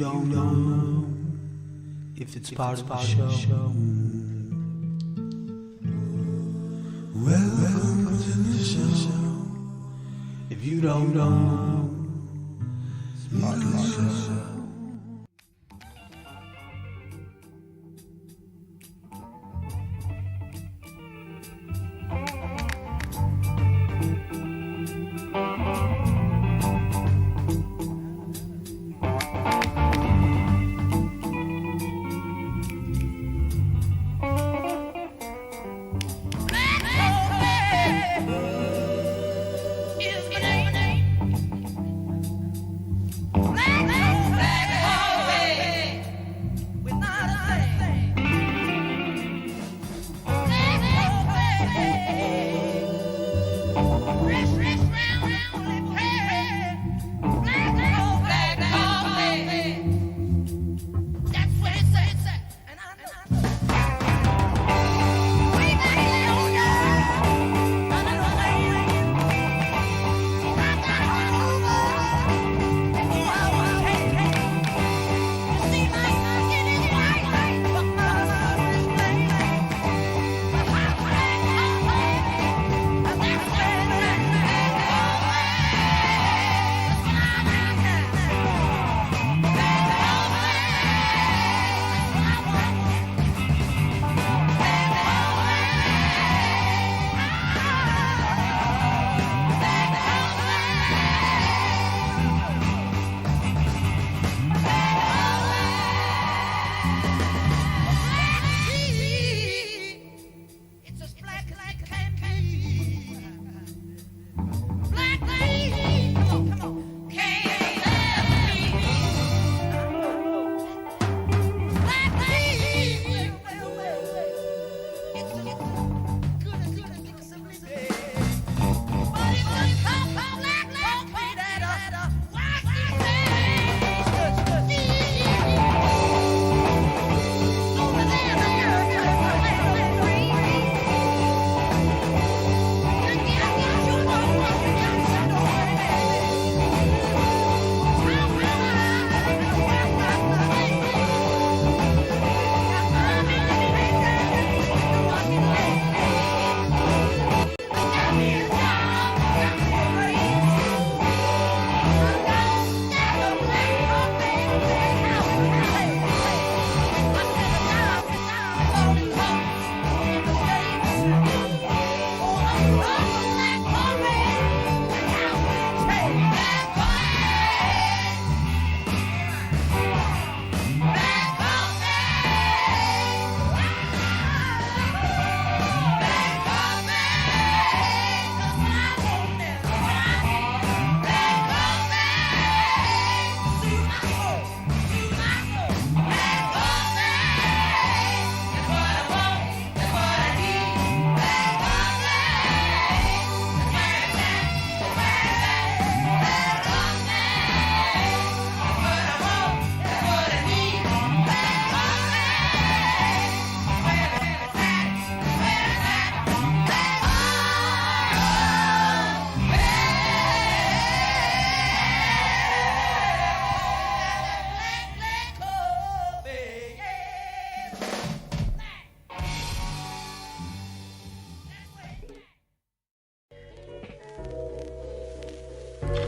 don't know if it's part of the show. Welcome to the show. If you don't know, it's part of the show.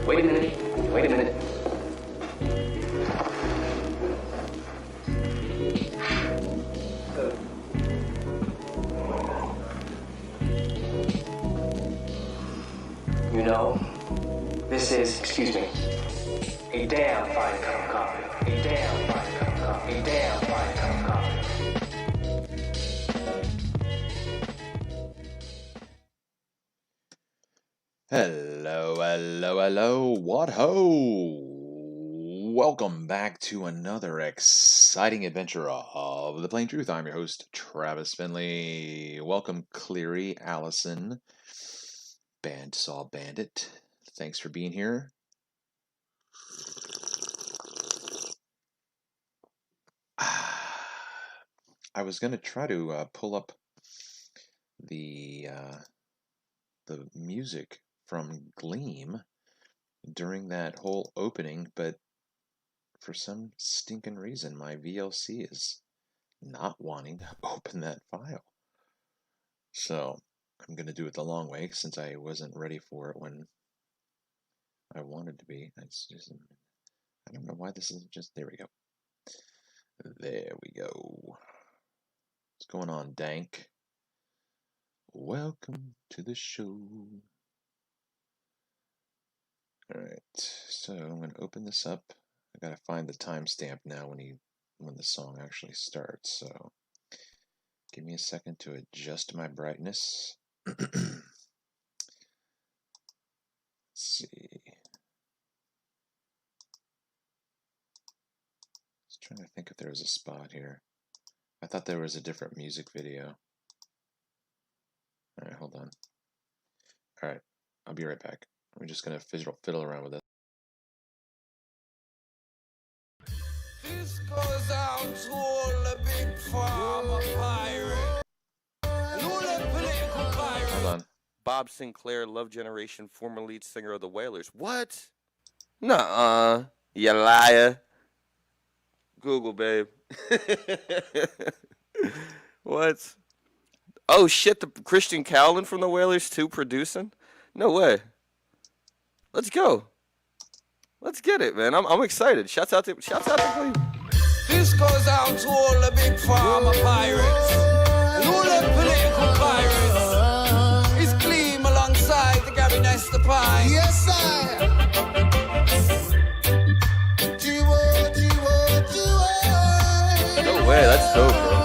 Wait a minute. Wait a minute. You know, this is, excuse me, a damn fine cup of coffee. A damn fine cup of coffee. A damn fine cup of coffee. Hello, hello, hello, what ho! Welcome back to another exciting adventure of The Plain Truth. I'm your host, Travis Finley. Welcome, Cleary, Allison, Bandsaw Bandit. Thanks for being here. I was going to try to pull up the music from Gleam during that whole opening, but for some stinking reason, my VLC is not wanting to open that file. So I'm going to do it the long way since I wasn't ready for it when I wanted to be. It's just, I don't know why this isn't just, there we go. There we go. What's going on, Dank? Welcome to the show. Alright, so I'm going to open this up. I got to find the timestamp now when the song actually starts, so give me a second to adjust my brightness. Let's see. Just trying to think if there was a spot here. I thought there was a different music video. Alright, hold on. Alright, I'll be right back. We're just going to fiddle around with it. This goes out to all the big pharma pirate. Political pirate. Hold on. Bob Sinclair, Love Generation, former lead singer of the Wailers. What? Nuh-uh. You liar. Google, babe. What? Oh, shit, the Christian Calvin from the Wailers, too, producing? No way. Let's go. Let's get it, man. I'm excited. Shouts out to Cleary. This goes out to all the big pharma pirates and all the political pirates. It's Cleary alongside the Gary Nestor Pine. Yes, sir. No way, that's dope, bro.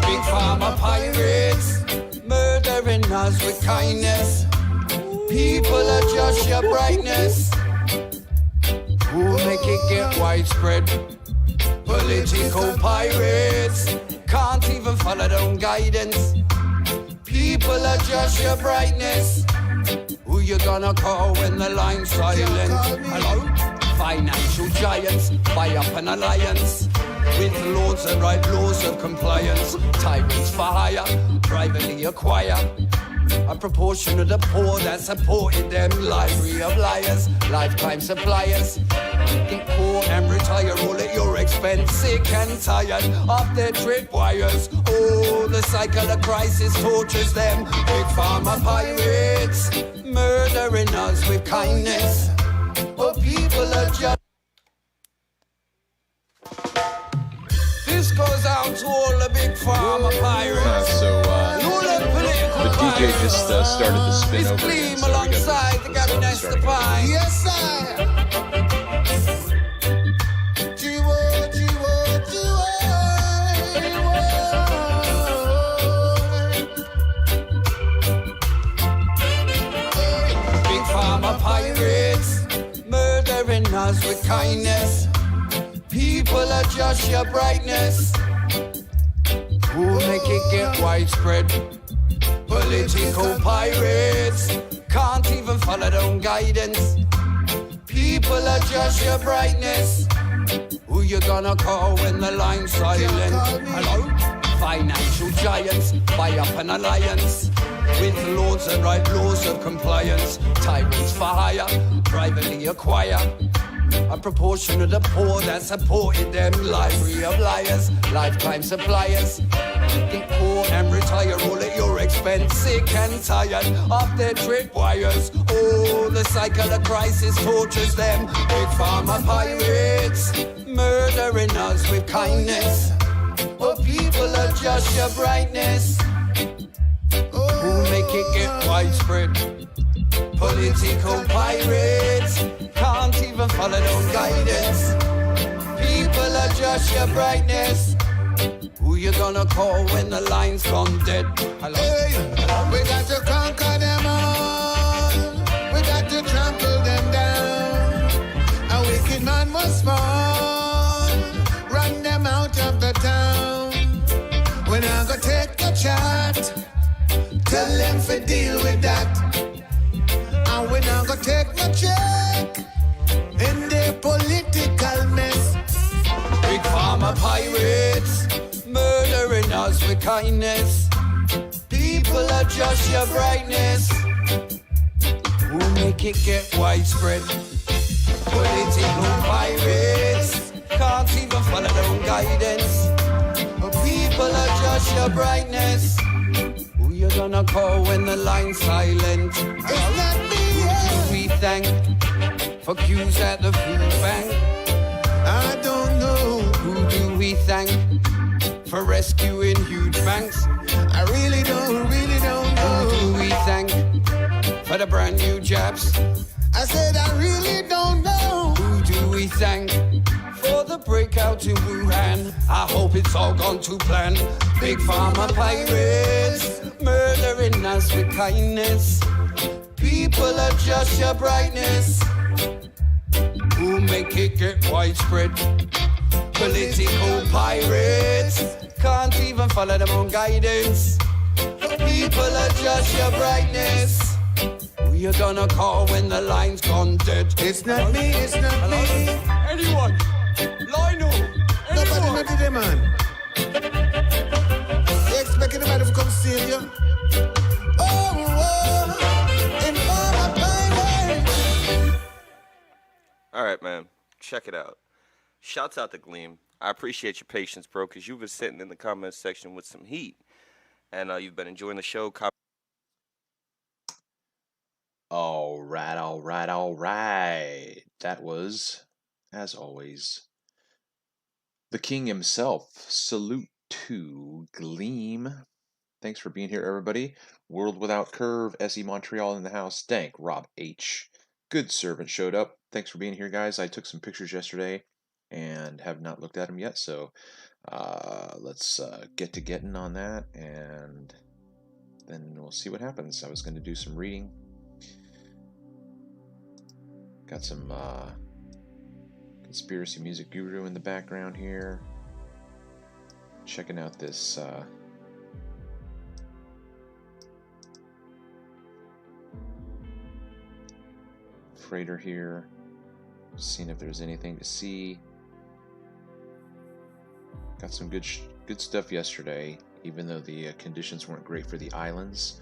Big pharma pirates murdering us with kindness. People are just your brightness. Who make it get widespread? Political pirates can't even follow their own guidance. People are just your brightness. Who you gonna call when the line's silent? Hello? Financial giants buy up an alliance with lords and right laws of compliance. Tyrants for hire, privately acquire a proportion of the poor that supported them. Library of liars, lifetime suppliers. Get poor and retire all at your expense. Sick and tired of their tripwires. Oh, the cycle of crisis tortures them. Big pharma pirates murdering us with kindness. Oh, people are just. This goes out to all the big pharma pirates. The DJ just started to spin over again, so we got alongside the Gary Nestor Pine. Yes, sir. Big pharma pirates murdering us with kindness. People are just your brightness. Who make it get widespread? Political pirates can't even follow their own guidance. People are just your brightness. Who you gonna call when the line's silent? Hello? Financial giants buy up an alliance with lords and right laws of compliance. Tyrants for hire, privately acquire a proportion of the poor that supported them. Library of liars, lifetime suppliers. Get poor and retire all at your expense. Sick and tired of their tripwires. Oh, the cycle of crisis tortures them. Big pharma pirates murdering us with kindness. Oh, people are just your brightness. Who make it get widespread? Political pirates can't even follow their own guidance. People are just your brightness. Who you gonna call when the line's gone dead? Hello? Hello? We got to conquer them all. We got to trample them down. A wicked man must fall. Run them out of the town. When I go take the chat, tell them to deal with that. And when I go take my check in their political mess. Big pharma pirates murdering us with kindness. People are just your brightness. Who it get widespread. Political pirates can't even follow their own guidance. People are just your brightness. Who you gonna call when the line's silent? It's not me, yeah. We thank for queues at the food bank. I don't know. Who do we thank for rescuing huge banks? I really don't know. Who do we thank for the brand new jabs? I said I really don't know. Who do we thank for the breakout in Wuhan? I hope it's all gone to plan. Big pharma pirates murdering us with kindness. People are just your brightness. Who make it get widespread? Political pirates can't even follow their own guidance. People are just your brightness. Who you gonna call when the line's gone dead? It's not me, it's not me. Anyone? Lionel? Nobody Anyone? not today, man. You expecting the man to come save you? Oh, in my All right, man. Check it out. Shouts out to Gleam. I appreciate your patience, bro, because you've been sitting in the comments section with some heat. And you've been enjoying the show. All right. That was, as always, the king himself. Salute to Gleam. Thanks for being here, everybody. World Without Curve, SE Montreal in the house. Dank, Rob H. Good Servant showed up. Thanks for being here, guys. I took some pictures yesterday and have not looked at them yet, so let's get to getting on that, and then we'll see what happens. I was going to do some reading. Got some conspiracy music guru in the background here. Checking out this freighter here. Seeing if there's anything to see. Got some good stuff yesterday, even though the conditions weren't great for the islands.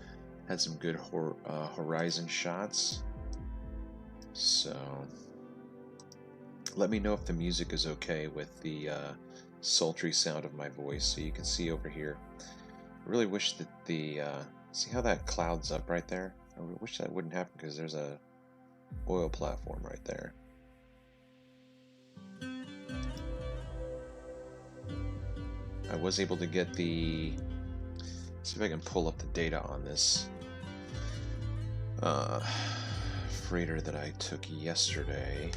Had some good horizon shots. So let me know if the music is okay with the sultry sound of my voice, so you can see over here. I really wish that the see how that clouds up right there? I wish that wouldn't happen, because there's a oil platform right there. I was able to get the, see if I can pull up the data on this freighter that I took yesterday.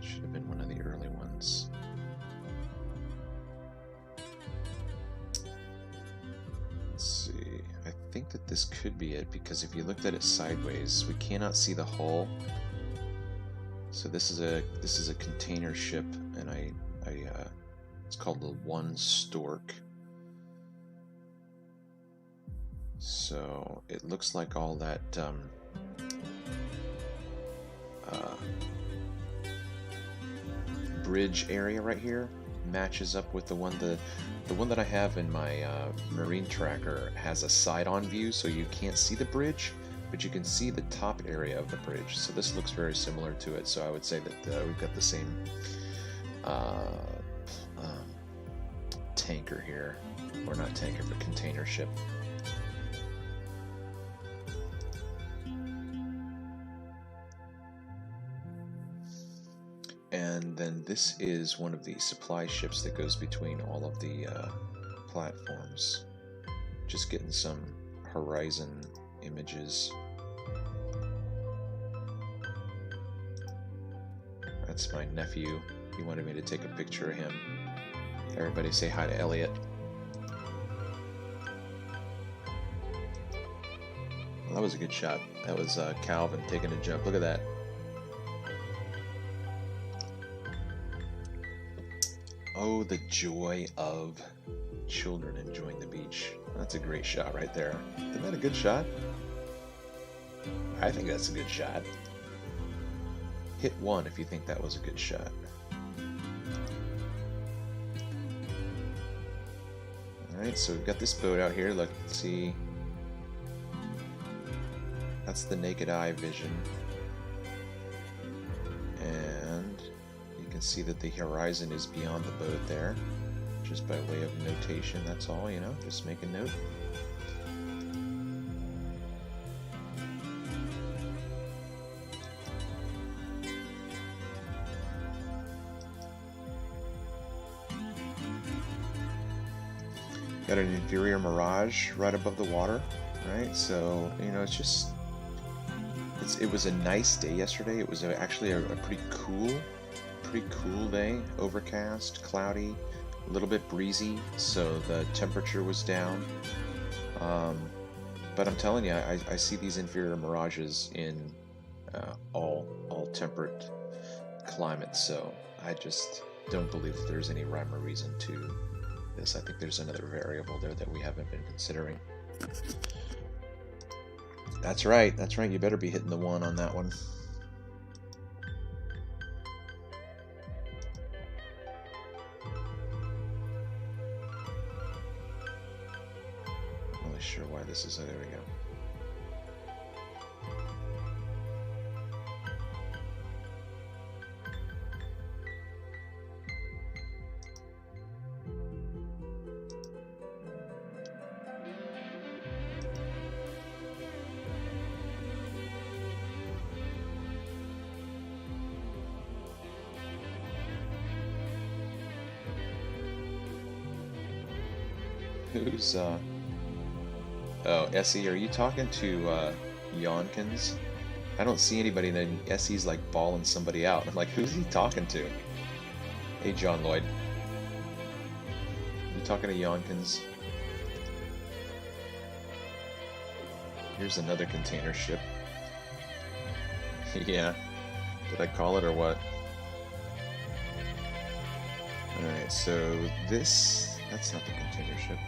Should have been one of the early ones. Let's see. I think that this could be it, because if you looked at it sideways, we cannot see the hull. So this is a container ship, and it's called the One Stork. So it looks like all that bridge area right here matches up with the one that I have in my marine tracker. Has a side-on view, so you can't see the bridge, but you can see the top area of the bridge. So this looks very similar to it. So I would say that we've got the same tanker here, or not tanker, but container ship. And then this is one of the supply ships that goes between all of the platforms. Just getting some horizon images. That's my nephew. He wanted me to take a picture of him. Everybody say hi to Elliot. Well, that was a good shot. That was Calvin taking a jump. Look at that. Oh, the joy of children enjoying the beach. That's a great shot right there. Isn't that a good shot? I think that's a good shot. Hit 1 if you think that was a good shot. Alright, so we've got this boat out here. Let's see. That's the naked eye vision. can see that the horizon is beyond the boat there, just by way of notation, that's all, you know, just make a note. Got an inferior mirage right above the water, right? So, you know, it's just, it was a nice day yesterday. It was actually a pretty cool day. Overcast, cloudy, a little bit breezy, so the temperature was down. But I'm telling you, I see these inferior mirages in all temperate climates, so I just don't believe that there's any rhyme or reason to this. I think there's another variable there that we haven't been considering. That's right, you better be hitting the 1 on that one. Not really sure why this is, oh, there we go. Who's, oh, Essie, are you talking to, Yonkins? I don't see anybody, and then Essie's, like, bawling somebody out. I'm like, who's he talking to? Hey, John Lloyd. You talking to Yonkins? Here's another container ship. Yeah. Did I call it, or what? Alright, so this... That's not the container ship.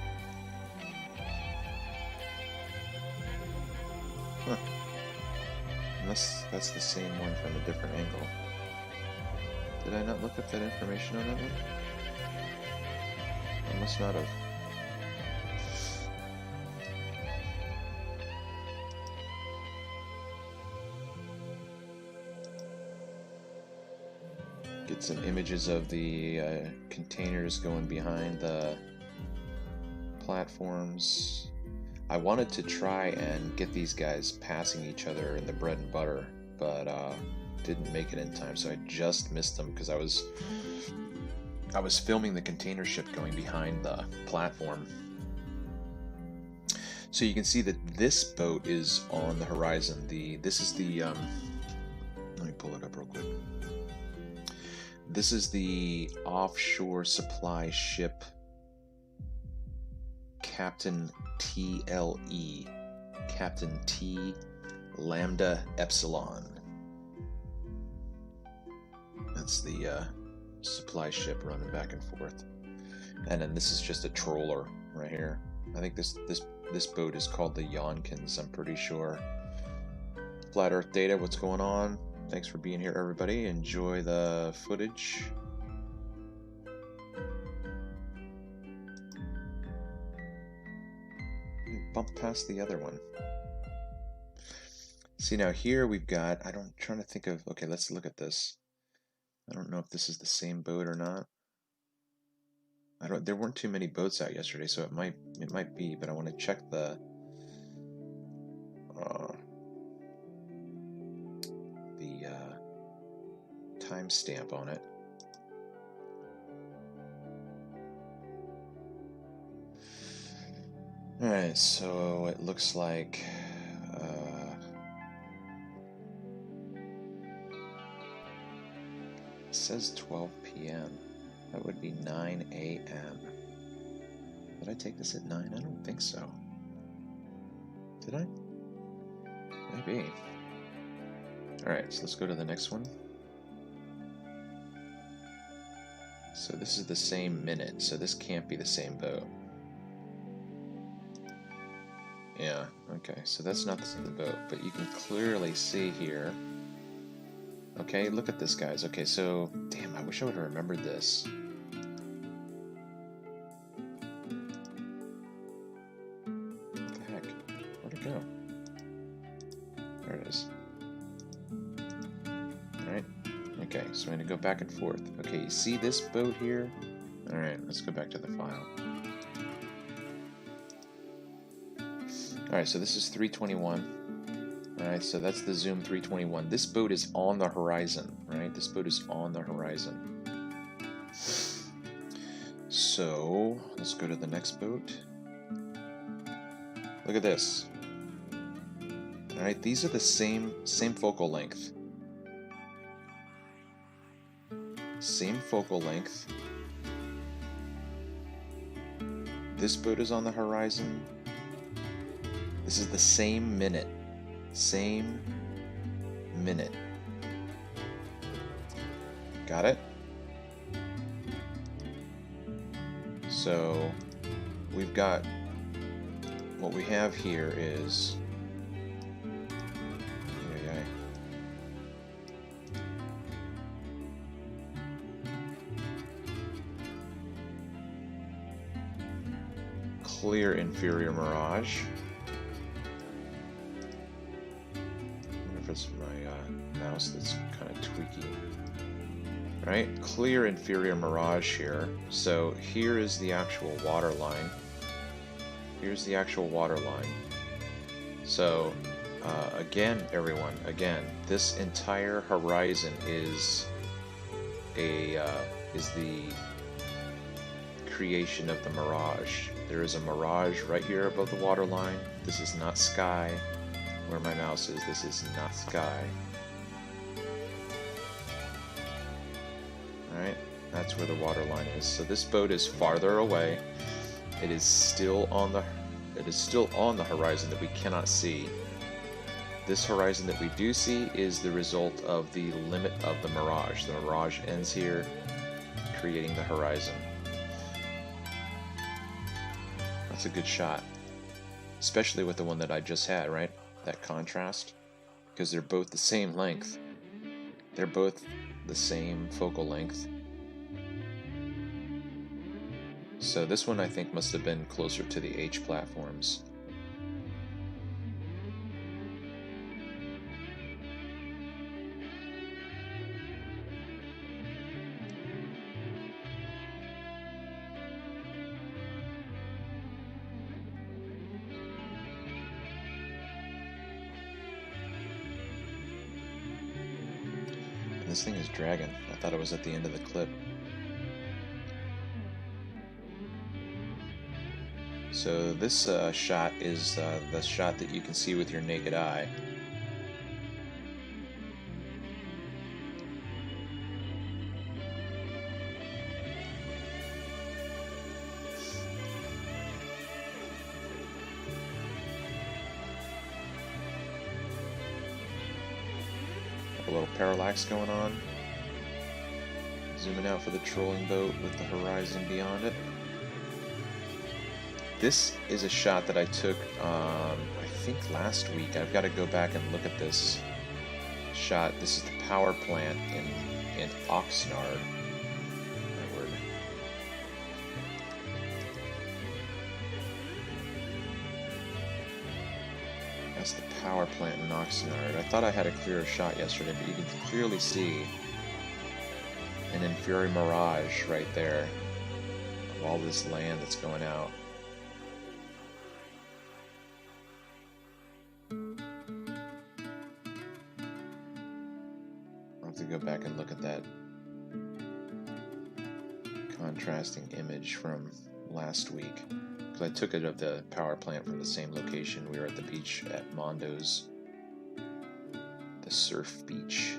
Huh. Unless that's the same one from a different angle. Did I not look up that information on that one? I must not have. Get some images of the containers going behind the platforms. I wanted to try and get these guys passing each other in the bread and butter, but didn't make it in time, so I just missed them because I was filming the container ship going behind the platform. So you can see that this boat is on the horizon. This is the let me pull it up real quick. This is the offshore supply ship Captain TLE, Captain T Lambda Epsilon. That's the supply ship running back and forth. And then this is just a trawler right here. I think this boat is called the Yonkins, I'm pretty sure. Flat Earth Data, what's going on? Thanks for being here, everybody. Enjoy the footage. Bump past the other one. See, now here we've got, trying to think of, okay, let's look at this. I don't know if this is the same boat or not. There weren't too many boats out yesterday, so it might be, but I want to check the timestamp on it. Alright, so it looks like it says 12 p.m. That would be 9 a.m. Did I take this at 9? I don't think so. Did I? Maybe. Alright, so let's go to the next one. So this is the same minute, so this can't be the same boat. Yeah, okay, so that's not the boat, but you can clearly see here. Okay, look at this, guys. Okay, so, damn, I wish I would have remembered this. What the heck? Where'd it go? There it is. Alright, Okay, so I'm going to go back and forth. Okay, you see this boat here? Alright, let's go back to the file. Alright, so this is 321. Alright, so that's the zoom 321. This boat is on the horizon, right? This boat is on the horizon. So, let's go to the next boat. Look at this. Alright, these are the same focal length. Same focal length. This boat is on the horizon. This is the same minute. Same minute. Got it? So we've got, what we have here is, clear inferior mirage. I wonder if it's my mouse that's kind of tweaky. Right, clear inferior mirage here. So here is the actual water line. Here's the actual water line. So again, everyone, again, this entire horizon is the creation of the mirage. There is a mirage right here above the water line. This is not sky. Where my mouse is, this is not sky. Alright, that's where the water line is. So this boat is farther away. It is still on the horizon that we cannot see. This horizon that we do see is the result of the limit of the mirage. The mirage ends here, creating the horizon. That's a good shot. Especially with the one that I just had, right? That contrast. Because they're both the same length. They're both the same focal length. So this one I think must have been closer to the H platforms. This thing is dragging. I thought it was at the end of the clip. So this shot is the shot that you can see with your naked eye. A little parallax going on. Zooming out for the trolling boat with the horizon beyond it. This is a shot that I took, I think last week. I've got to go back and look at this shot. This is the power plant in Oxnard. My word. That's the power plant in Oxnard. I thought I had a clearer shot yesterday, but you can clearly see an inferior mirage right there of all this land that's going out. I'll have to go back and look at that contrasting image from last week, because I took it of the power plant from the same location. We were at the beach at Mondo's, the surf beach.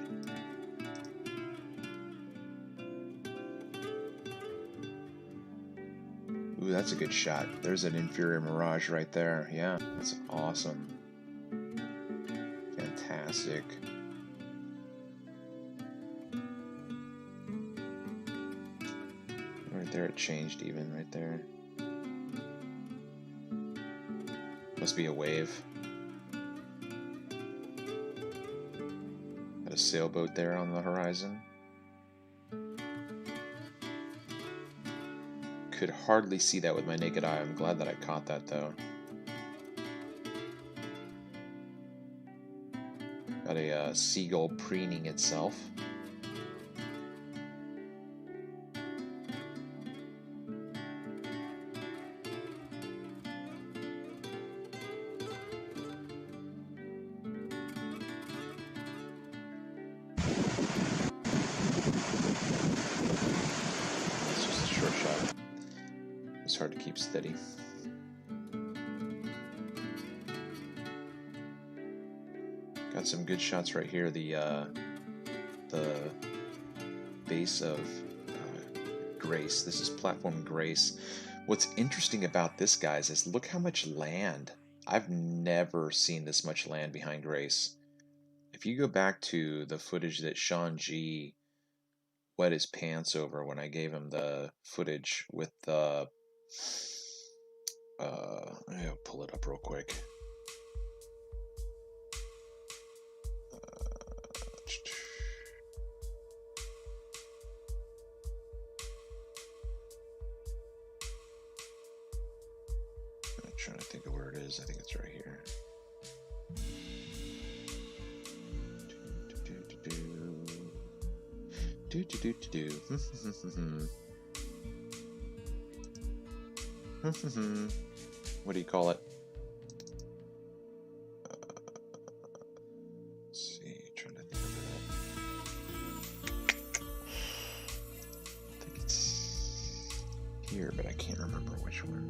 Ooh, that's a good shot. There's an inferior mirage right there. Yeah, that's awesome. Fantastic. Right there, it changed even right there. Must be a wave. Got a sailboat there on the horizon. Could hardly see that with my naked eye. I'm glad that I caught that though. Got a seagull preening itself. keep steady. Got some good shots right here. The base of Grace. This is platform Grace. What's interesting about this, guys, is look how much land. I've never seen this much land behind Grace. If you go back to the footage that Sean G wet his pants over when I gave him the footage with the I'll pull it up real quick. I'm trying to think of where it is. I think it's right here. What do you call it? Let's see, trying to think of it. I think it's here, but I can't remember which one.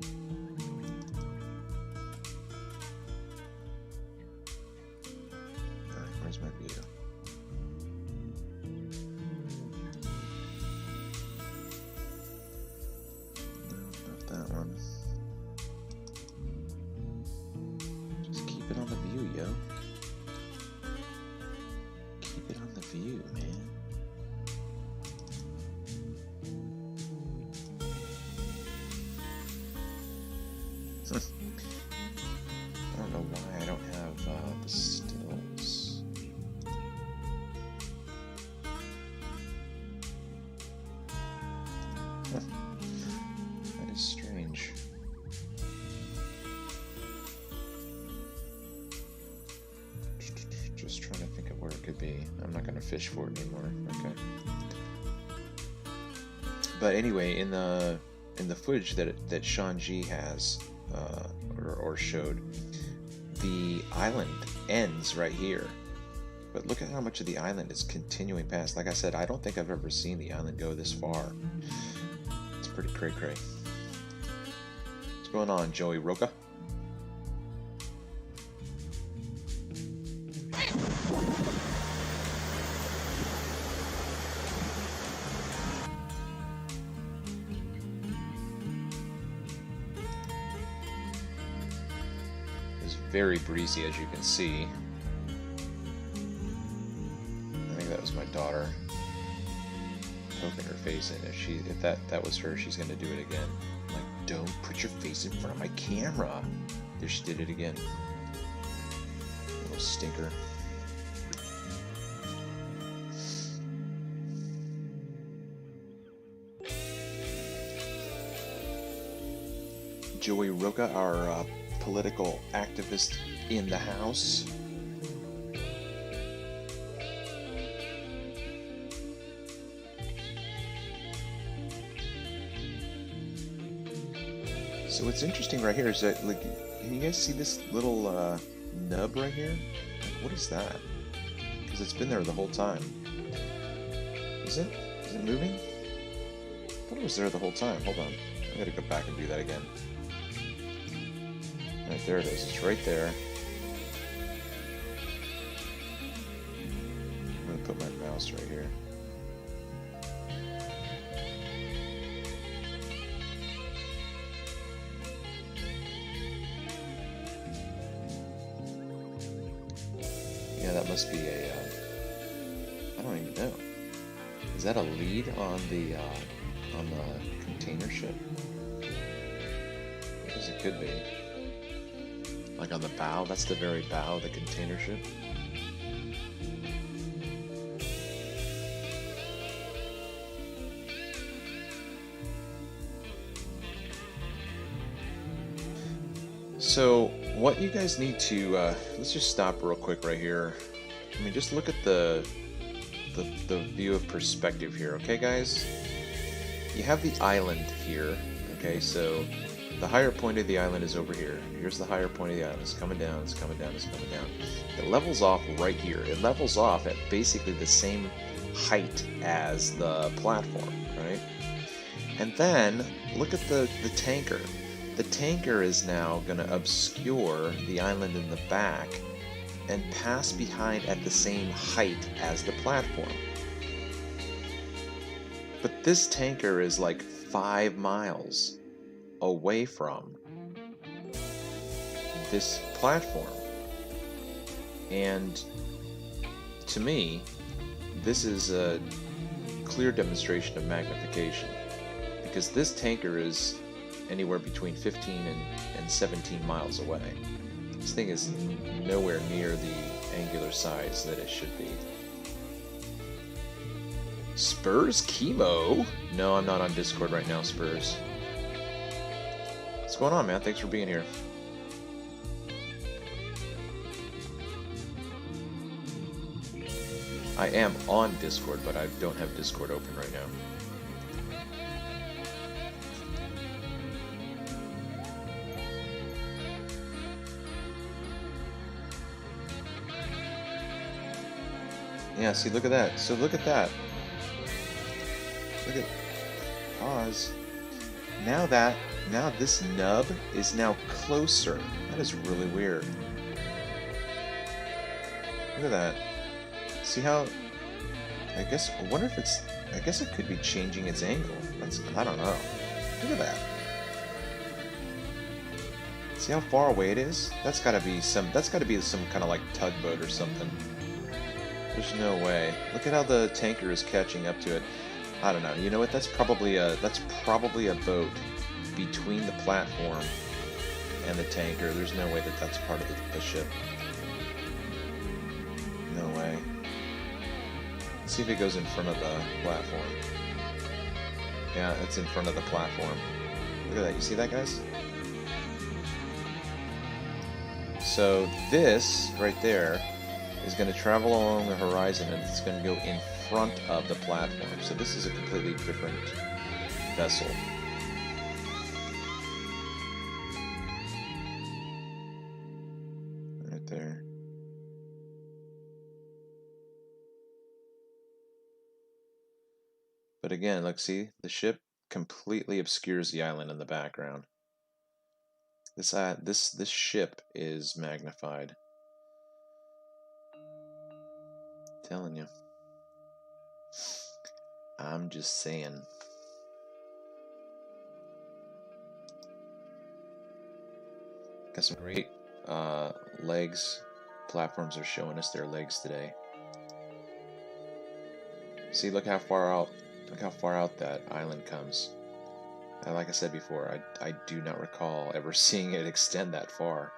Where's my view? No, not that one. Just keep it on the view, yo. Keep it on the view, man. I don't know why I don't have the stills. That is strange. Just trying to think of where it could be. I'm not going to fish for it anymore. Okay. But anyway, in the footage that Sean G has or showed, the island ends right here. But look at how much of the island is continuing past. Like I said, I don't think I've ever seen the island go this far. It's pretty cray-cray. What's going on, Joey Roca? It's very breezy, as you can see. I think that was my daughter poking her face in. If that was her, she's gonna do it again. I'm like, don't put your face in front of my camera. There, she did it again. Little stinker. Joey Roca, our political activist in the house. So what's interesting right here is that, like, can you guys see this little nub right here? Like, what is that? Because it's been there the whole time. Is it? Is it moving? I thought it was there the whole time. Hold on. I gotta go back and do that again. Right, there it is. It's right there. I'm gonna put my mouse right here. Yeah, that must be a, I don't even know. Is that a lead on the container ship? I guess it could be. Like on the bow, that's the very bow of the container ship. So what you guys need to, let's just stop real quick right here. I mean, just look at the view of perspective here, okay guys? You have the island here, okay, so the higher point of the island is over here. Here's the higher point of the island. It's coming down, it's coming down, it's coming down. It levels off right here. It levels off at basically the same height as the platform, right? And then look at the tanker. the tanker is now going to obscure the island in the back and pass behind at the same height as the platform. But this tanker is like 5 miles away from this platform. And to me, this is a clear demonstration of magnification, because this tanker is anywhere between 15 and 17 miles away. This thing is nowhere near the angular size that it should be. Spurs Chemo? No, I'm not on Discord right now, Spurs. What's going on, man? Thanks for being here. I am on Discord, but I don't have Discord open right now. Yeah, see, look at that. So look at that. Look at... Pause. Now this nub is now closer. That is really weird. Look at that. See how... I wonder if it's... I guess it could be changing its angle. I don't know. Look at that. See how far away it is? That's gotta be some kind of like tugboat or something. There's no way. Look at how the tanker is catching up to it. I don't know. You know what? That's probably a boat between the platform and the tanker. There's no way that that's part of the ship. No way. Let's see if it goes in front of the platform. Yeah, it's in front of the platform. Look at that. You see that, guys? So this right there is going to travel along the horizon, and it's going to go in front of the platform. So this is a completely different vessel. Right there. But again, look, see, the ship completely obscures the island in the background. This ship is magnified. Telling you. I'm just saying. Got some great legs. Platforms are showing us their legs today. See, look how far out that island comes. And like I said before, I do not recall ever seeing it extend that far.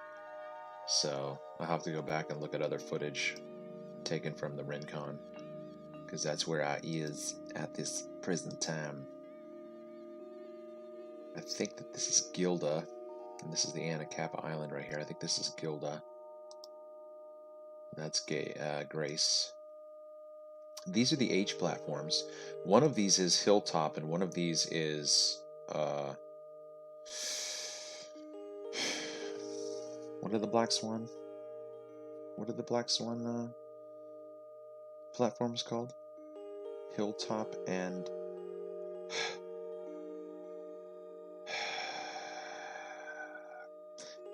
So I'll have to go back and look at other footage taken from the Rincon, because that's where I is at this present time. I think that this is Gilda, and this is the Anacapa Island right here. I think this is Gilda. That's Grace. These are the H platforms. One of these is Hilltop, and one of these is what are the Black Swan? What are the Black Swan platforms called? Hilltop and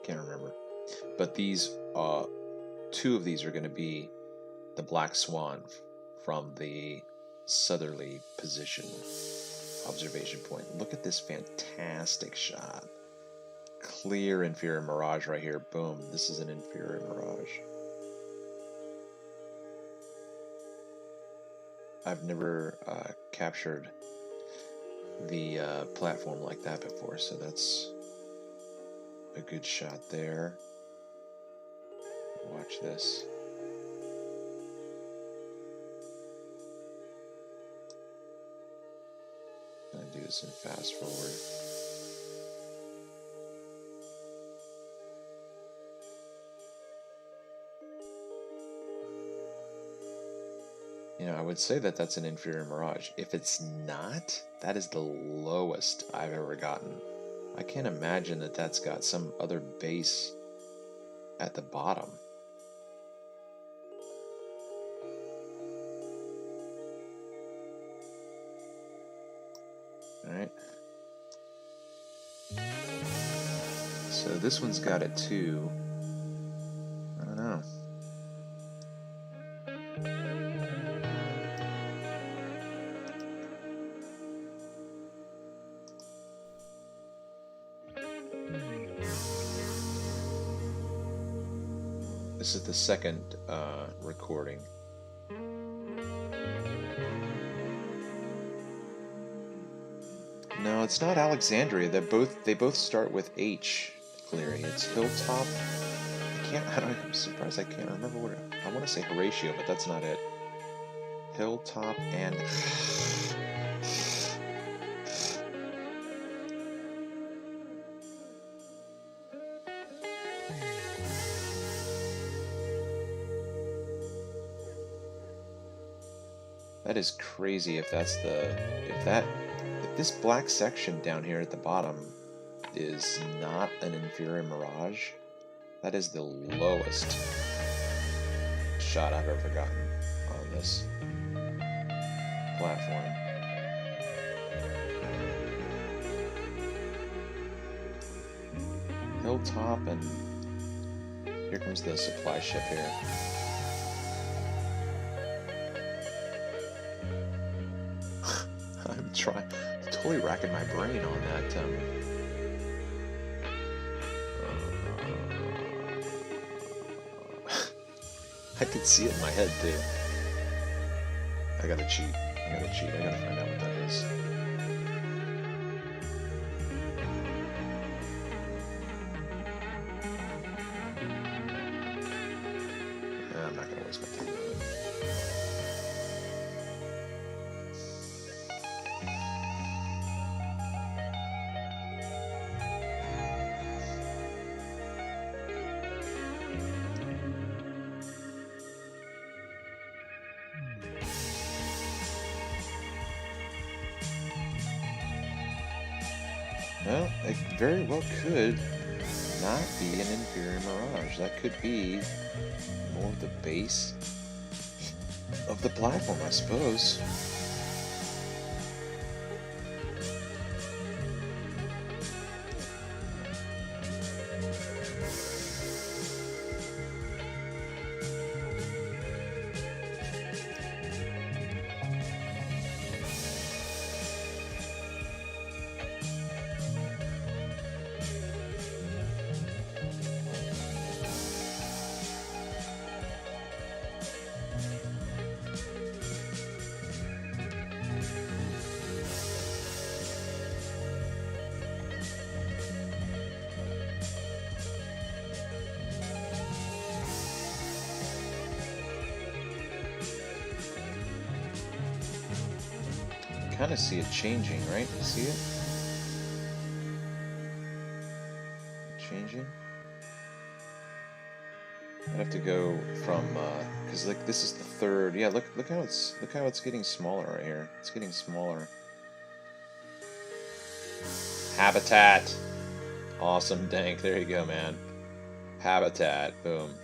can't remember. But these two of these are going to be the Black Swan from the southerly position observation point. Look at this fantastic shot. Clear inferior mirage right here. Boom. This is an inferior mirage. I've never captured the platform like that before, so that's a good shot there. Watch this. I'm gonna do this in fast forward. You know, I would say that that's an inferior mirage. If it's not, that is the lowest I've ever gotten. I can't imagine that that's got some other base at the bottom. All right. So this one's got it too. I don't know. This is the second recording. No, it's not Alexandria. They both start with H. Cleary. It's Hilltop. I'm surprised I can't remember what I want to say Horatio, but that's not it. Hilltop and that is crazy if that's if this black section down here at the bottom is not an inferior mirage, that is the lowest shot I've ever gotten on this platform. Hilltop, and here comes the supply ship here. I'm totally racking my brain on that. I could see it in my head too. I gotta cheat. I gotta find out what that is. I'm not gonna waste my time with it. Well, it very well could not be an inferior mirage. That could be more of the base of the platform, I suppose. Kind of see it changing, right? You see it? Changing? I'd have to go from because like this is the third. Yeah, look how it's getting smaller right here. It's getting smaller. Habitat. Awesome, Dank. There you go, man. Habitat. Boom.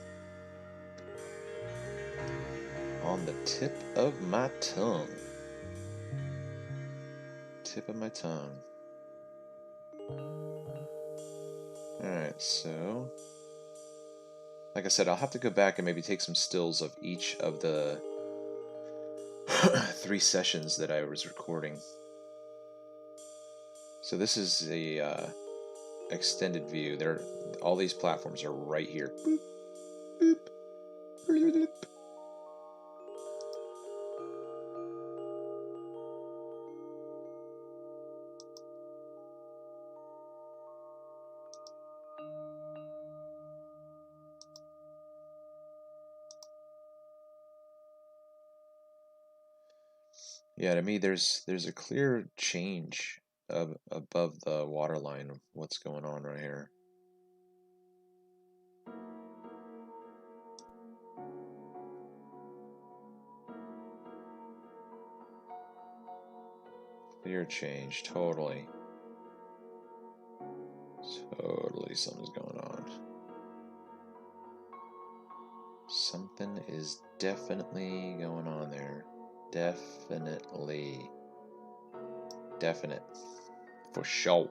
On the tip of my tongue. Tip of my tongue. Alright, so like I said, I'll have to go back and maybe take some stills of each of the 3 sessions that I was recording. So this is the extended view. All these platforms are right here. Boop, boop, bloop, bloop. Yeah, to me, there's a clear change above the waterline of what's going on right here. Clear change, totally. Totally something's going on. Something is definitely going on there. Definitely. Definite. For sure.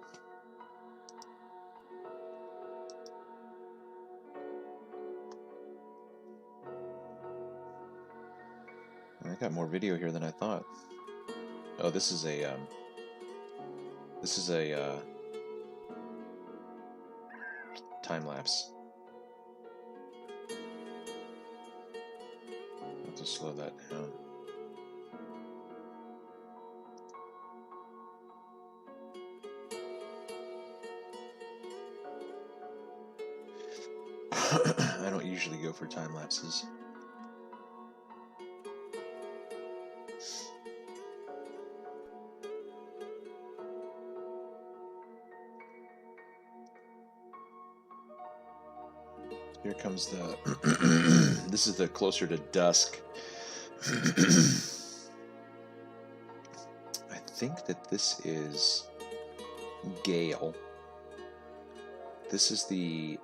I got more video here than I thought. Oh, this is a time lapse. I'll have to slow that down. I don't usually go for time lapses. Here comes the this is the closer to dusk. I think that this is Gale. This is the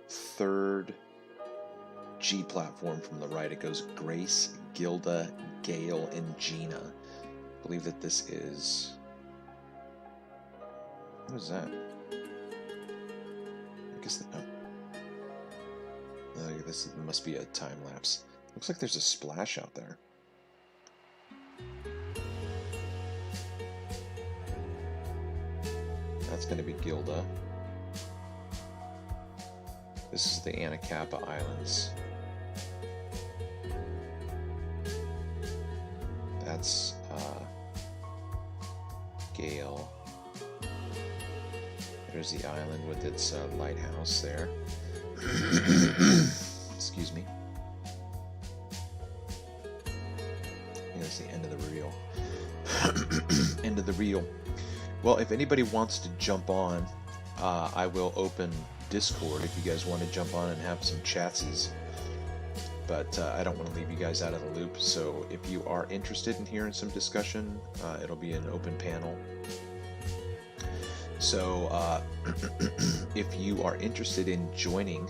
third G platform from the right. It goes Grace, Gilda, Gale, and Gina. I believe that this is... What is that? I guess that... Oh. This must be a time lapse. Looks like there's a splash out there. That's going to be Gilda. This is the Anacapa Islands. That's Gale. There's the island with its lighthouse there. Excuse me. That's the end of the reel. End of the reel. Well, if anybody wants to jump on, I will open Discord if you guys want to jump on and have some chatsies. But I don't want to leave you guys out of the loop, so if you are interested in hearing some discussion, it'll be an open panel. So if you are interested in joining,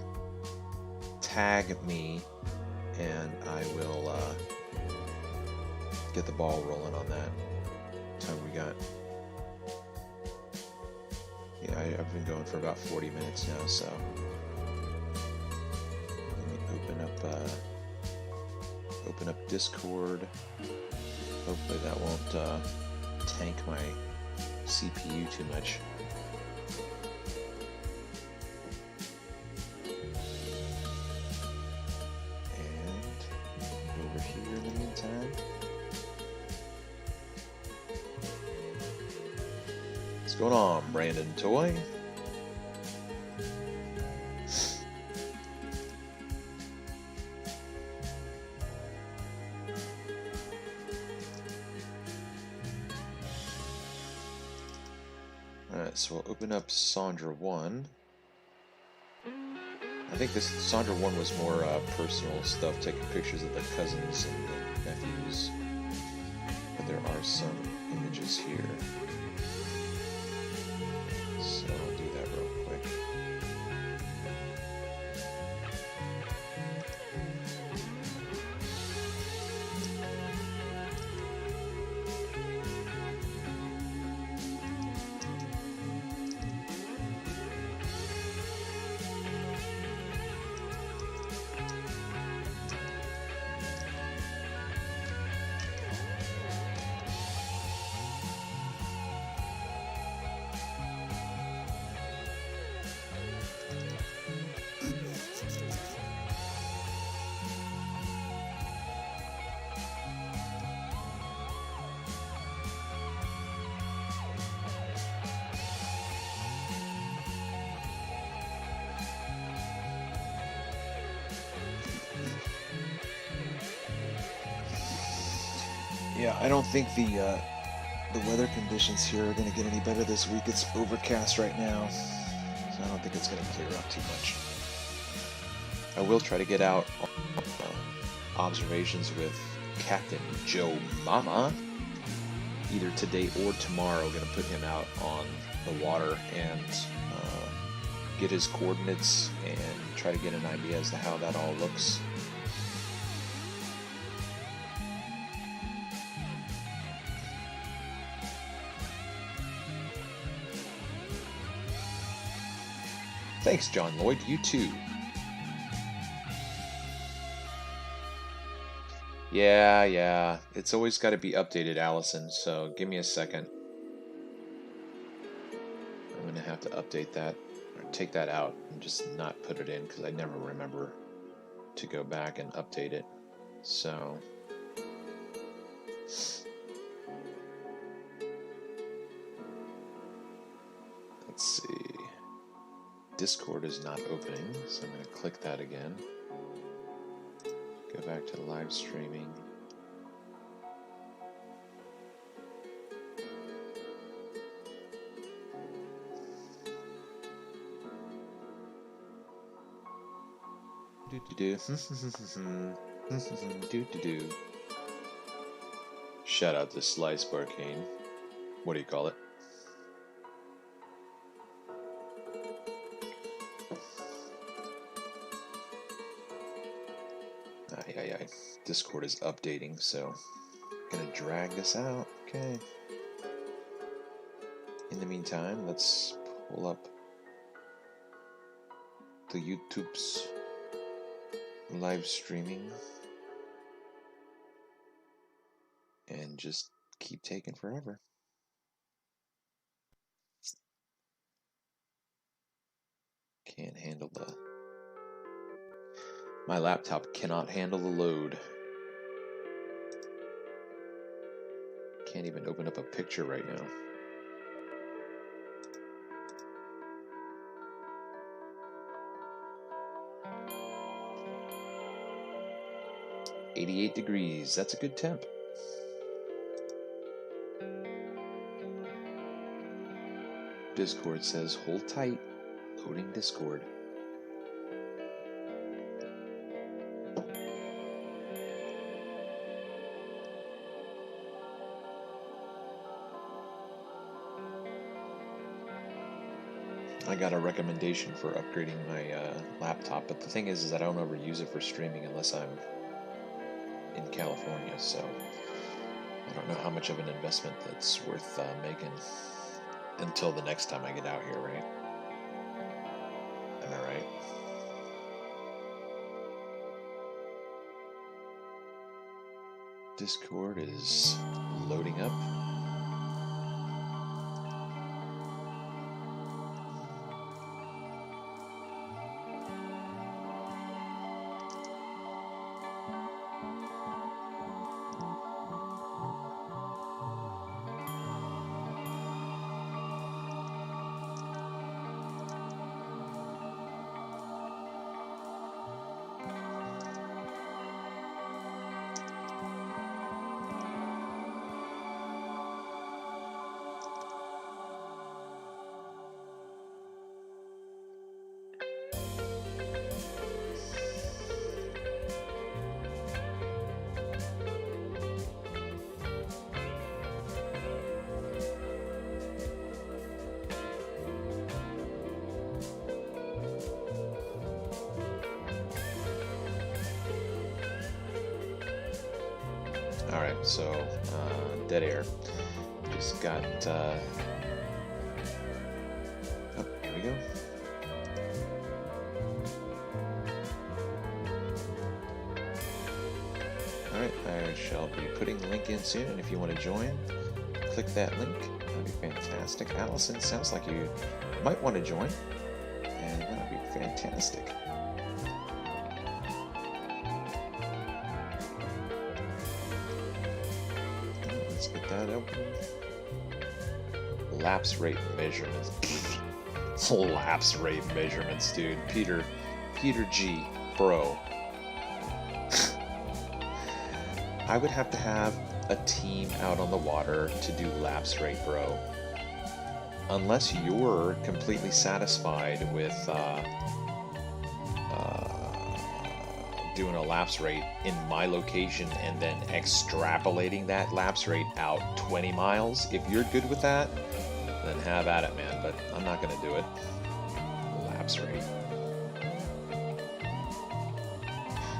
tag me and I will get the ball rolling on that. What time we got? Yeah, I've been going for about 40 minutes now, so let me open up Discord. Hopefully that won't tank my CPU too much. And over here in the meantime, what's going on, Brandon Toy? Alright, so we'll open up Sandra 1. I think this Sandra 1 was more personal stuff, taking pictures of the cousins and the nephews. But there are some images here. So I'll do that real quick. Yeah, I don't think the weather conditions here are going to get any better this week. It's overcast right now, so I don't think it's going to clear up too much. I will try to get out on observations with Captain Joe Mama, either today or tomorrow. Going to put him out on the water and get his coordinates and try to get an idea as to how that all looks. Thanks, John Lloyd. You too. Yeah. It's always got to be updated, Allison, so give me a second. I'm going to have to update that, or take that out, and just not put it in, because I never remember to go back and update it. So... let's see. Discord is not opening, so I'm going to click that again. Go back to live streaming. Do. Shout out to Slice Barcane. What do you call it? Aye. Discord is updating, so I'm gonna drag this out. Okay. In the meantime, let's pull up the YouTube's live streaming and just keep taking forever. Can't handle the... my laptop cannot handle the load. Can't even open up a picture right now. $88 degrees. That's a good temp. Discord says, hold tight. Loading Discord. I got a recommendation for upgrading my laptop, but the thing is that I don't ever use it for streaming unless I'm in California, so I don't know how much of an investment that's worth making until the next time I get out here, right? Am I right? Discord is loading up. Alright, so, dead air. Just got, oh, here we go. Alright, I shall be putting the link in soon, and if you want to join, click that link. That'd be fantastic. Allison, sounds like you might want to join, and that'd be fantastic. Let's get that open. Lapse rate measurements. Lapse rate measurements, dude. Peter G, bro. I would have to have a team out on the water to do lapse rate, bro. Unless you're completely satisfied with doing a lapse rate in my location and then extrapolating that lapse rate out 20 miles. If you're good with that, then have at it, man. But I'm not going to do it. Lapse rate.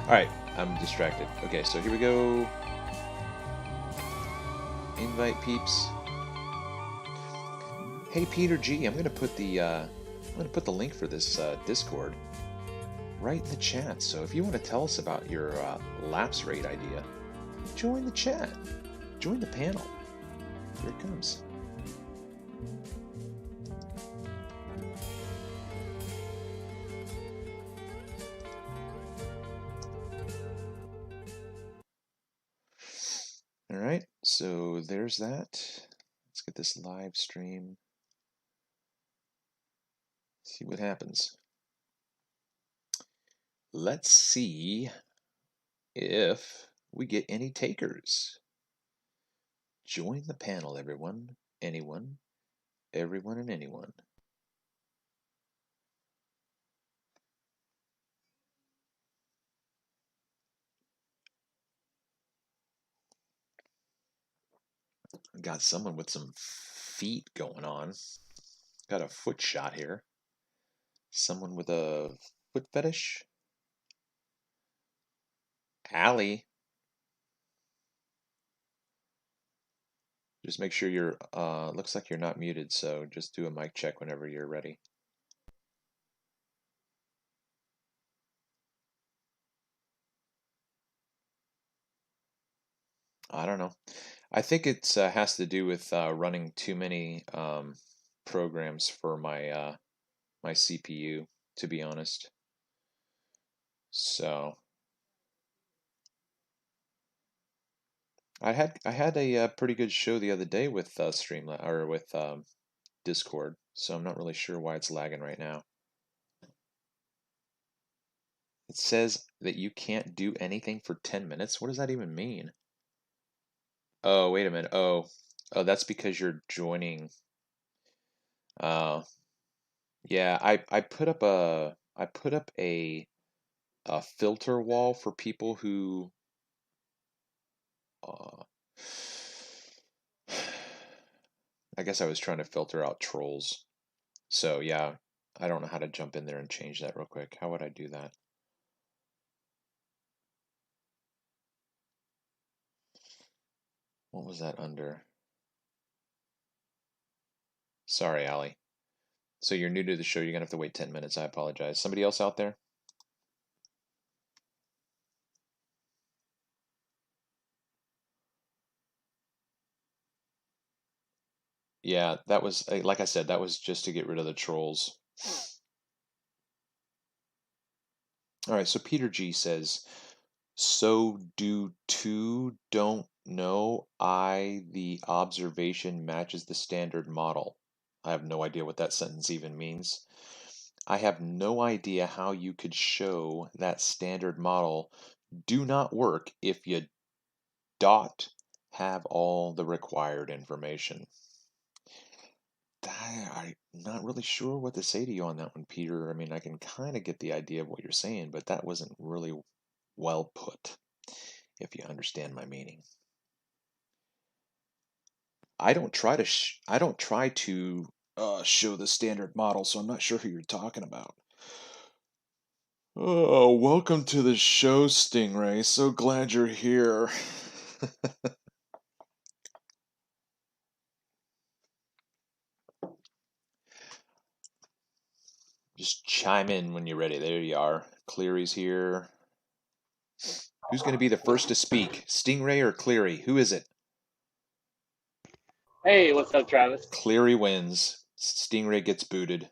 Alright, I'm distracted. Okay, so here we go. Invite peeps. Hey Peter G, I'm gonna put the link for this Discord right in the chat. So if you want to tell us about your lapse rate idea, Join the chat. Join the panel. Here it comes. All right, so there's that. Let's get this live stream. See what happens. Let's see if we get any takers. Join the panel, everyone, anyone, everyone and anyone. Got someone with some feet going on. Got a foot shot here. Someone with a foot fetish. Allie. Just make sure you're, looks like you're not muted, so just do a mic check whenever you're ready. I don't know. I think it has to do with running too many programs for my my CPU, to be honest. So I had a pretty good show the other day with Streamlabs or with Discord, so I'm not really sure why it's lagging right now. It says that you can't do anything for 10 minutes. What does that even mean? Oh, wait a minute. Oh, that's because you're joining. Yeah, I put up a filter wall for people who I guess I was trying to filter out trolls. So yeah, I don't know how to jump in there and change that real quick. How would I do that? What was that under? Sorry, Allie. So you're new to the show, you're gonna have to wait 10 minutes. I apologize. Somebody else out there? Yeah, that was, like I said, that was just to get rid of the trolls. All right, so Peter G says, so do two don't know the observation matches the standard model. I have no idea what that sentence even means. I have no idea how you could show that standard model do not work if you dot have all the required information. I'm not really sure what to say to you on that one, Peter. I mean, I can kind of get the idea of what you're saying, but that wasn't really well put, if you understand my meaning. I don't try to show the standard model, so I'm not sure who you're talking about. Oh, welcome to the show, Stingray. So glad you're here. Just chime in when you're ready. There you are. Cleary's here. Who's going to be the first to speak? Stingray or Cleary? Who is it? Hey, what's up, Travis? Cleary wins. Stingray gets booted.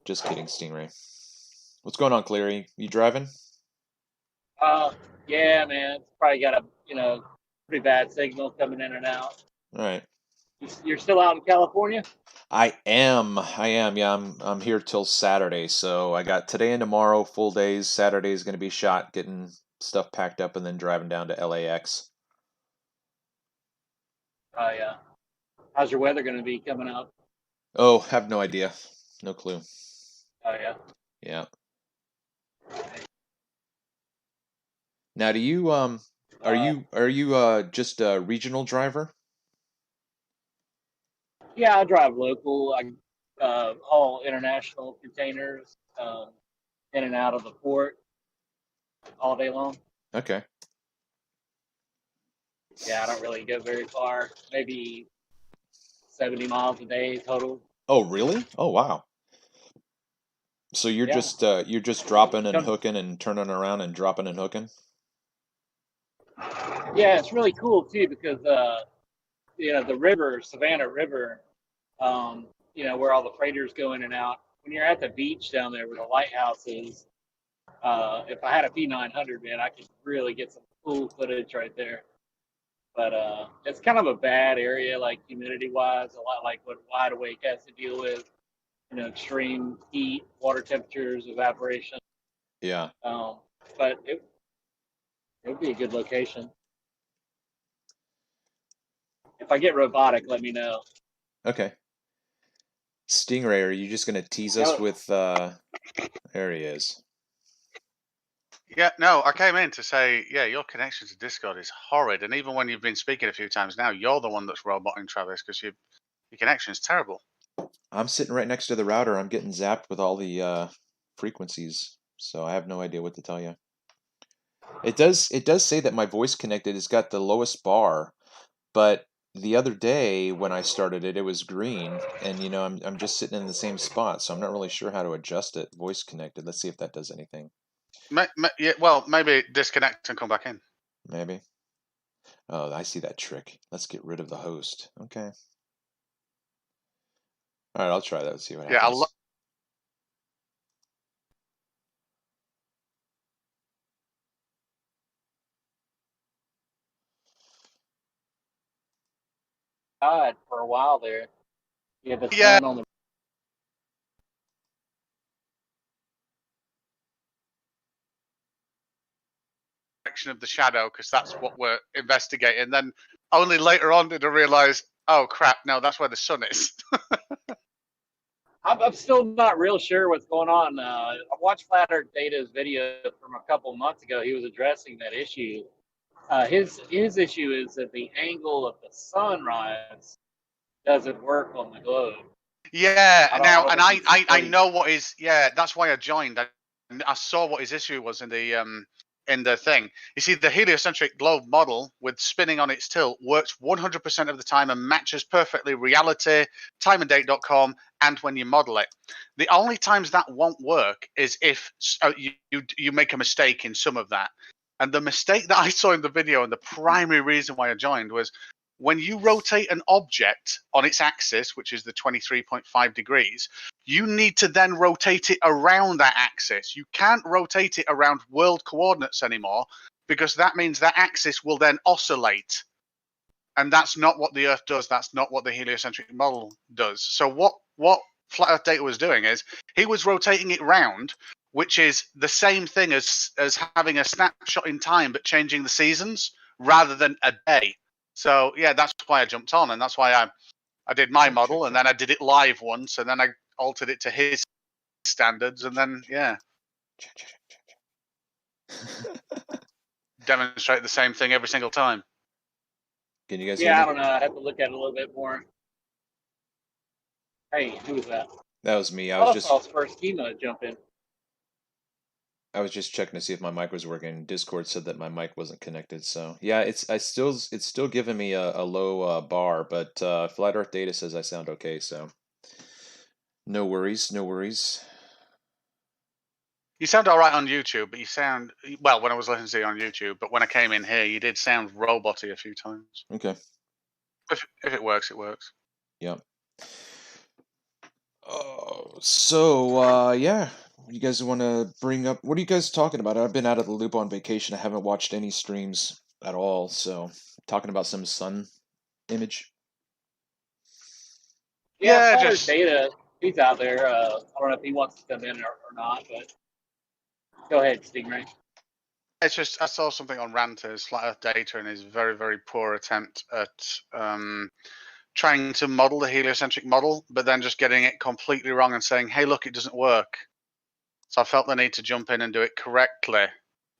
Just kidding, Stingray. What's going on, Cleary? You driving? Yeah, man. It's probably got a, pretty bad signal coming in and out. All right. You're still out in California? I am. Yeah, I'm here till Saturday. So I got today and tomorrow full days. Saturday is going to be shot getting stuff packed up and then driving down to LAX. Oh, yeah. How's your weather going to be coming up? Oh, have no idea. No clue. Oh, yeah. Yeah. Now, do you are you just a regional driver? Yeah, I drive local. I haul international containers in and out of the port all day long. Okay. Yeah, I don't really go very far. Maybe 70 miles a day total. Oh, really? Oh, wow. So you're Yeah. just dropping and hooking and turning around and dropping and hooking? Yeah, it's really cool too because the river, Savannah River, where all the freighters go in and out. When you're at the beach down there where the lighthouse is, if I had a P900, man, I could really get some cool footage right there. But it's kind of a bad area, like humidity-wise, a lot like what Wide Awake has to deal with. Extreme heat, water temperatures, evaporation. Yeah. But it would be a good location. If I get robotic, let me know. Okay. Stingray, are you just gonna tease us with there he is. Yeah, no, I came in to say, yeah, your connection to Discord is horrid, and even when you've been speaking a few times now, you're the one that's roboting Travis because your connection is terrible. I'm sitting right next to the router. I'm getting zapped with all the frequencies, so I have no idea what to tell you. It does say that my voice connected has got the lowest bar, but the other day when I started it, it was green, and I'm just sitting in the same spot, so I'm not really sure how to adjust it. Voice connected. Let's see if that does anything. Yeah, well, maybe disconnect and come back in. Maybe. Oh, I see that trick. Let's get rid of the host. Okay. All right, I'll try that and see what happens. God, for a while there, you had the sun on the. Of the shadow, because that's what we're investigating. Then only later on did I realize, oh crap, no, that's where the sun is. I'm still not real sure what's going on. I watched Flat Earth Data's video from a couple months ago. He was addressing that issue. His issue is that the angle of the sunrise doesn't work on the globe. Yeah, I know what is. Yeah, that's why I joined. I saw what his issue was in the thing. You see, the heliocentric globe model with spinning on its tilt works 100% of the time and matches perfectly reality, timeanddate.com, and when you model it. The only times that won't work is if you make a mistake in some of that. And the mistake that I saw in the video, and the primary reason why I joined, was when you rotate an object on its axis, which is the 23.5 degrees, you need to then rotate it around that axis. You can't rotate it around world coordinates anymore, because that means that axis will then oscillate. And that's not what the Earth does. That's not what the heliocentric model does. So what Flat Earth Data was doing is he was rotating it round, which is the same thing as having a snapshot in time, but changing the seasons rather than a day. So yeah, that's why I jumped on, and that's why I did my model, and then I did it live once, and then I altered it to his standards, and then yeah, demonstrate the same thing every single time. Can you guys hear me? I don't know. I have to look at it a little bit more. Hey, who was that? That was me. I was just first schema jump in. I was just checking to see if my mic was working. Discord said that my mic wasn't connected, so yeah, it's still giving me a low bar, but Flat Earth Data says I sound okay, so no worries, no worries. You sound all right on YouTube, but you sound well when I was listening to you on YouTube. But when I came in here, you did sound roboty a few times. Okay. If it works, it works. Yeah. So yeah. You guys want to bring up? What are you guys talking about? I've been out of the loop on vacation. I haven't watched any streams at all. So, talking about some sun image. Yeah, just Data. He's out there. I don't know if he wants to come in or not, but go ahead, Stingray. It's just I saw something on Ranter's Flat Earth Data and his very, very poor attempt at trying to model the heliocentric model, but then just getting it completely wrong and saying, "Hey, look, it doesn't work." So I felt the need to jump in and do it correctly,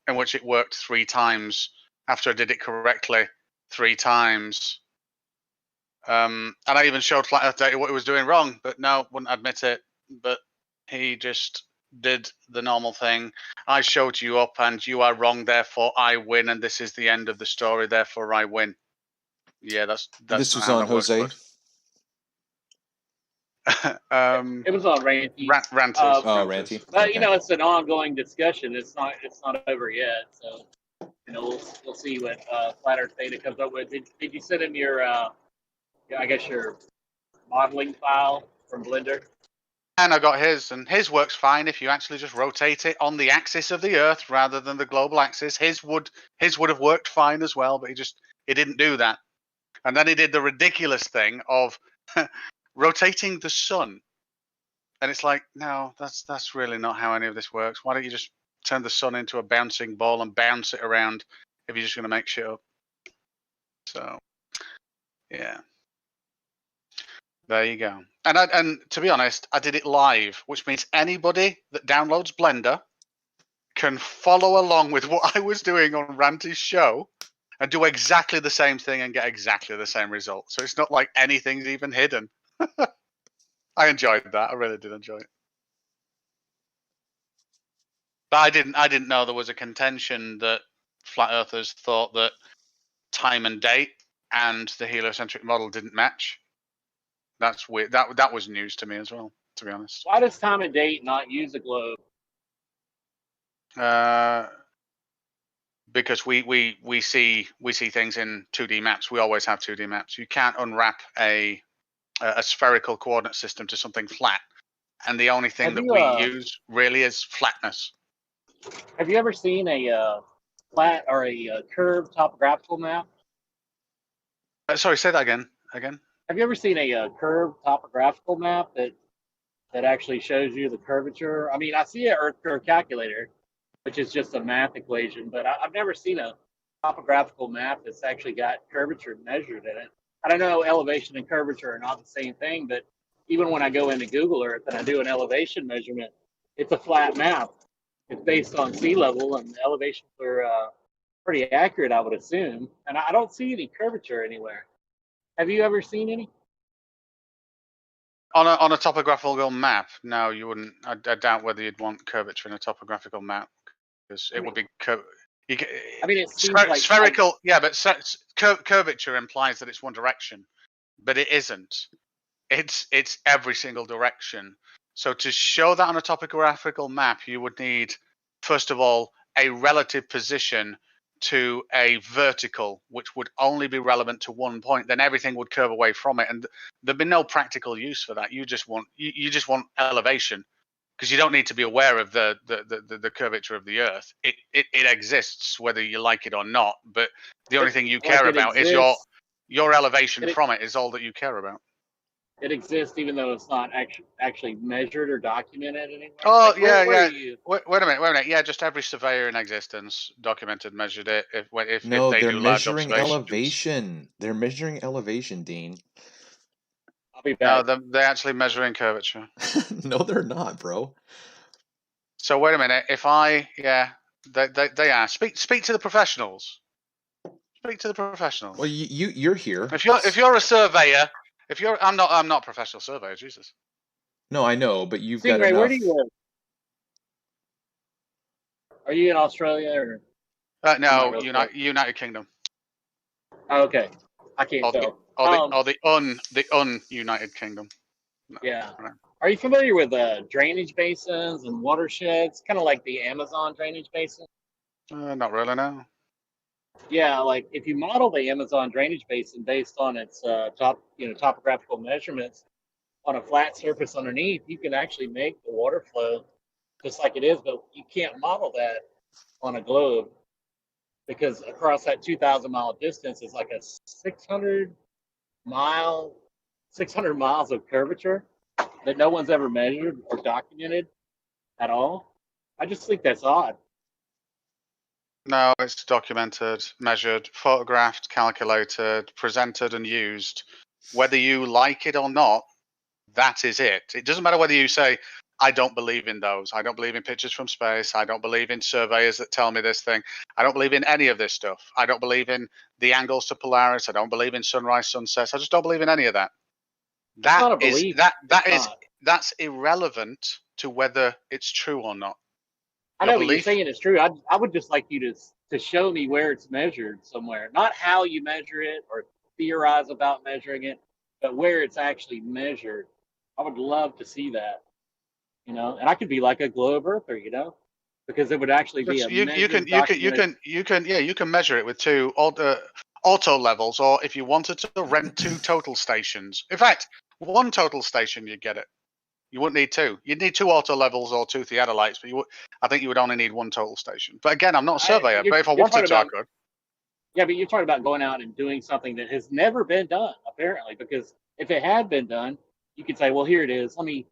in which it worked 3 times after I did it correctly 3 times. And I even showed Flat Earth Data what he was doing wrong, but no, wouldn't admit it. But he just did the normal thing. I showed you up and you are wrong, therefore I win, and this is the end of the story, therefore I win. Yeah, that's this was on Jose. It was on Ranty. Ranters. Ranty. But it's an ongoing discussion. It's not over yet. So we'll see what Flat Earth Data comes up with. Did you send him your, I guess your modeling file from Blender? And I got his, and his works fine if you actually just rotate it on the axis of the Earth rather than the global axis. His would have worked fine as well, but he didn't do that. And then he did the ridiculous thing of rotating the sun. And it's like, no, that's really not how any of this works. Why don't you just turn the sun into a bouncing ball and bounce it around if you're just going to make shit up? So, yeah. There you go. And to be honest, I did it live, which means anybody that downloads Blender can follow along with what I was doing on Ranty's show and do exactly the same thing and get exactly the same result. So it's not like anything's even hidden. I enjoyed that. I really did enjoy it. But I didn't know there was a contention that flat earthers thought that time and date and the heliocentric model didn't match. That's weird. That was news to me as well, to be honest. Why does time and date not use a globe? Because we see things in 2D maps. We always have 2D maps. You can't unwrap a spherical coordinate system to something flat, and the only thing that we use really is flatness. Have you ever seen a flat or a curved topographical map? Sorry, say that again. Have you ever seen a curved topographical map that actually shows you the curvature? I mean, I see an Earth curve calculator, which is just a math equation, but I've never seen a topographical map that's actually got curvature measured in it. I don't know, elevation and curvature are not the same thing, but even when I go into Google Earth and I do an elevation measurement, it's a flat map. It's based on sea level, and the elevations are pretty accurate, I would assume. And I don't see any curvature anywhere. Have you ever seen any? On a topographical map, no, you wouldn't. I doubt whether you'd want curvature in a topographical map, because it would be. I mean, it seems like spherical. Yeah, but curvature implies that it's one direction, but it isn't. It's every single direction. So to show that on a topographical map, you would need, first of all, a relative position to a vertical, which would only be relevant to one point. Then everything would curve away from it, and there'd be no practical use for that. You just want elevation, because you don't need to be aware of the curvature of the Earth. It exists whether you like it or not. But the only thing you care about is your elevation from it is all that you care about. It exists even though it's not actually measured or documented anywhere. Oh, like, yeah. Wait a minute. Yeah, just every surveyor in existence documented, measured it. If they they're do large measuring observations. elevation. They're measuring elevation, Dean. I'll be back. No, they're actually measuring curvature. No, they're not, bro. So wait a minute. If they are. Speak to the professionals. Speak to the professionals. Well, you're here. If you're a surveyor. I'm not a professional surveyor, Jesus. No, I know, but you've got Stingray, enough. where do you live? Are you in Australia or? No, United Kingdom. Oh, okay, I can't tell. The un-United Kingdom. No, yeah. Right. Are you familiar with drainage basins and watersheds? Kind of like the Amazon drainage basin. Not really, no. Yeah, like if you model the Amazon drainage basin based on its topographical measurements on a flat surface underneath, you can actually make the water flow just like it is, but you can't model that on a globe because across that 2,000-mile distance is like a 600 miles of curvature that no one's ever measured or documented at all. I just think that's odd. No, it's documented, measured, photographed, calculated, presented, and used. Whether you like it or not, that is it. It doesn't matter whether you say, I don't believe in those. I don't believe in pictures from space. I don't believe in surveyors that tell me this thing. I don't believe in any of this stuff. I don't believe in the angles to Polaris. I don't believe in sunrise, sunsets. I just don't believe in any of that. That's irrelevant to whether it's true or not. I know what you're saying is true. I would just like you to show me where it's measured somewhere, not how you measure it or theorize about measuring it, but where it's actually measured. I would love to see that, and I could be like a globe earther, because it would actually be a You measured, you can measure it with two auto levels, or if you wanted to rent two total stations. In fact, one total station, you'd get it. You wouldn't need two. You'd need two auto levels or two theodolites, but I think you would only need one total station. But again, I'm not a surveyor, but if I wanted to, I could. Yeah, but you're talking about going out and doing something that has never been done, apparently, because if it had been done, you could say, well, here it is. Let me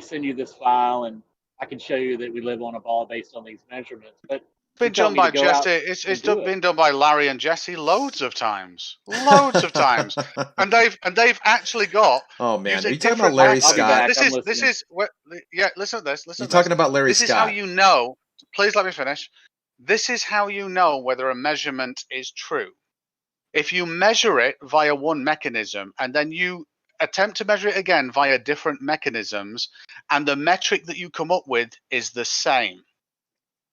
send you this file, and I can show you that we live on a ball based on these measurements. But It's been done by Jesse. It's been done by Larry and Jesse loads of times, and they've actually got. Oh man, are you talking about Larry Scott? This is what. Yeah, listen to this. You're talking about Larry Scott. This is how you know. Please let me finish. This is how you know whether a measurement is true. If you measure it via one mechanism and then you attempt to measure it again via different mechanisms, and the metric that you come up with is the same.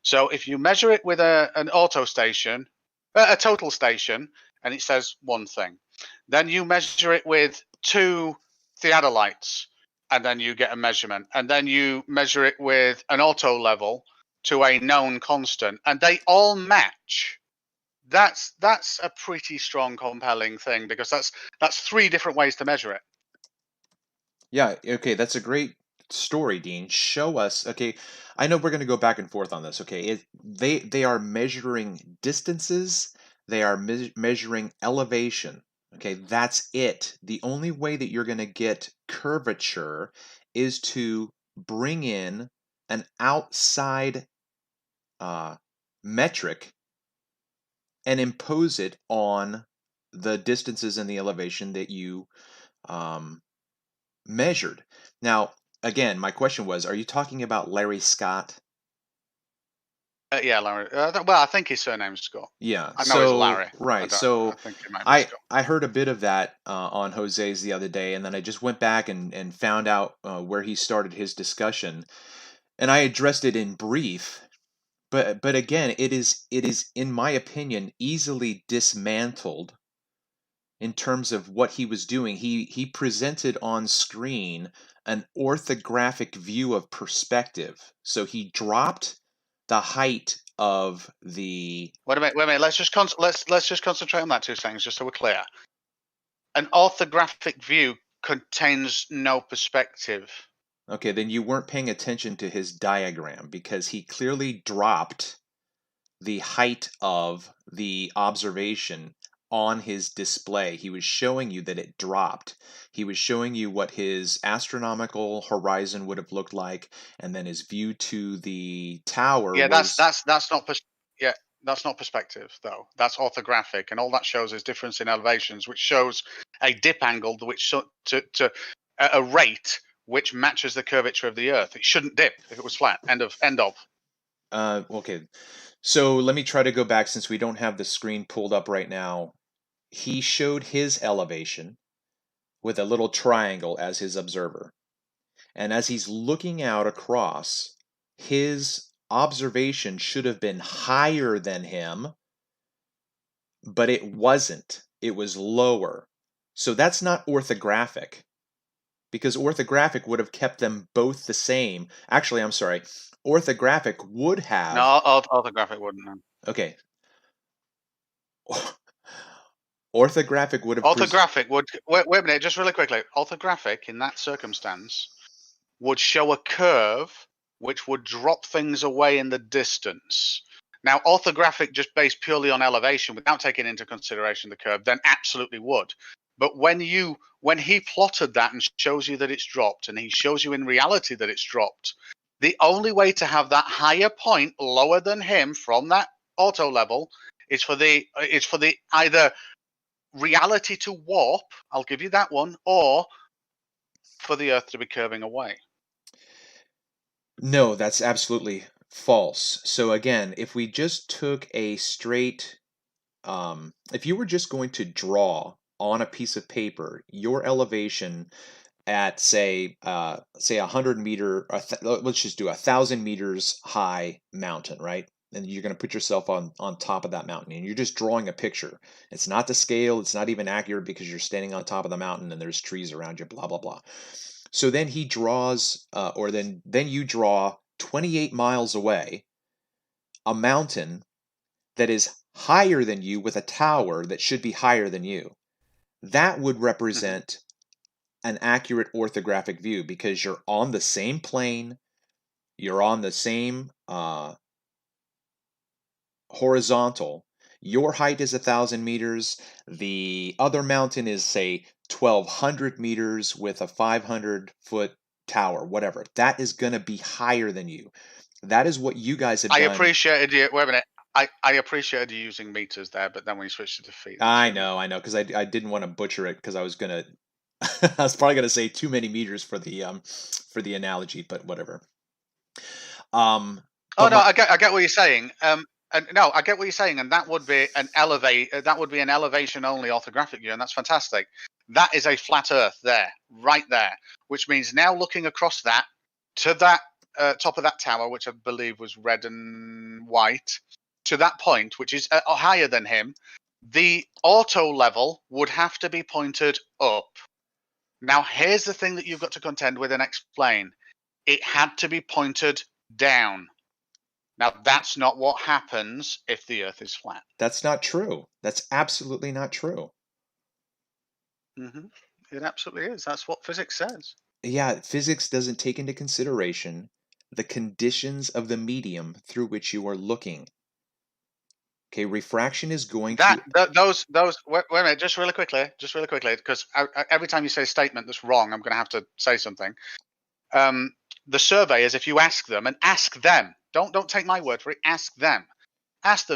So if you measure it with an auto station, a total station, and it says one thing, then you measure it with two theodolites, and then you get a measurement, and then you measure it with an auto level to a known constant, and they all match. That's a pretty strong, compelling thing, because that's three different ways to measure it. Yeah, okay, that's a great story, Dean. Show us. Okay, I know we're going to go back and forth on this. Okay, they are measuring distances. They are measuring elevation. Okay, that's it. The only way that you're going to get curvature is to bring in an outside metric and impose it on the distances and the elevation that you measured. Now, again, my question was, are you talking about Larry Scott? Yeah, Larry. Well, I think his surname's Scott. Yeah, I know it's Larry. Right. So I heard a bit of that on Jose's the other day, and then I just went back and found out where he started his discussion, and I addressed it in brief. But again, it is in my opinion easily dismantled in terms of what he was doing. He presented on screen an orthographic view of perspective. So he dropped the height of the. Wait a minute. Let's just concentrate on that 2 seconds, just so we're clear. An orthographic view contains no perspective. Okay, then you weren't paying attention to his diagram, because he clearly dropped the height of the observation on his display. He was showing you that it dropped. He was showing you what his astronomical horizon would have looked like, and then his view to the tower. Yeah, that's not that's not perspective though. That's orthographic, and all that shows is difference in elevations, which shows a dip angle, which to a rate which matches the curvature of the Earth. It shouldn't dip if it was flat. End of. Okay, so let me try to go back, since we don't have the screen pulled up right now. He showed his elevation with a little triangle as his observer. And as he's looking out across, his observation should have been higher than him, but it wasn't. It was lower. So that's not orthographic, because orthographic would have kept them both the same. Actually, I'm sorry. Orthographic would have. No, orthographic wouldn't. No. Okay. Orthographic would have. Orthographic would. Wait a minute, just really quickly. Orthographic in that circumstance would show a curve which would drop things away in the distance. Now, orthographic just based purely on elevation without taking into consideration the curve, then absolutely would. But when he plotted that and shows you that it's dropped, and he shows you in reality that it's dropped, the only way to have that higher point lower than him from that auto level is for the either reality to warp, I'll give you that one, or for the Earth to be curving away. No, that's absolutely false. So again, if we just took a straight, if you were just going to draw on a piece of paper your elevation at say 100 meter, let's just do 1,000 meters high mountain, right? And you're going to put yourself on top of that mountain, and you're just drawing a picture. It's not to scale. It's not even accurate, because you're standing on top of the mountain and there's trees around you, blah, blah, blah. So then he draws, or then you draw 28 miles away, a mountain that is higher than you with a tower that should be higher than you. That would represent an accurate orthographic view because you're on the same plane, you're on the same horizontal. Your height is 1,000 meters. The other mountain is, say, 1,200 meters with a 500-foot tower, whatever. That is going to be higher than you. That is what you guys have done. I appreciated you. Wait a minute. I appreciated you using meters there, but then when you switched to feet, I know, because I didn't want to butcher it because I was gonna, I was probably gonna say too many meters for the analogy, but whatever. Oh no, I get what you're saying. And no, I get what you're saying, and that would be an elevation only orthographic view, and that's fantastic. That is a flat Earth there, right there, which means now looking across that to that top of that tower, which I believe was red and white, to that point, which is higher than him, the auto level would have to be pointed up. Now, here's the thing that you've got to contend with and explain. It had to be pointed down. Now, that's not what happens if the Earth is flat. That's not true. That's absolutely not true. It absolutely is. That's what physics says. Yeah, physics doesn't take into consideration the conditions of the medium through which you are looking. Okay, refraction is going to... Wait a minute, just really quickly, because every time you say a statement that's wrong, I'm going to have to say something. The surveyors, if you ask them, don't take my word for it, ask them,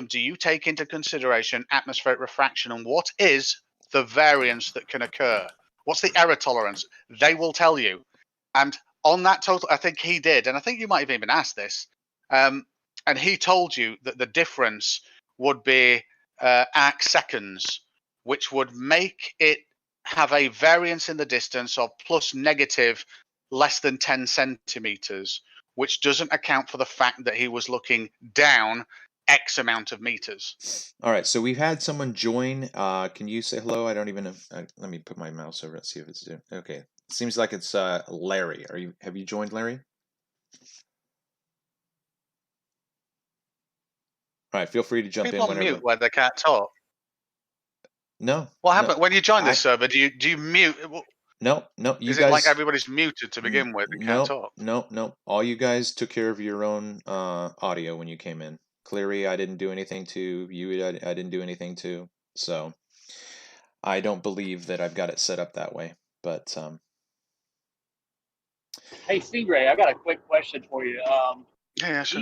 do you take into consideration atmospheric refraction and what is the variance that can occur? What's the error tolerance? They will tell you. And on that total, I think he did, and I think you might have even asked this, and he told you that the difference would be arc seconds, which would make it have a variance in the distance of plus negative less than 10 centimeters, which doesn't account for the fact that he was looking down X amount of meters. All right, so we've had someone join. Can you say hello? I don't even know. Let me put my mouse over and see if it's doing. Okay, seems like it's Larry. Have you joined, Larry? All right, feel free to jump People in on whenever. mute where they can't talk. No. What happened when you join this server? Do you mute? No. You is guys, it like everybody's muted to begin with and can't talk? No. All you guys took care of your own audio when you came in. Cleary, I didn't do anything to. You, I didn't do anything to. So I don't believe that I've got it set up that way. But Hey, Stingray, I got a quick question for you. Yeah, sure.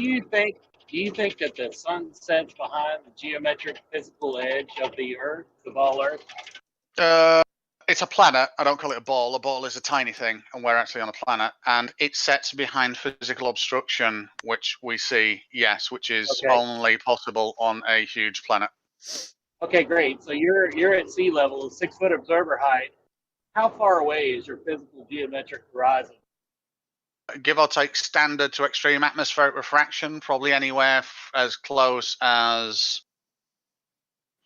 Do you think that the sun sets behind the geometric physical edge of the Earth, of all Earth? It's a planet. I don't call it a ball. A ball is a tiny thing, and we're actually on a planet. And it sets behind physical obstruction, which we see, yes, which is only possible on a huge planet. Okay, great. So you're at sea level, 6 foot observer height. How far away is your physical geometric horizon? Give or take standard to extreme atmospheric refraction, probably anywhere as close as,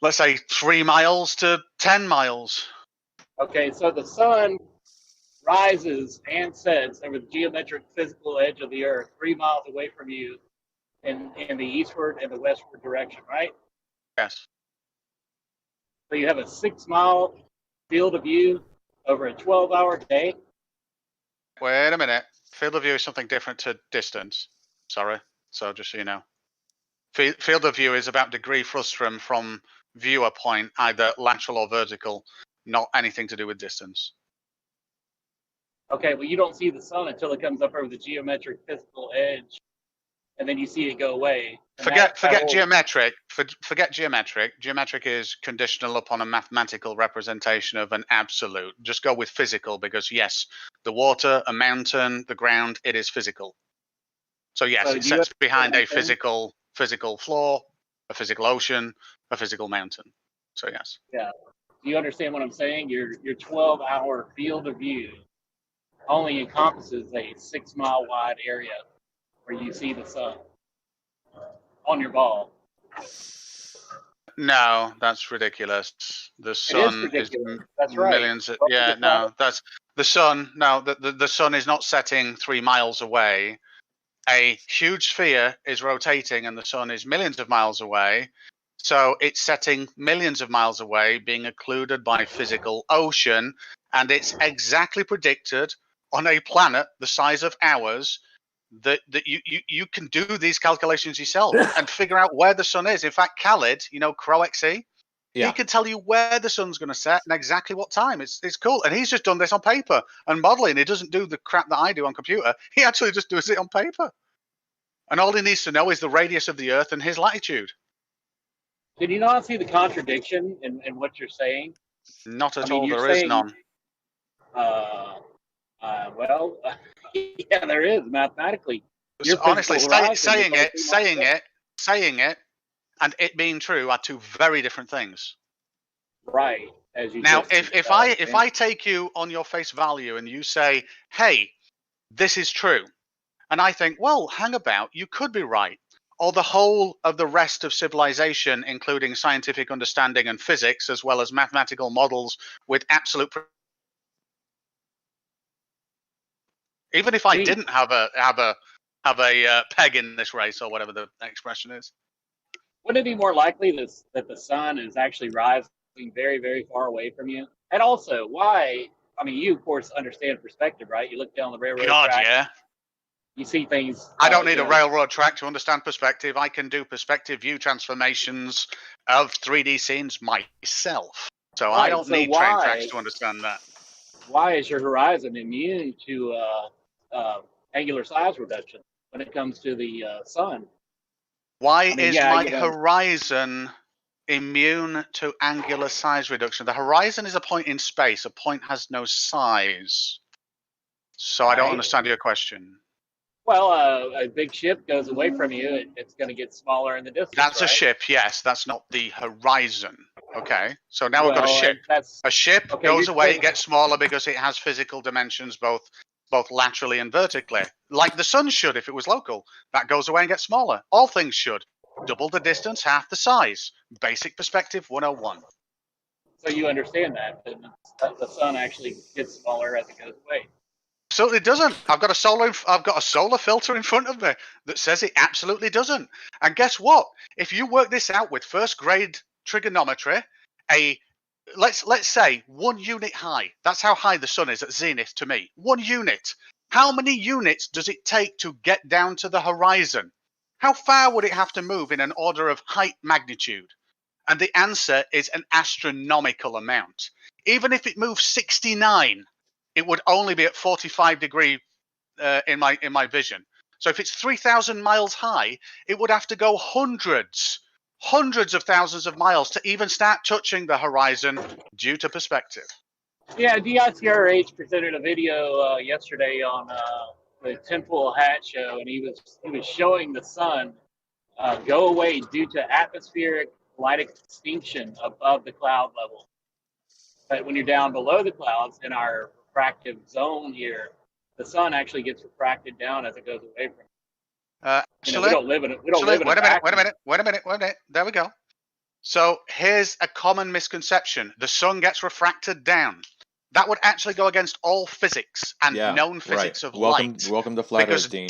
let's say, 3 miles to 10 miles. Okay, so the sun rises and sets over the geometric physical edge of the Earth 3 miles away from you in the eastward and the westward direction, right? Yes. So you have a 6 mile field of view over a 12-hour day? Wait a minute. Field of view is something different to distance. Sorry. So just so you know. Field of view is about degree frustum from viewer point, either lateral or vertical, not anything to do with distance. Okay, well, you don't see the sun until it comes up over the geometric physical edge, and then you see it go away. Forget geometric. Forget geometric. Geometric is conditional upon a mathematical representation of an absolute. Just go with physical because, yes, the water, a mountain, the ground, it is physical. So, yes, it sets behind a physical floor, a physical ocean, a physical mountain. So, yes. Yeah. Do you understand what I'm saying? Your 12-hour field of view only encompasses a 6 mile wide area where you see the sun on your ball. No, that's ridiculous. The sun is that's right. Millions. Yeah, no, that's the sun. No, the sun is not setting 3 miles away. a huge sphere is rotating and the sun is millions of miles away. So it's setting millions of miles away, being occluded by physical ocean. And it's exactly predicted on a planet the size of ours that you can do these calculations yourself and figure out where the sun is. In fact, Khaled, Crow XE, he can tell you where the sun's going to set and exactly what time. It's cool. And he's just done this on paper and modeling. He doesn't do the crap that I do on computer. He actually just does it on paper. And all he needs to know is the radius of the Earth and his latitude. Did you not see the contradiction in what you're saying? Not at all. There is none. Well, yeah, there is mathematically. Honestly, saying it, and it being true are two very different things. Right. As you now, if I take you on your face value and you say, "Hey, this is true," and I think, "Well, hang about, you could be right," or the whole of the rest of civilization, including scientific understanding and physics, as well as mathematical models with absolute. Even if I didn't have a peg in this race or whatever the expression is. Wouldn't it be more likely that the sun is actually rising very, very far away from you? And also, why? I mean, you of course understand perspective, right? You look down the railroad track. Yeah. You see things. I don't need a railroad track to understand perspective. I can do perspective view transformations of 3D scenes myself. So I don't need train tracks to understand that. Why is your horizon immune to angular size reduction when it comes to the sun? Why is my horizon immune to angular size reduction? The horizon is a point in space. A point has no size. So I don't understand your question. Well, a big ship goes away from you. It's going to get smaller in the distance. That's a ship, yes. That's not the horizon. Okay. So now we've got a ship. A ship goes away, it gets smaller because it has physical dimensions both laterally and vertically. Like the sun should if it was local. That goes away and gets smaller. All things should. Double the distance, half the size. Basic perspective 101. So you understand that the sun actually gets smaller as it goes away. Absolutely doesn't. I've got a solar filter in front of me that says it absolutely doesn't. And guess what? If you work this out with first grade trigonometry, let's say 1 unit high. That's how high the sun is at zenith to me. 1 unit. How many units does it take to get down to the horizon? How far would it have to move in an order of height magnitude? And the answer is an astronomical amount. Even if it moves 69, it would only be at 45 degree in my vision. So if it's 3,000 miles high, it would have to go hundreds of thousands of miles to even start touching the horizon due to perspective. Yeah, DICRH presented a video yesterday on the Tinfoil Hat show, and he was showing the sun go away due to atmospheric light extinction above the cloud level. But when you're down below the clouds in our refractive zone here, the sun actually gets refracted down as it goes away from it. We don't live in it. Wait a minute. There we go. So here's a common misconception. The sun gets refracted down. That would actually go against all physics and known physics of light. Welcome to Flat Earth, Dean.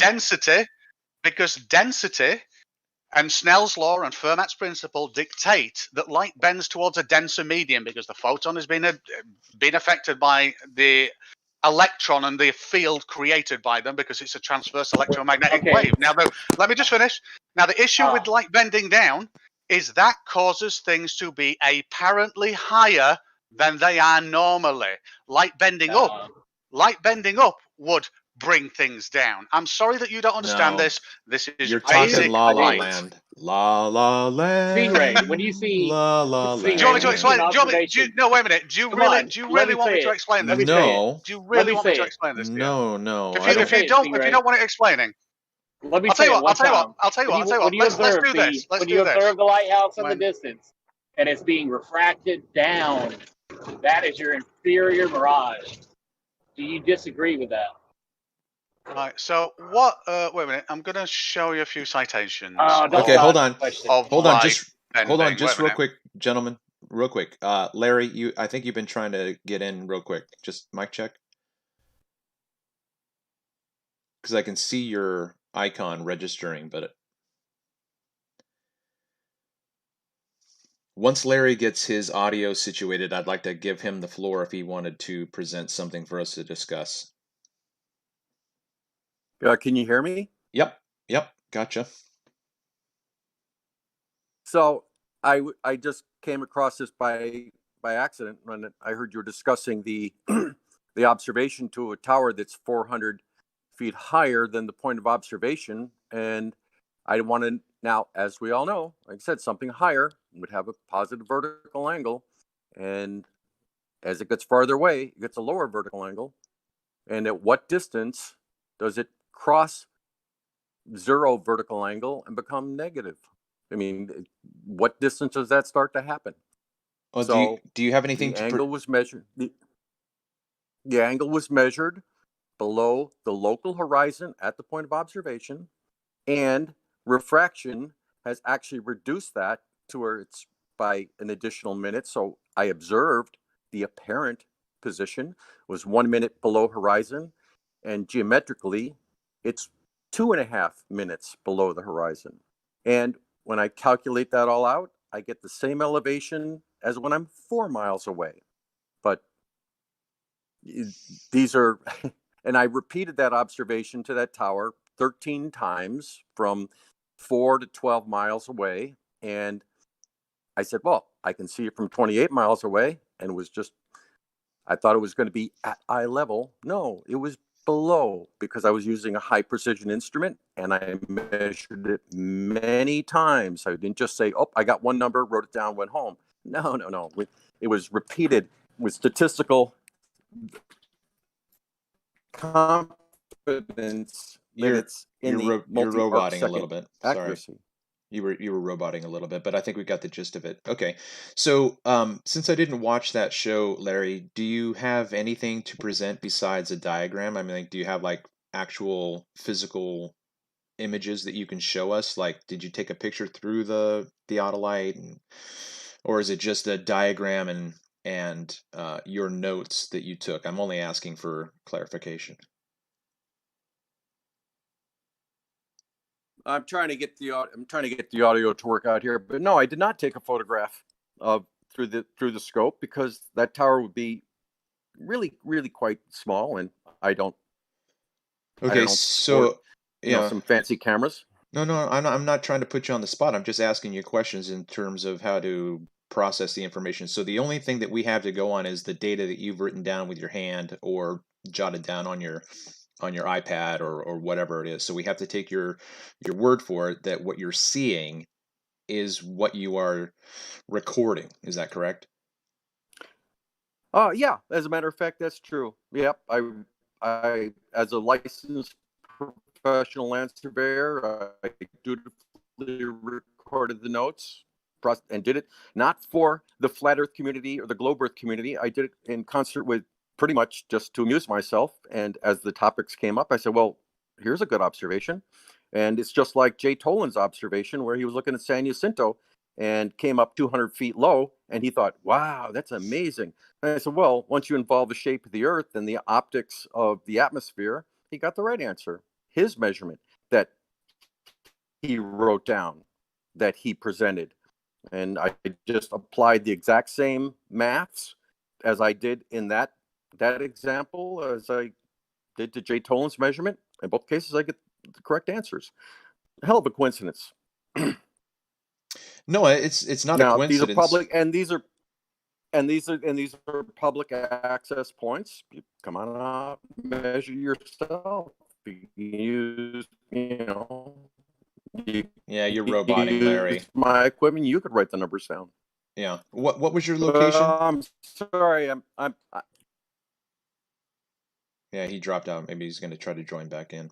Because density and Snell's law and Fermat's principle dictate that light bends towards a denser medium because the photon has been affected by the electron and the field created by them because it's a transverse electromagnetic wave. Now, let me just finish. Now, the issue with light bending down is that causes things to be apparently higher than they are normally. Light bending up would bring things down. I'm sorry that you don't understand this. This is you're talking La La Land. La La Land. C-Ray, when you see La La Land. Do you want me to explain? No, wait a minute. Do you really want me to explain this? No. Do you really want me to explain this? No. If you don't want it explaining, let me tell you what. I'll tell you what. Let's do this. When you observe the lighthouse in the distance and it's being refracted down, that is your inferior mirage. Do you disagree with that? Right. So what? Wait a minute. I'm going to show you a few citations. Okay, hold on. Hold on, just real quick, gentlemen. Real quick. Larry, I think you've been trying to get in real quick. Just mic check. Because I can see your icon registering, but once Larry gets his audio situated, I'd like to give him the floor if he wanted to present something for us to discuss. Can you hear me? Yep, gotcha. So I just came across this by accident when I heard you were discussing the the observation to a tower that's 400 feet higher than the point of observation, and I want to now, as we all know, like I said, something higher would have a positive vertical angle, and as it gets farther away, it gets a lower vertical angle. And at what distance does it cross zero vertical angle and become negative? I mean, what distance does that start to happen? Well, So do you have anything the to angle was measured. The angle was measured below the local horizon at the point of observation, and refraction has actually reduced that to where it's by an additional minute. So I observed the apparent position was 1 minute below horizon, and geometrically, it's 2.5 minutes below the horizon. And when I calculate that all out, I get the same elevation as when I'm 4 miles away. But these are, and I repeated that observation to that tower 13 times from 4 to 12 miles away. And I said, well, I can see it from 28 miles away. And it was just, I thought it was going to be at eye level. No, it was below, because I was using a high precision instrument and I measured it many times. I didn't just say, oh, I got one number, wrote it down, went home. No. It was repeated with statistical confidence that it's in the you're roboting a multi-arcsecond little bit. Sorry. accuracy. You were roboting a little bit, but I think we got the gist of it. Okay. So, since I didn't watch that show, Larry, do you have anything to present besides a diagram? I mean, like, do you have like actual physical images that you can show us? Like, did you take a picture through the theodolite, or is it just a diagram and your notes that you took? I'm only asking for clarification. I'm trying to get the audio to work out here, but no, I did not take a photograph of through the scope, because that tower would be really quite small, and I don't. Okay, so some fancy cameras. No, I'm not trying to put you on the spot. I'm just asking you questions in terms of how to process the information. So the only thing that we have to go on is the data that you've written down with your hand or jotted down on your iPad or whatever it is. So we have to take your word for it that what you're seeing is what you are recording. Is that correct? Yeah, as a matter of fact, that's true. Yep, I as a licensed professional land surveyor, I dutifully recorded the notes and did it not for the flat Earth community or the globe Earth community. I did it in concert with, pretty much just to amuse myself. And as the topics came up, I said, well, here's a good observation. And it's just like Jay Tolan's observation, where he was looking at San Jacinto and came up 200 feet low, and he thought, wow, that's amazing. And I said, well, once you involve the shape of the Earth and the optics of the atmosphere, he got the right answer. His measurement that he wrote down, that he presented. And I just applied the exact same maths as I did in that example as I did to Jay Tolan's measurement. In both cases, I get the correct answers. A hell of a coincidence. No, it's not a coincidence. These are public, and these are public access points. You come on out, measure yourself. You use, yeah, you're roboting, Larry. My equipment, you could write the numbers down. Yeah. What was your location? I'm sorry. Yeah, he dropped out. Maybe he's going to try to join back in.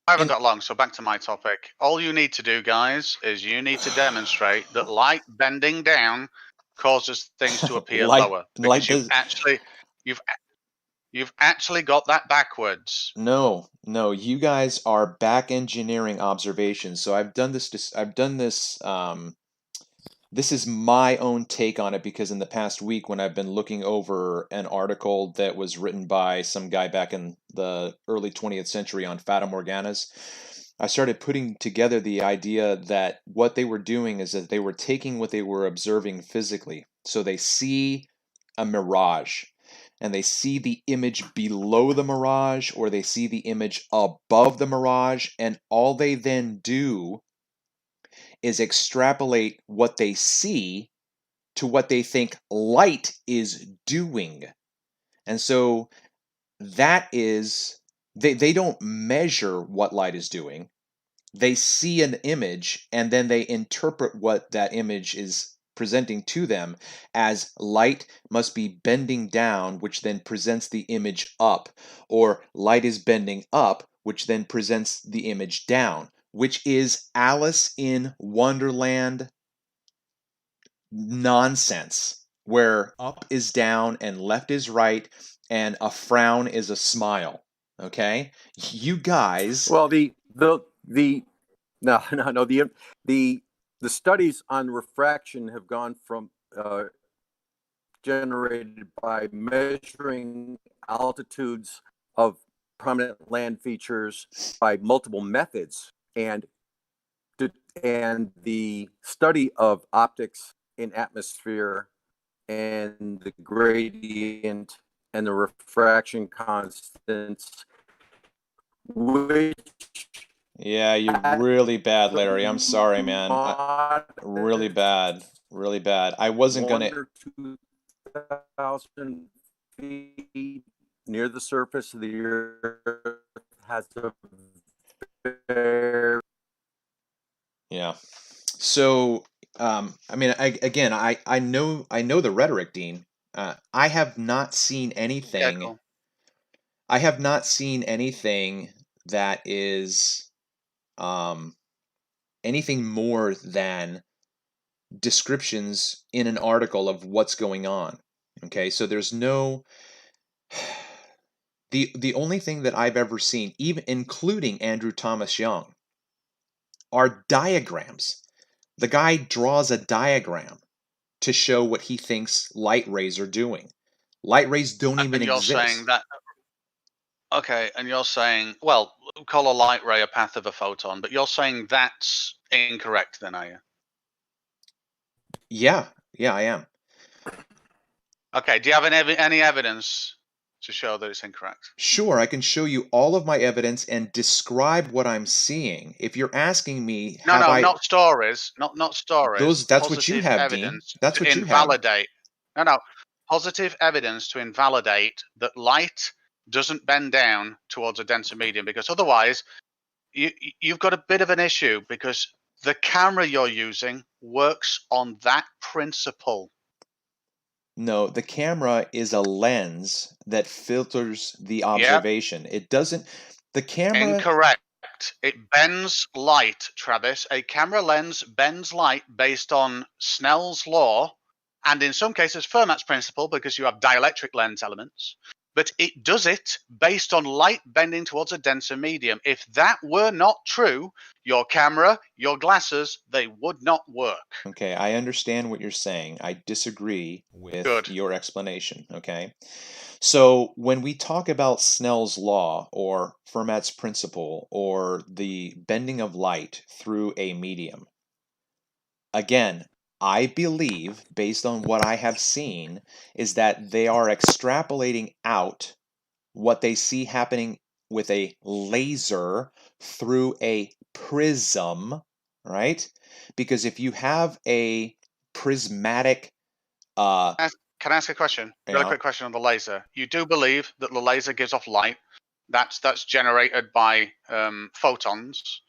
I haven't got long, so back to my topic. All you need to do, guys, is you need to demonstrate that light bending down causes things to appear lower. Because you've actually got that backwards. No, you guys are back engineering observations. So I've done this this is my own take on it, because in the past week, when I've been looking over an article that was written by some guy back in the early 20th century on Fata Morganas, I started putting together the idea that what they were doing is that they were taking what they were observing physically. So they see a mirage, and they see the image below the mirage, or they see the image above the mirage, and all they then do is extrapolate what they see to what they think light is doing. And so that is, they don't measure what light is doing. They see an image, and then they interpret what that image is presenting to them as light must be bending down, which then presents the image up, or light is bending up, which then presents the image down, which is Alice in Wonderland nonsense, where up is down and left is right, and a frown is a smile. Okay, you guys. Well, the no no the studies on refraction have gone from generated by measuring altitudes of prominent land features by multiple methods, and the study of optics in atmosphere and the gradient and the refraction constants, which Yeah, you're really bad, Larry. I'm sorry, man. Really bad. Really bad. I wasn't going to. 2,000 feet near the surface of the Earth has a very... Yeah. So, I mean, I know the rhetoric, Dean. I have not seen anything. Yeah, cool. I have not seen anything that is anything more than descriptions in an article of what's going on. Okay, so there's no. The only thing that I've ever seen, even including Andrew Thomas Young, are diagrams. The guy draws a diagram to show what he thinks light rays are doing. Light rays don't even And you're exist. saying that. Okay, and you're saying, well, call a light ray a path of a photon, but you're saying that's incorrect, then, are you? Yeah, I am. Okay, do you have any evidence to show that it's incorrect? Sure, I can show you all of my evidence and describe what I'm seeing. If you're asking me, No, not stories, not stories. That's what you have, Dean. That's what you have. Invalidate. No, positive evidence to invalidate that light doesn't bend down towards a denser medium, because otherwise you've got a bit of an issue, because the camera you're using works on that principle. No, the camera is a lens that filters the observation. Yep. It doesn't. The camera. Incorrect. It bends light, Travis. A camera lens bends light based on Snell's law, and in some cases Fermat's principle, because you have dielectric lens elements. But it does it based on light bending towards a denser medium. If that were not true, your camera, your glasses, they would not work. Okay, I understand what you're saying. I disagree with your explanation, okay? So when we talk about Snell's law or Fermat's principle or the bending of light through a medium, again, I believe, based on what I have seen, is that they are extrapolating out what they see happening with a laser through a prism, right? Because if you have a prismatic... Can I ask a question? Really quick question on the laser. You do believe that the laser gives off light that's generated by photons.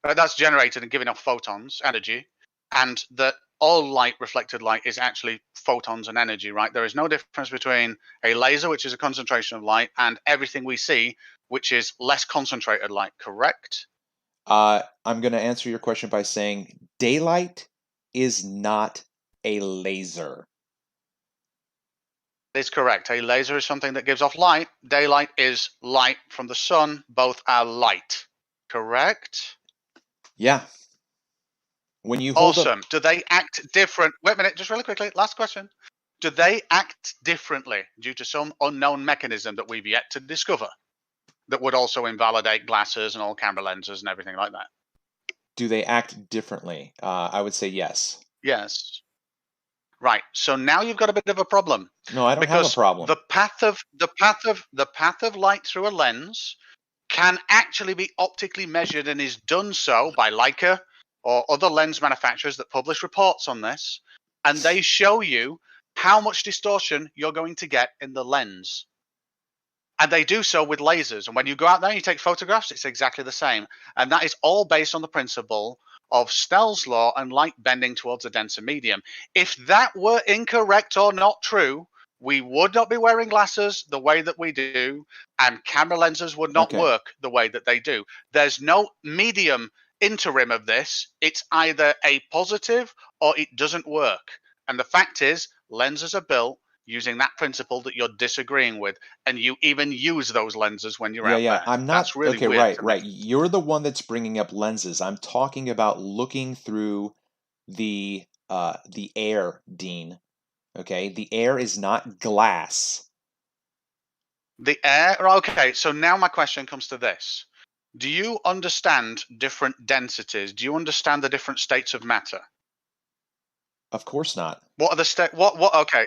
That's generated and giving off photons, energy, and that all light, reflected light, is actually photons and energy, right? There is no difference between a laser, which is a concentration of light, and everything we see, which is less concentrated light, correct? I'm going to answer your question by saying daylight is not a laser. It's correct. A laser is something that gives off light. Daylight is light from the sun. Both are light. Correct? Yeah. When you hold Awesome. Do they act different? Wait a minute, just really quickly. Last question. Do they act differently due to some unknown mechanism that we've yet to discover that would also invalidate glasses and all camera lenses and everything like that? do they act differently? I would say yes. Yes. Right. So now you've got a bit of a problem. No, I don't have a Because problem. the path of light through a lens can actually be optically measured and is done so by Leica or other lens manufacturers that publish reports on this, and they show you how much distortion you're going to get in the lens. And they do so with lasers. And when you go out there and you take photographs, it's exactly the same. And that is all based on the principle of Snell's law and light bending towards a denser medium. If that were incorrect or not true, we would not be wearing glasses the way that we do, and camera lenses would not Okay. work the way that they do. There's no medium interim of this. It's either a positive or it doesn't work. And the fact is, lenses are built using that principle that you're disagreeing with, and you even use those lenses when you're out there. I'm not. That's really Okay, weird right, to me. right. You're the one that's bringing up lenses. I'm talking about looking through the air, Dean. Okay, the air is not glass. The air. Okay, so now my question comes to this: do you understand different densities? Do you understand the different states of matter? Of course not. What are the state? What?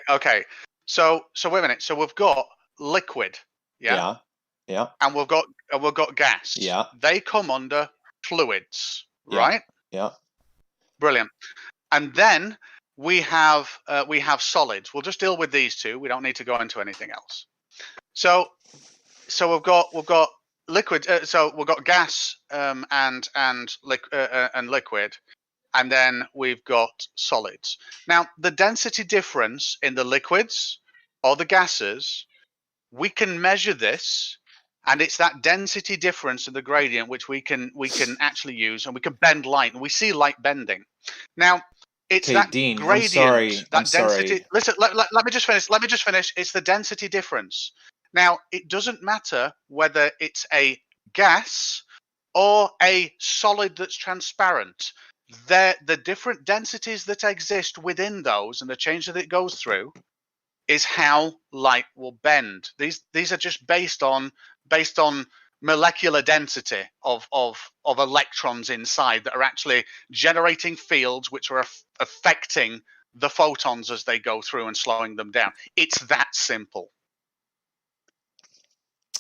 Okay. So wait a minute. So we've got liquid, yeah, Yeah. and we've got gas. Yeah. They come under fluids, Yeah. right? Yeah. Brilliant. And then we have solids. We'll just deal with these two. We don't need to go into anything else. So we've got liquid. So we've got gas and liquid, and then we've got solids. Now, the density difference in the liquids or the gases, we can measure this, and it's that density difference in the gradient which we can actually use, and we can bend light, and we see light bending. Now, it's that Dean, gradient, I'm density. sorry. Listen, let me just finish. It's the density difference. Now, it doesn't matter whether it's a gas or a solid that's transparent. The different densities that exist within those and the change that it goes through is how light will bend. These are just based on molecular density of electrons inside that are actually generating fields which are affecting the photons as they go through and slowing them down. It's that simple.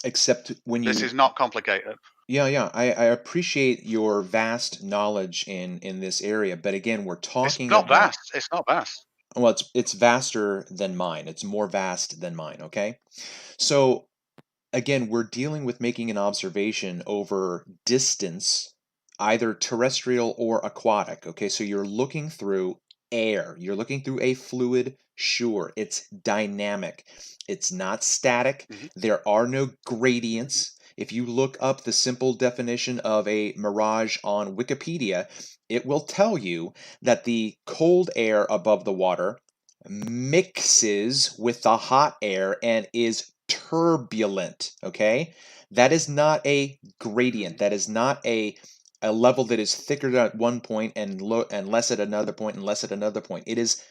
Except when you. This is not complicated. Yeah. I appreciate your vast knowledge in this area, but again, we're talking about. It's not vast. Well, it's vaster than mine. It's more vast than mine. Okay, so again, we're dealing with making an observation over distance, either terrestrial or aquatic. Okay, so you're looking through air. You're looking through a fluid. Sure, it's dynamic. It's not static. Mhm. There are no gradients. If you look up the simple definition of a mirage on Wikipedia, it will tell you that the cold air above the water mixes with the hot air and is turbulent. Okay, that is not a gradient. That is not a level that is thicker at one point and less at another point and less at another point. It is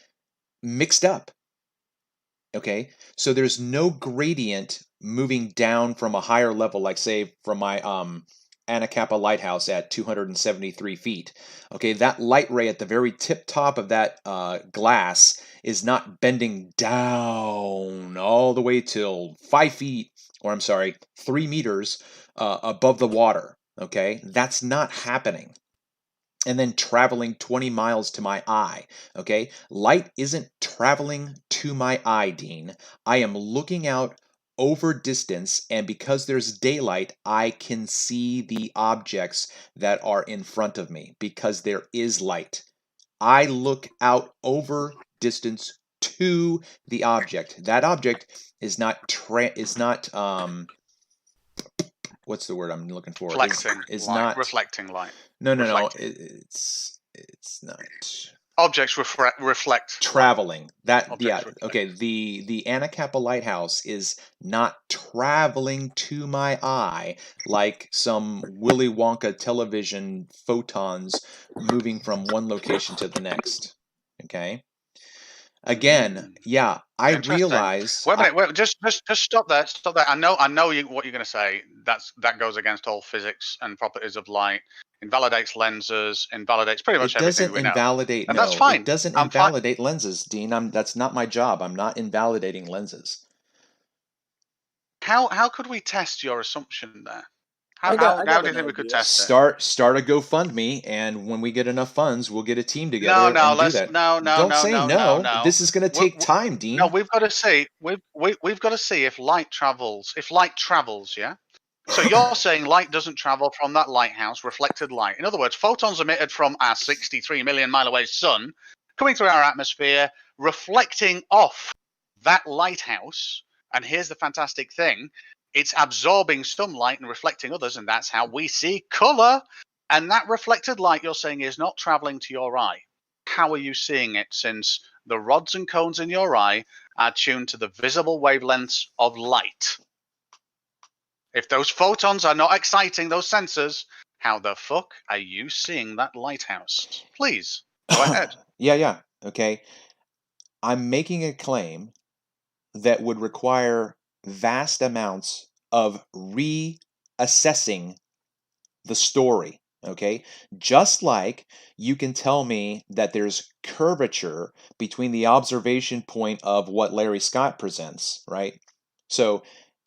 mixed up. Okay, so there's no gradient moving down from a higher level, like say from my Anacapa lighthouse at 273 feet. Okay, that light ray at the very tip top of that glass is not bending down all the way till 5 feet, or I'm sorry, 3 meters above the water. Okay, that's not happening. And then traveling 20 miles to my eye. Okay, light isn't traveling to my eye, Dean. I am looking out over distance, and because there's daylight, I can see the objects that are in front of me because there is light. I look out over distance to the object. That object is not what's the word I'm looking for? Reflecting Is light. not Reflecting light. No. Reflecting. It's not. Objects reflect. Traveling. That Objects yeah. reflect. Okay. The Anacapa Lighthouse is not traveling to my eye like some Willy Wonka television photons moving from one location to the next. Okay. Again, yeah, I Interesting. realize. Wait a minute. Wait, just stop there. Stop there. I know what you're going to say. That goes against all physics and properties of light. Invalidates lenses. Invalidates pretty much It everything doesn't we know. invalidate. And that's No, fine. it doesn't I'm fine. invalidate lenses, Dean. That's not my job. I'm not invalidating lenses. How could we test your assumption there? I How got do you think an we could idea. test it? Start a GoFundMe, and when we get enough funds, we'll get a team No, together no, and do let's that. no. Don't say no. No. This is going to take time, Dean. No, we've got to see. We've got to see if light travels. If light travels, yeah. So you're saying light doesn't travel from that lighthouse, reflected light. In other words, photons emitted from our 63 million mile away sun, coming through our atmosphere, reflecting off that lighthouse. And here's the fantastic thing: it's absorbing some light and reflecting others, and that's how we see color. And that reflected light you're saying is not traveling to your eye. How are you seeing it, since the rods and cones in your eye are tuned to the visible wavelengths of light? If those photons are not exciting those sensors, how the fuck are you seeing that lighthouse? Please, go ahead. Yeah. Okay. I'm making a claim that would require vast amounts of reassessing the story. Okay, just like you can tell me that there's curvature between the observation point of what Larry Scott presents, right? So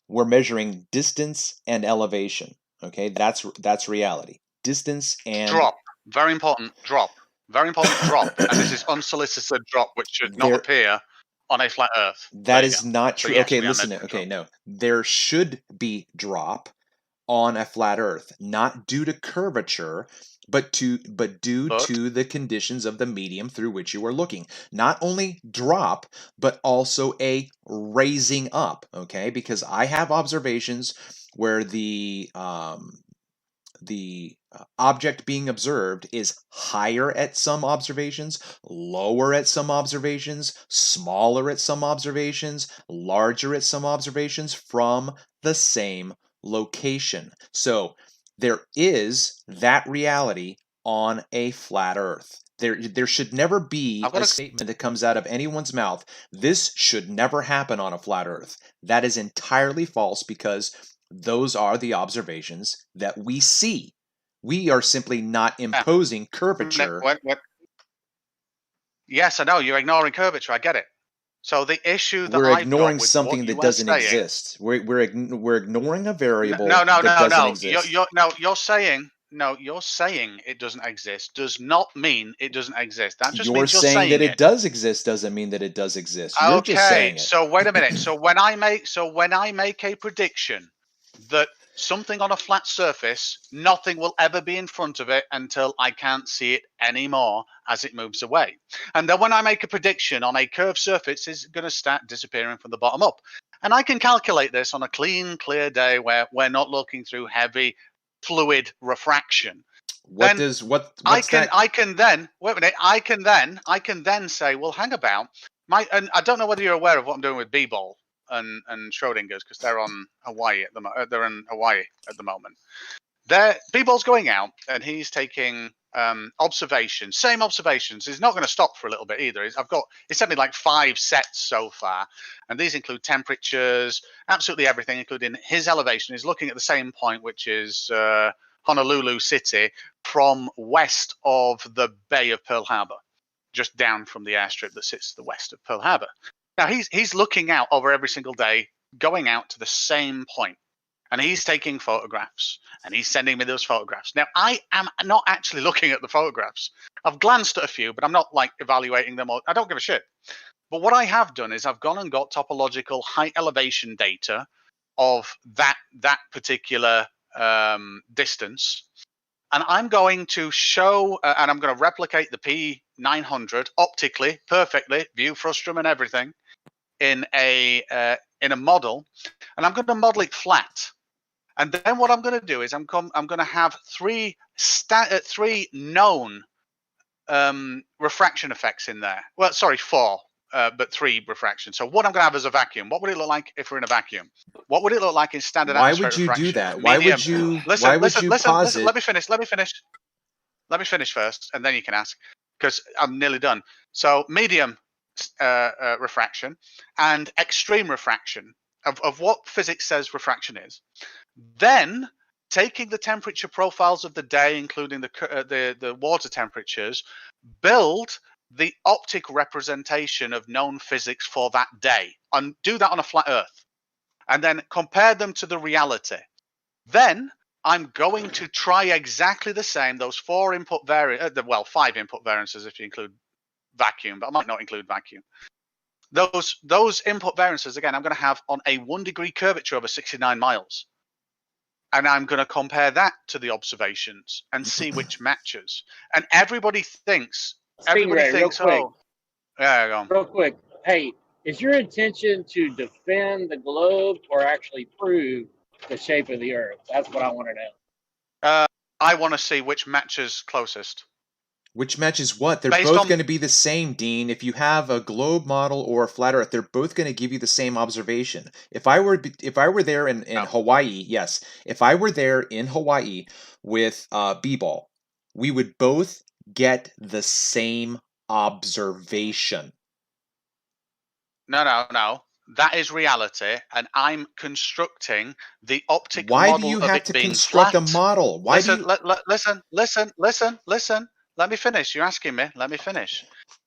we're measuring distance and elevation. Okay, that's reality. Distance and drop. Very important. Drop. Very important. Drop. And this is unsolicited drop, which should not appear on a flat Earth. That is not true. So yes, okay, listen. Okay, no, there should be drop on a flat Earth, not due to curvature, but due to the conditions of the medium through which you are looking. Not only drop, but also a raising up. Okay, because I have observations where the object being observed is higher at some observations, lower at some observations, smaller at some observations, larger at some observations from the same location. So there is that reality on a flat Earth. There should never be a statement that comes out of anyone's mouth, this should never happen on a flat Earth. That is entirely false, because those are the observations that we see. We are simply not imposing curvature. Yes, I know. You're ignoring curvature. I get it. So the issue that we're I've ignoring got with something what that you doesn't are saying, exist. We're ignoring a variable no, that doesn't exist. You're saying it doesn't exist does not mean it doesn't exist. That just means you're saying that it does exist doesn't mean that it does exist. You're just saying it. So wait a minute. So when I make a prediction that something on a flat surface, nothing will ever be in front of it until I can't see it anymore as it moves away. And then when I make a prediction on a curved surface, it's going to start disappearing from the bottom up. And I can calculate this on a clean, clear day where we're not looking through heavy fluid refraction. I can then say, well, hang about. And I don't know whether you're aware of what I'm doing with B-ball and Schrodinger's, because they're on Hawaii at the they're in Hawaii at the moment. B-ball's going out and he's taking observations, same observations. He's not going to stop for a little bit either. It's sent me like 5 sets so far, and these include temperatures, absolutely everything, including his elevation. He's looking at the same point, which is Honolulu City, from west of the Bay of Pearl Harbor, just down from the airstrip that sits to the west of Pearl Harbor. Now he's looking out over every single day, going out to the same point. And he's taking photographs, and he's sending me those photographs. Now, I am not actually looking at the photographs. I've glanced at a few, but I'm not like evaluating them. I don't give a shit. But what I have done is I've gone and got topological height elevation data of that particular distance. And I'm going to show, and I'm going to replicate the P900 optically, perfectly, view frustum and everything in a model. And I'm going to model it flat. And then what I'm going to do is I'm going to have three known refraction effects in there. Well, sorry, 4, but 3 refraction. So what I'm going to have is a vacuum. What would it look like if we're in a vacuum? What would it look like in standard Why atmospheric would you refraction? do that? Why Medium. would you? Listen, Why would listen, you listen, pause listen. it? Let me finish. Let me finish first, and then you can ask, because I'm nearly done. So medium refraction and extreme refraction of what physics says refraction is. Then taking the temperature profiles of the day, including the water temperatures, build the optic representation of known physics for that day, and do that on a flat Earth, and then compare them to the reality. Then I'm going to try exactly the same, those 5 input variances if you include vacuum, but I might not include vacuum. Those input variances, again, I'm going to have on a 1 degree curvature over 69 miles. And I'm going to compare that to the observations and see which matches. And everybody thinks, Real quick, oh, yeah, go on. real quick. Hey, is your intention to defend the globe or actually prove the shape of the Earth? That's what I want to know. I want to see which matches closest. Which matches what? They're Based both on- going to be the same, Dean. If you have a globe model or a flat Earth, they're both going to give you the same observation. If I were there in Hawaii, yes. If I were there in Hawaii with B-ball, we would both get the same observation. No. That is reality, and I'm constructing the optic Why model do you of have it to being construct flat. a model? Why listen, do you... listen. Let me finish. You're asking me. Let me finish.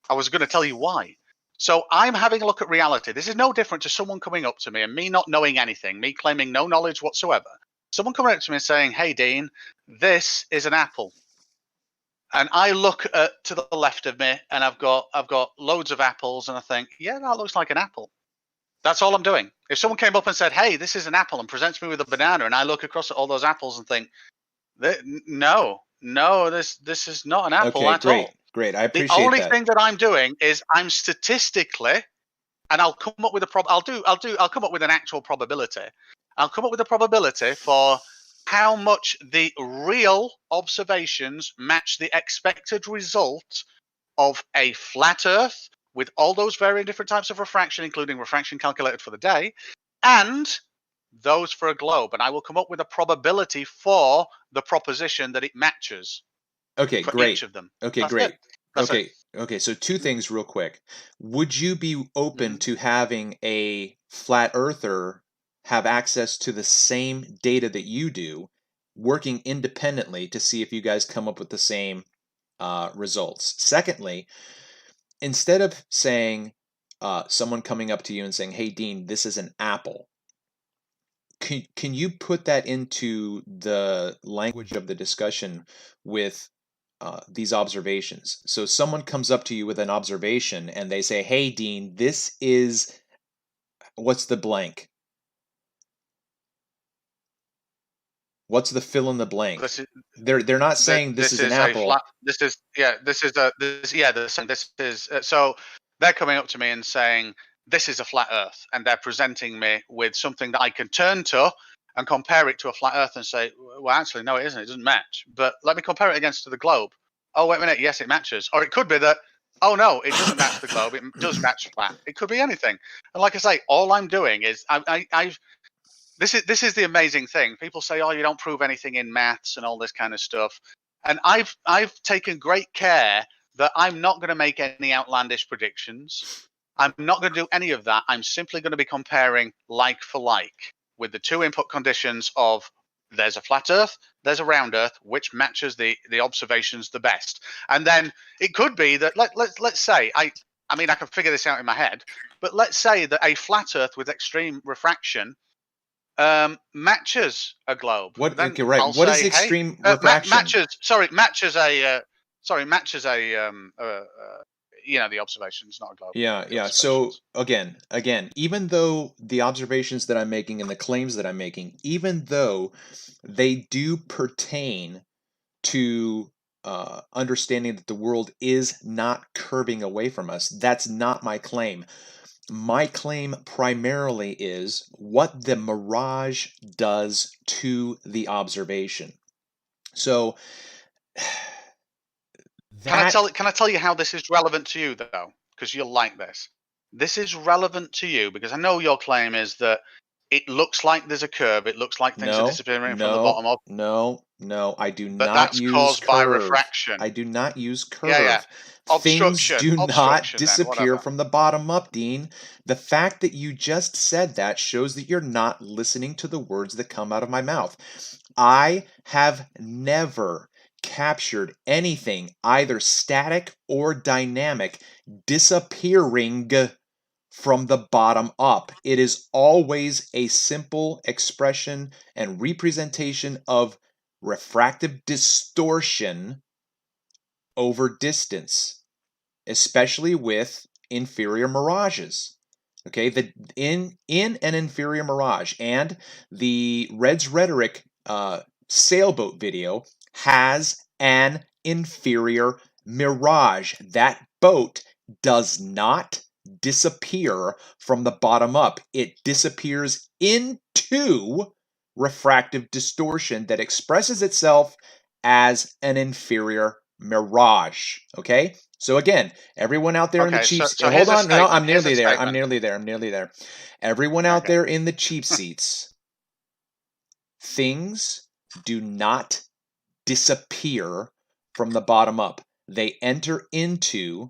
I was going to tell you why. So I'm having a look at reality. This is no different to someone coming up to me and me not knowing anything, me claiming no knowledge whatsoever. Someone coming up to me and saying, "Hey, Dean, this is an apple." And I look to the left of me, and I've got loads of apples, and I think, yeah, that looks like an apple. That's all I'm doing. If someone came up and said, "Hey, this is an apple," and presents me with a banana, and I look across at all those apples and think, no, this is not an apple at all. Great. I appreciate that. The only that. thing that I'm doing is I'm statistically, and I'll come up with I'll come up with an actual probability. I'll come up with a probability for how much the real observations match the expected result of a flat Earth with all those varying different types of refraction, including refraction calculated for the day, and those for a globe. And I will come up with a probability for the proposition that it matches. Okay, for great. Each of them. Okay, That's great. it. That's it. Okay. So 2 things real quick. Would you be open to having a flat earther have access to the same data that you do, working independently to see if you guys come up with the same results? Secondly, instead of saying someone coming up to you and saying, "Hey, Dean, this is an apple," can you put that into the language of the discussion with these observations? So someone comes up to you with an observation and they say, "Hey, Dean, this is..." What's the blank? What's the fill in the blank? They're not saying this is an apple. So they're coming up to me and saying, "This is a flat Earth," and they're presenting me with something that I can turn to and compare it to a flat Earth and say, "Well, actually, no, it isn't. It doesn't match. But let me compare it against to the globe." Oh, wait a minute. Yes, it matches. Or it could be that, oh no, it doesn't match the globe. It does match flat. It could be anything. And like I say, all I'm doing is this is the amazing thing. People say, "Oh, you don't prove anything in maths and all this kind of stuff." And I've taken great care that I'm not going to make any outlandish predictions. I'm not going to do any of that. I'm simply going to be comparing like for like with the 2 input conditions of there's a flat Earth, there's a round Earth, which matches the observations the best. And then it could be that let's say I can figure this out in my head, but let's say that a flat Earth with extreme refraction matches a globe. What? Then Okay, right. I'll What say, is extreme refraction? Matches the observations, not a globe. Yeah. So again, even though the observations that I'm making and the claims that I'm making, even though they do pertain to understanding that the world is not curving away from us, that's not my claim. My claim primarily is what the mirage does to the observation. So Can I tell you how this is relevant to you though? Because you'll like this. This is relevant to you because I know your claim is that it looks like there's a curve. It looks like things are disappearing from the bottom up. No. I do But not that's use caused by curve. refraction. I do not use curve. Yeah. Things do not Obstruction, then, disappear whatever. from the bottom up, Dean. The fact that you just said that shows that you're not listening to the words that come out of my mouth. I have never captured anything, either static or dynamic, disappearing from the bottom up. It is always a simple expression and representation of refractive distortion over distance, especially with inferior mirages. Okay, in an inferior mirage, and the Red's Rhetoric sailboat video has an inferior mirage. That boat does not disappear from the bottom up. It disappears into refractive distortion that expresses itself as an inferior mirage. Okay? So again, everyone out there in the cheap so hold on, no, I'm here's a nearly there. I'm statement. nearly there. Everyone out there in the cheap seats, things do not disappear from the bottom up. They enter into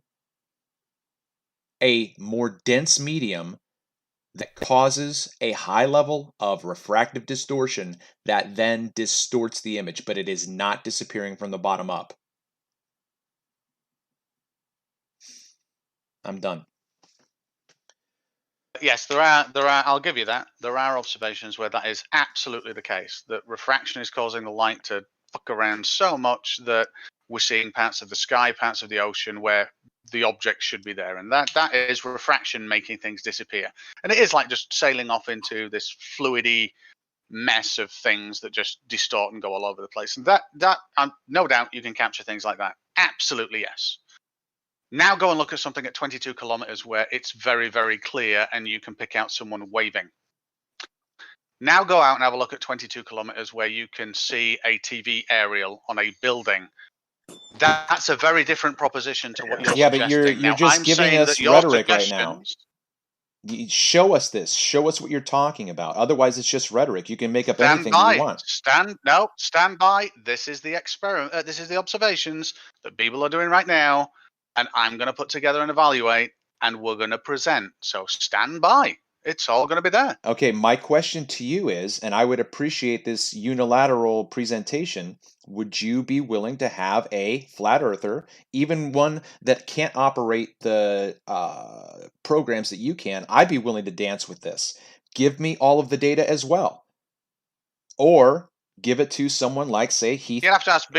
a more dense medium that causes a high level of refractive distortion that then distorts the image, but it is not disappearing from the bottom up. I'm done. Yes, there are. I'll give you that. There are observations where that is absolutely the case. That refraction is causing the light to fuck around so much that we're seeing parts of the sky, parts of the ocean where the object should be there, and that is refraction making things disappear. And it is like just sailing off into this fluidy mess of things that just distort and go all over the place. And that no doubt you can capture things like that. Absolutely yes. Now go and look at something at 22 kilometers where it's very, very clear and you can pick out someone waving. Now go out and have a look at 22 kilometers where you can see a TV aerial on a building. That's a very different proposition to what you're suggesting. But you're just giving us rhetoric right now. Show us this. Show us what you're talking about. Otherwise, it's just rhetoric. You can make up anything you want. Stand by. This is the experiment. This is the observations that people are doing right now. And I'm going to put together and evaluate, and we're going to present. So stand by. It's all going to be there. Okay, my question to you is, and I would appreciate this unilateral presentation, would you be willing to have a flat earther, even one that can't operate the programs that you can? I'd be willing to dance with this. Give me all of the data as well. Or give it to someone like, say, Heath. You'd have to ask,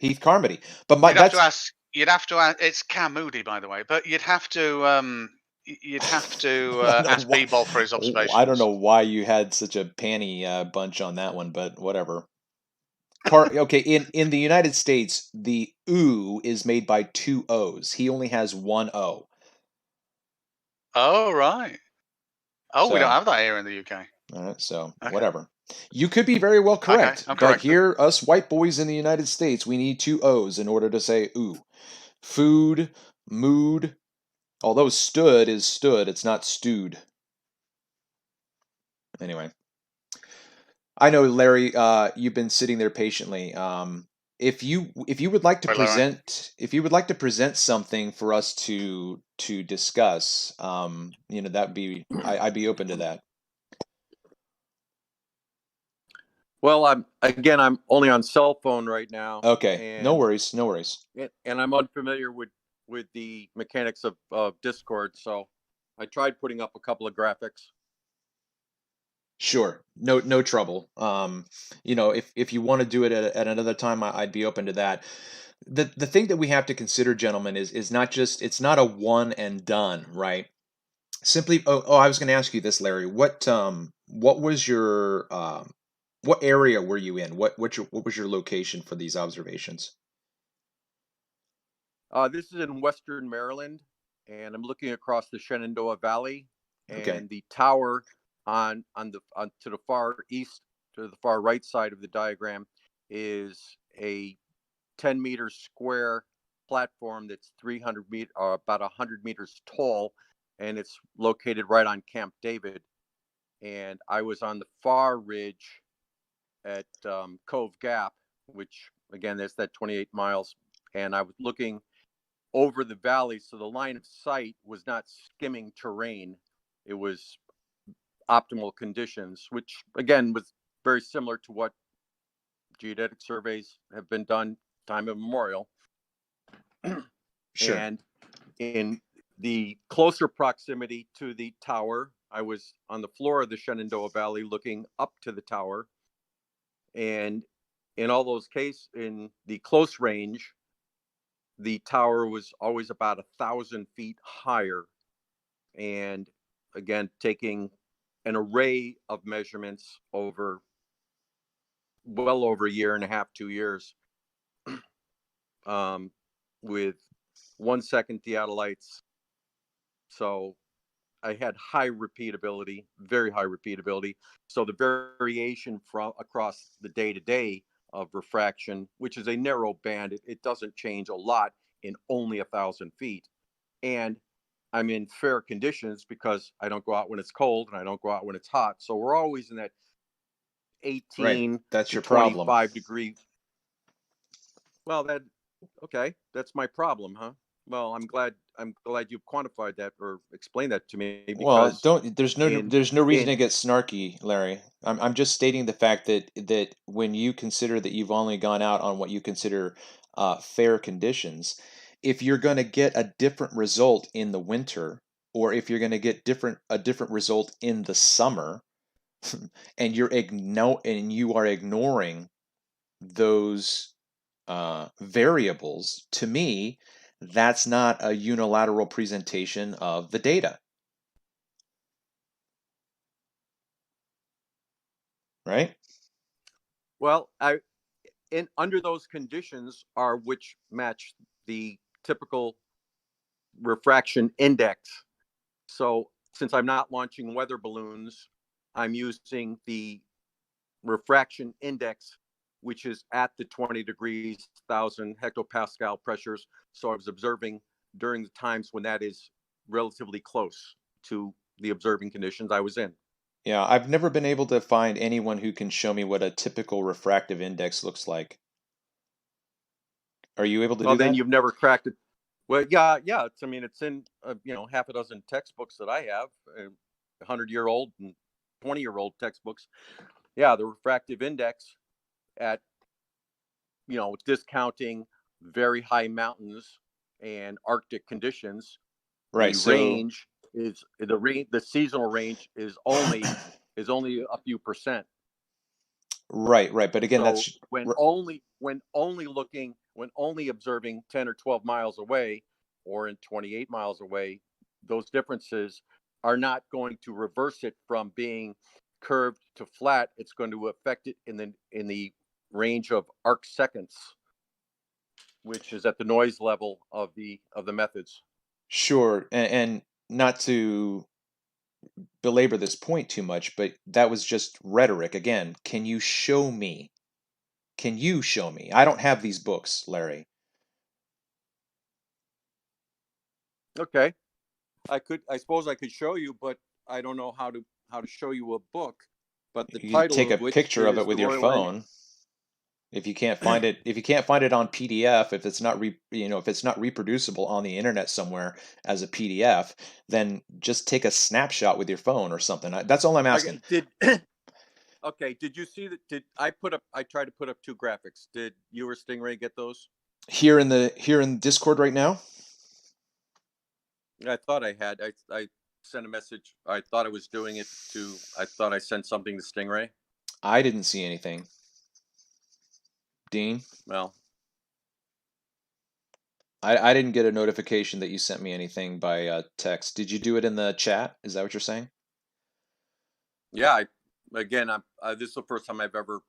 Heath Carmody. But you'd have to ask. It's Cam Moody, by the way. But you'd have to ask B-Ball for his observations. I don't know why you had such a panty bunch on that one, but whatever. Okay, in the United States, the oo is made by 2 O's. He only has 1 O. Oh, right. Oh, we don't have that here in the UK. All right, so whatever. You could be very well correct, but here, us white boys in the United States, we need 2 O's in order to say ooh. Food, mood. Although stood is stood, it's not stewed. Anyway, I know, Larry, you've been sitting there patiently. If you would like to present something for us to discuss, that'd be I'd be open to that. Well, I'm only on cell phone right now. Okay, no worries. And I'm unfamiliar with the mechanics of Discord, so I tried putting up a couple of graphics. Sure, no trouble. If you want to do it at another time, I'd be open to that. The thing that we have to consider, gentlemen, is not just, it's not a one and done, right? Simply, I was going to ask you this, Larry. What was your what area were you in? What was your location for these observations? This is in Western Maryland, and I'm looking across the Shenandoah Valley, and the tower to the far east, to the far right side of the diagram, is a 10-meter square platform that's 100 meters tall, and it's located right on Camp David. And I was on the far ridge at Cove Gap, which again, that's that 28 miles. And I was looking over the valley, so the line of sight was not skimming terrain. It was optimal conditions, which again was very similar to what geodetic surveys have been done time immemorial. Sure. And in the closer proximity to the tower, I was on the floor of the Shenandoah Valley looking up to the tower. And in all those cases, in the close range, the tower was always about 1,000 feet higher. And again, taking an array of measurements over well over a year and a half, 2 years, with 1 second theodolites. So I had high repeatability, very high repeatability. So the variation from across the day to day of refraction, which is a narrow band, it doesn't change a lot in only 1,000 feet. And I'm in fair conditions because I don't go out when it's cold and I don't go out when it's hot. So we're always in that 18 That's to your 25 problem. degree. Well, okay, that's my problem, huh? Well, I'm glad you've quantified that or explained that to me, Well, because there's in no reason to in get snarky, Larry. I'm just stating the fact that when you consider that you've only gone out on what you consider fair conditions, if you're going to get a different result in the winter, or if you're going to get a different result in the summer, and you are ignoring those variables, to me, that's not a unilateral presentation of the data, right? well, under those conditions are which match the typical refraction index. So since I'm not launching weather balloons, I'm using the refraction index, which is at the 20 degrees, 1,000 hectopascal pressures. So I was observing during the times when that is relatively close to the observing conditions I was in. Yeah, I've never been able to find anyone who can show me what a typical refractive index looks like. Are you able to Well, do then that? you've never cracked it. Well, yeah. It's in half a dozen textbooks that I have, 100-year-old and 20-year-old textbooks. Yeah, the refractive index at discounting very high mountains and Arctic conditions, Right. the So range is the seasonal range is only a few percent. right, right. But again, So that's when only observing 10 or 12 miles away, or in 28 miles away, those differences are not going to reverse it from being curved to flat. It's going to affect it in the range of arc seconds, which is at the noise level of the methods. sure. And not to belabor this point too much, but that was just rhetoric. Again, can you show me? Can you show me? I don't have these books, Larry. Okay, I suppose I could show you, but I don't know how to show you a book. But the You can take title a of which picture of it is the with your Royal phone. If you can't find it on PDF, if it's not if it's not reproducible on the internet somewhere as a PDF, then just take a snapshot with your phone or something. That's all I'm asking. Okay, did you see that? I tried to put up two graphics. Did you or Stingray get those? Here in Discord right now? I thought I had. I sent a message. I thought I was doing it to. I thought I sent something to Stingray. I didn't see anything. Dean? Well, I didn't get a notification that you sent me anything by text. Did you do it in the chat? Is that what you're saying? yeah. This is the first time I've ever.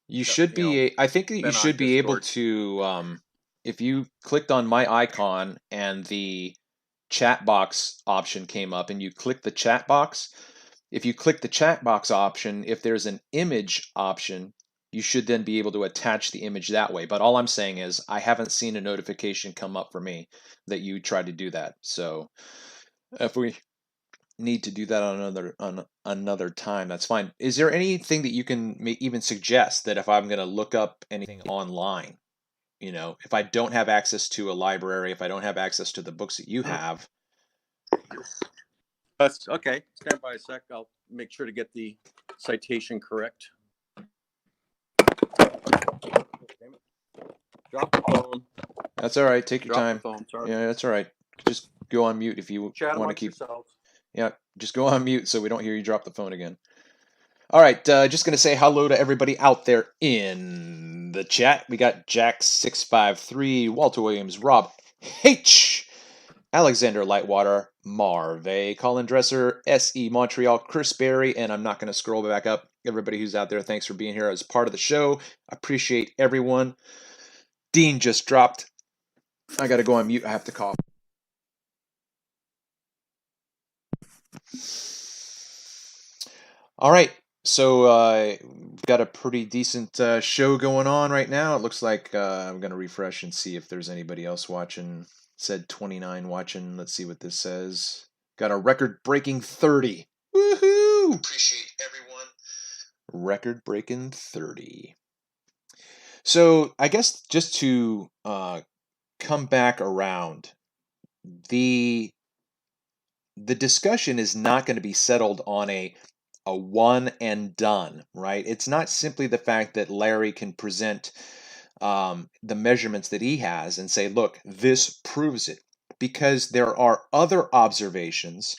You should be. I think that you been on should be able Discord. to. If you clicked on my icon and the chat box option came up, and you click the chat box, if you click the chat box option, if there's an image option, you should then be able to attach the image that way. But all I'm saying is I haven't seen a notification come up for me that you tried to do that. So if we need to do that on another time, that's fine. Is there anything that you can even suggest that if I'm going to look up anything online, you know, if I don't have access to a library, if I don't have access to the books that you have? That's okay. Stand by a sec. I'll make sure to get the citation correct. Drop the phone. That's all right. Take your Drop time. the phone. Sorry. Yeah, that's all right. Just go on mute if you Chat want to amongst keep. yourselves. Yeah, just go on mute so we don't hear you drop the phone again. All right, just going to say hello to everybody out there in the chat. We got Jack653, Walter Williams, Rob H, Alexander Lightwater, Marve, Colin Dresser, SE Montreal, Chris Berry, and I'm not going to scroll back up. Everybody who's out there, thanks for being here as part of the show. Appreciate everyone. Dean just dropped. I got to go on mute. I have to cough. All right, so we've got a pretty decent show going on right now. It looks like I'm going to refresh and see if there's anybody else watching. It said 29 watching. Let's see what this says. Got a record-breaking 30. Woohoo! Appreciate everyone. Record-breaking 30. So I guess just to come back around, the discussion is not going to be settled on a one and done, right? It's not simply the fact that Larry can present the measurements that he has and say, look, this proves it, because there are other observations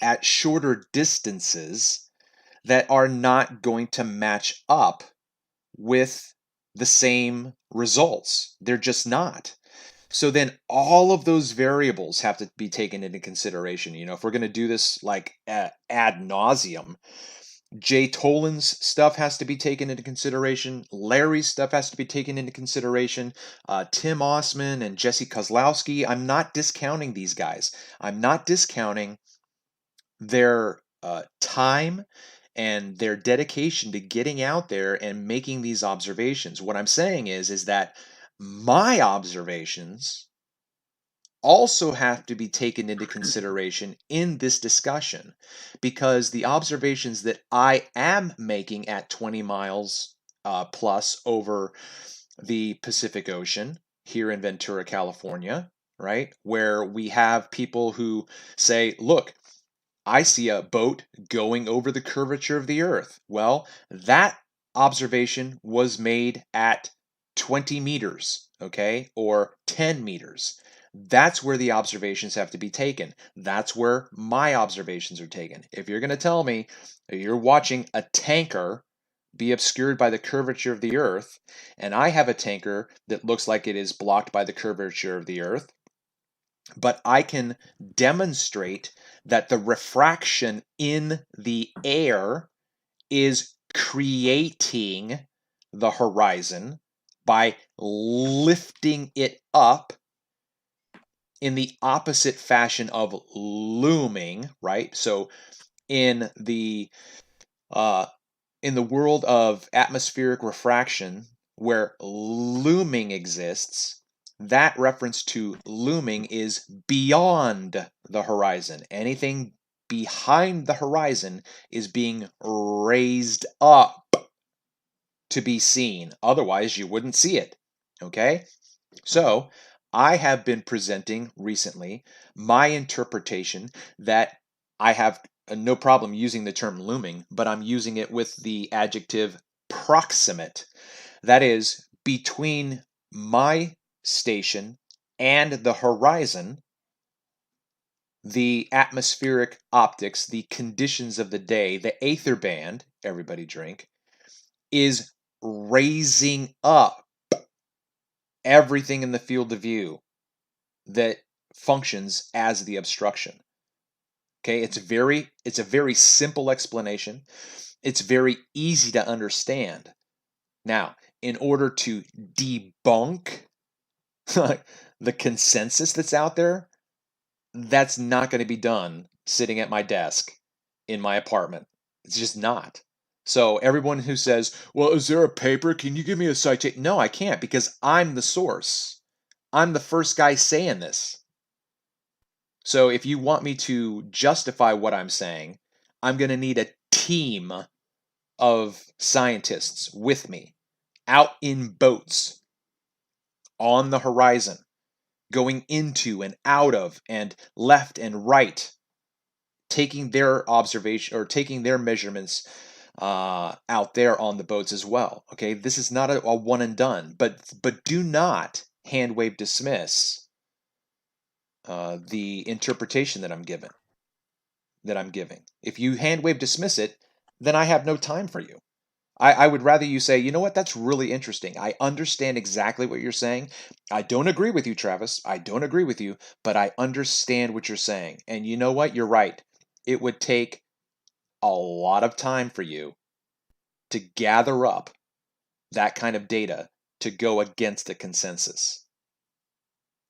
at shorter distances that are not going to match up with the same results. They're just not. So then all of those variables have to be taken into consideration. You know, if we're going to do this like ad nauseum, Jay Tolan's stuff has to be taken into consideration. Larry's stuff has to be taken into consideration. Tim Osman and Jesse Kozlowski. I'm not discounting these guys. I'm not discounting their time and their dedication to getting out there and making these observations. What I'm saying is that my observations also have to be taken into consideration in this discussion, because the observations that I am making at 20 miles plus over the Pacific Ocean here in Ventura, California, right, where we have people who say, look, I see a boat going over the curvature of the earth. Well, that observation was made at 20 meters, okay, or 10 meters. That's where the observations have to be taken. That's where my observations are taken. If you're going to tell me that you're watching a tanker be obscured by the curvature of the earth, and I have a tanker that looks like it is blocked by the curvature of the earth, but I can demonstrate that the refraction in the air is creating the horizon by lifting it up in the opposite fashion of looming, right? So in the world of atmospheric refraction, where looming exists, that reference to looming is beyond the horizon. Anything behind the horizon is being raised up to be seen. Otherwise, you wouldn't see it. Okay? So, I have been presenting recently my interpretation that I have no problem using the term looming, but I'm using it with the adjective proximate. That is, between my station and the horizon, the atmospheric optics, the conditions of the day, the aether band, everybody drink, is raising up everything in the field of view that functions as the obstruction. Okay, it's a very simple explanation. It's very easy to understand. Now, in order to debunk the consensus that's out there, that's not going to be done sitting at my desk in my apartment. It's just not. So everyone who says, well, is there a paper? Can you give me a citation? No, I can't, because I'm the source. I'm the first guy saying this. So if you want me to justify what I'm saying, I'm going to need a team of scientists with me out in boats on the horizon, going into and out of and left and right, taking their observation or taking their measurements out there on the boats as well. Okay, this is not a one and done, but do not hand wave dismiss the interpretation that I'm giving. If you hand wave dismiss it, then I have no time for you. I would rather you say, you know what, that's really interesting. I understand exactly what you're saying. I don't agree with you, Travis. I don't agree with you, but I understand what you're saying. And you know what? You're right. It would take a lot of time for you to gather up that kind of data to go against a consensus.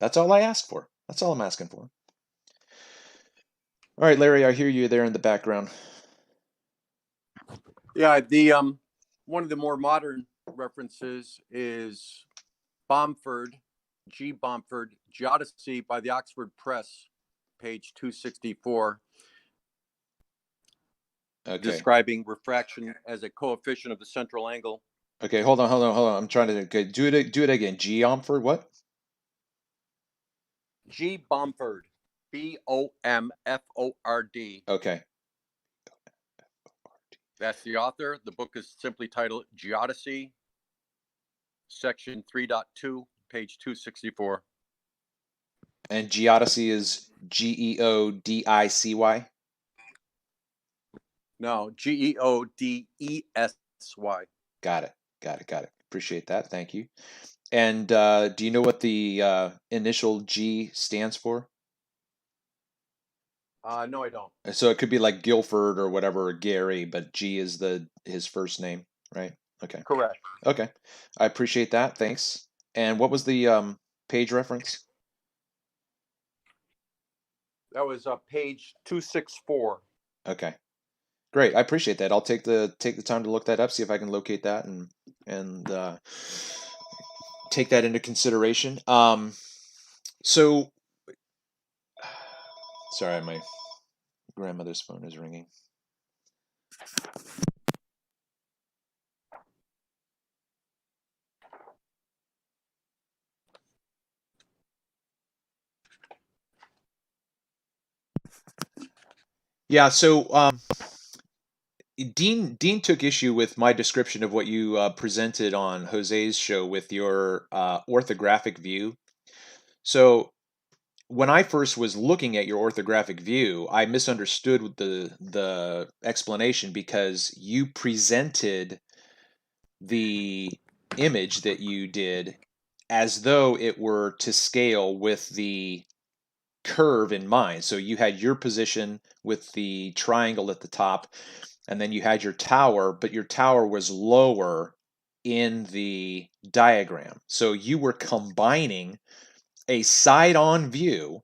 That's all I ask for. That's all I'm asking for. All right, Larry, I hear you there in the background. Yeah, the one of the more modern references is Bomford, G. Bomford, Geodesy by the Oxford Press, page 264, describing refraction as a coefficient of the central angle. Okay, hold on. I'm trying to do it again. G. Bomford, what? G. Bomford, Bomford. Okay. That's the author. The book is simply titled Geodesy, section 3.2, page 264. And Geodesy is Geodicy? No, Geodesy. Got it. Appreciate that. Thank you. And do you know what the initial G stands for? No, I don't. So it could be like Guilford or whatever, or Gary, but G is his first name, right? Okay. Correct. Okay. I appreciate that. Thanks. And what was the page reference? That was page 264. Okay. Great. I appreciate that. I'll take the time to look that up, see if I can locate that and take that into consideration. So sorry, my grandmother's phone is ringing. Yeah, so Dean took issue with my description of what you presented on Jose's show with your orthographic view. So when I first was looking at your orthographic view, I misunderstood the explanation because you presented the image that you did as though it were to scale with the curve in mind. So you had your position with the triangle at the top, and then you had your tower, but your tower was lower in the diagram. So you were combining a side-on view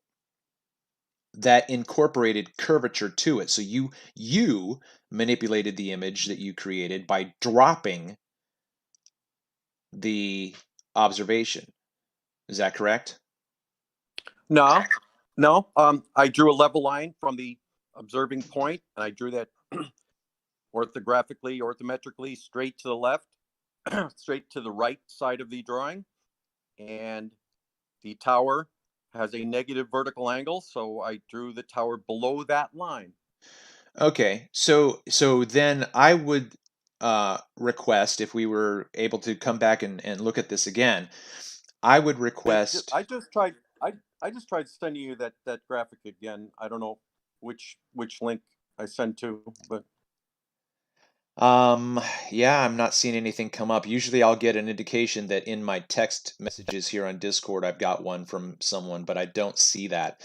that incorporated curvature to it. So you manipulated the image that you created by dropping the observation. Is that correct? No. I drew a level line from the observing point, and I drew that orthometrically straight to the left, straight to the right side of the drawing. And the tower has a negative vertical angle, so I drew the tower below that line. Okay, so then I would request, if we were able to come back and look at this again, I would request. I just tried sending you that graphic again. I don't know which link I sent to, but Yeah, I'm not seeing anything come up. Usually I'll get an indication that in my text messages here on Discord I've got one from someone, but I don't see that.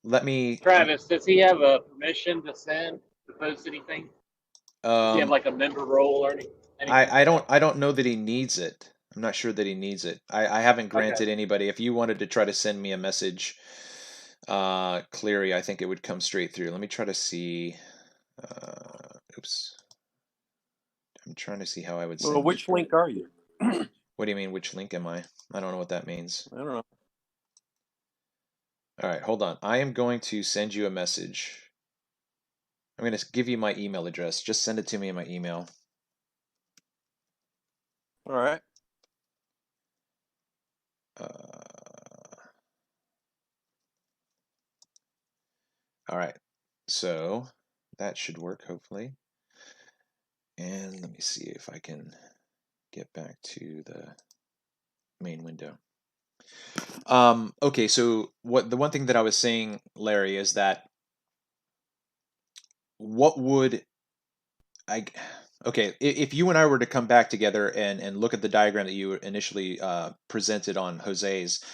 Let me. Travis, does he have a permission to post anything? Does he have like a member role or anything? I don't know that he needs it. I'm not sure that he needs it. I haven't granted anybody. If you wanted to try to send me a message, Cleary, I think it would come straight through. Let me try to see. Oops. I'm trying to see how I would send Well, which link are you? What do you mean, which link am I? I don't know what that means. I don't know. All right, hold on. I am going to send you a message. I'm going to give you my email address. Just send it to me in my email. All right. All right, so that should work, hopefully. And let me see if I can get back to the main window. Okay, so the one thing that I was saying, Larry, is that what would okay, if you and I were to come back together and look at the diagram that you initially presented on Jose's,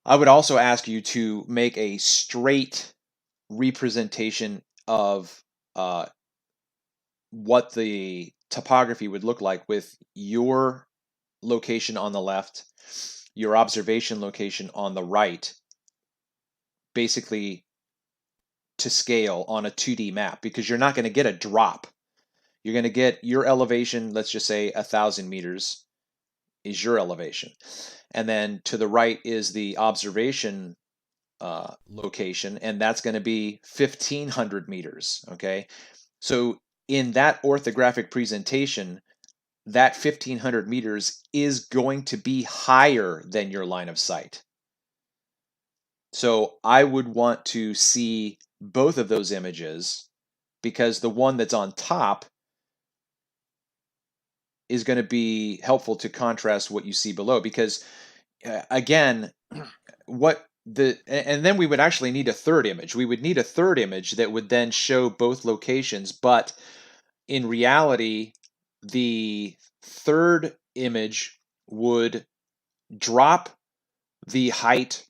I would also ask you to make a straight representation of what the topography would look like with your location on the left, your observation location on the right, basically to scale on a 2D map, because you're not going to get a drop. You're going to get your elevation, let's just say 1,000 meters is your elevation. And then to the right is the observation location, and that's going to be 1,500 meters, okay? So in that orthographic presentation, that 1,500 meters is going to be higher than your line of sight. So I would want to see both of those images, because the one that's on top is going to be helpful to contrast what you see below. Because again, and then we would actually need a third image. We would need a third image that would then show both locations, but in reality, the third image would drop the height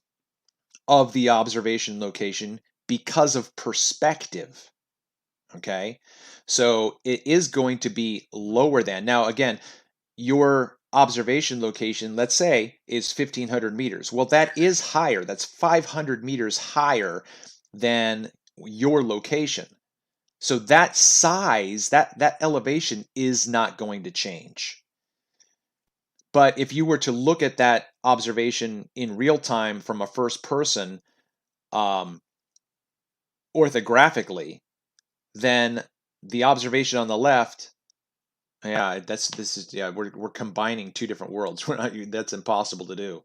of the observation location because of perspective. Okay, so it is going to be lower than. Now, again, your observation location, let's say, is 1,500 meters. Well, that is higher. That's 500 meters higher than your location. So that size, that elevation is not going to change. But if you were to look at that observation in real time from a first person, orthographically, then the observation on the left, we're combining two different worlds. That's impossible to do,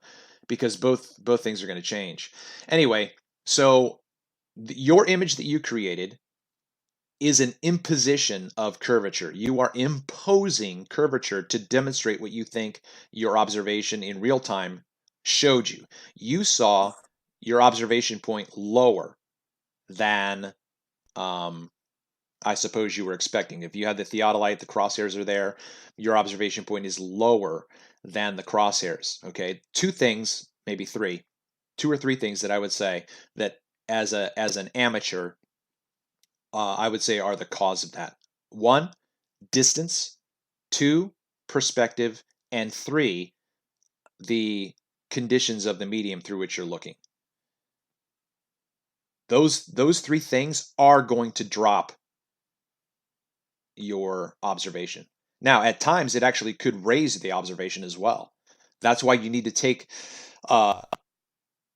because both things are going to change. Anyway, so your image that you created is an imposition of curvature. You are imposing curvature to demonstrate what you think your observation in real time showed you. You saw your observation point lower than I suppose you were expecting. If you had the theodolite, the crosshairs are there, your observation point is lower than the crosshairs. Okay, two things, maybe three, two or three things that I would say that as an amateur, I would say are the cause of that. One, distance. Two, perspective. And three, the conditions of the medium through which you're looking. Those three things are going to drop your observation. Now, at times, it actually could raise the observation as well. That's why you need to take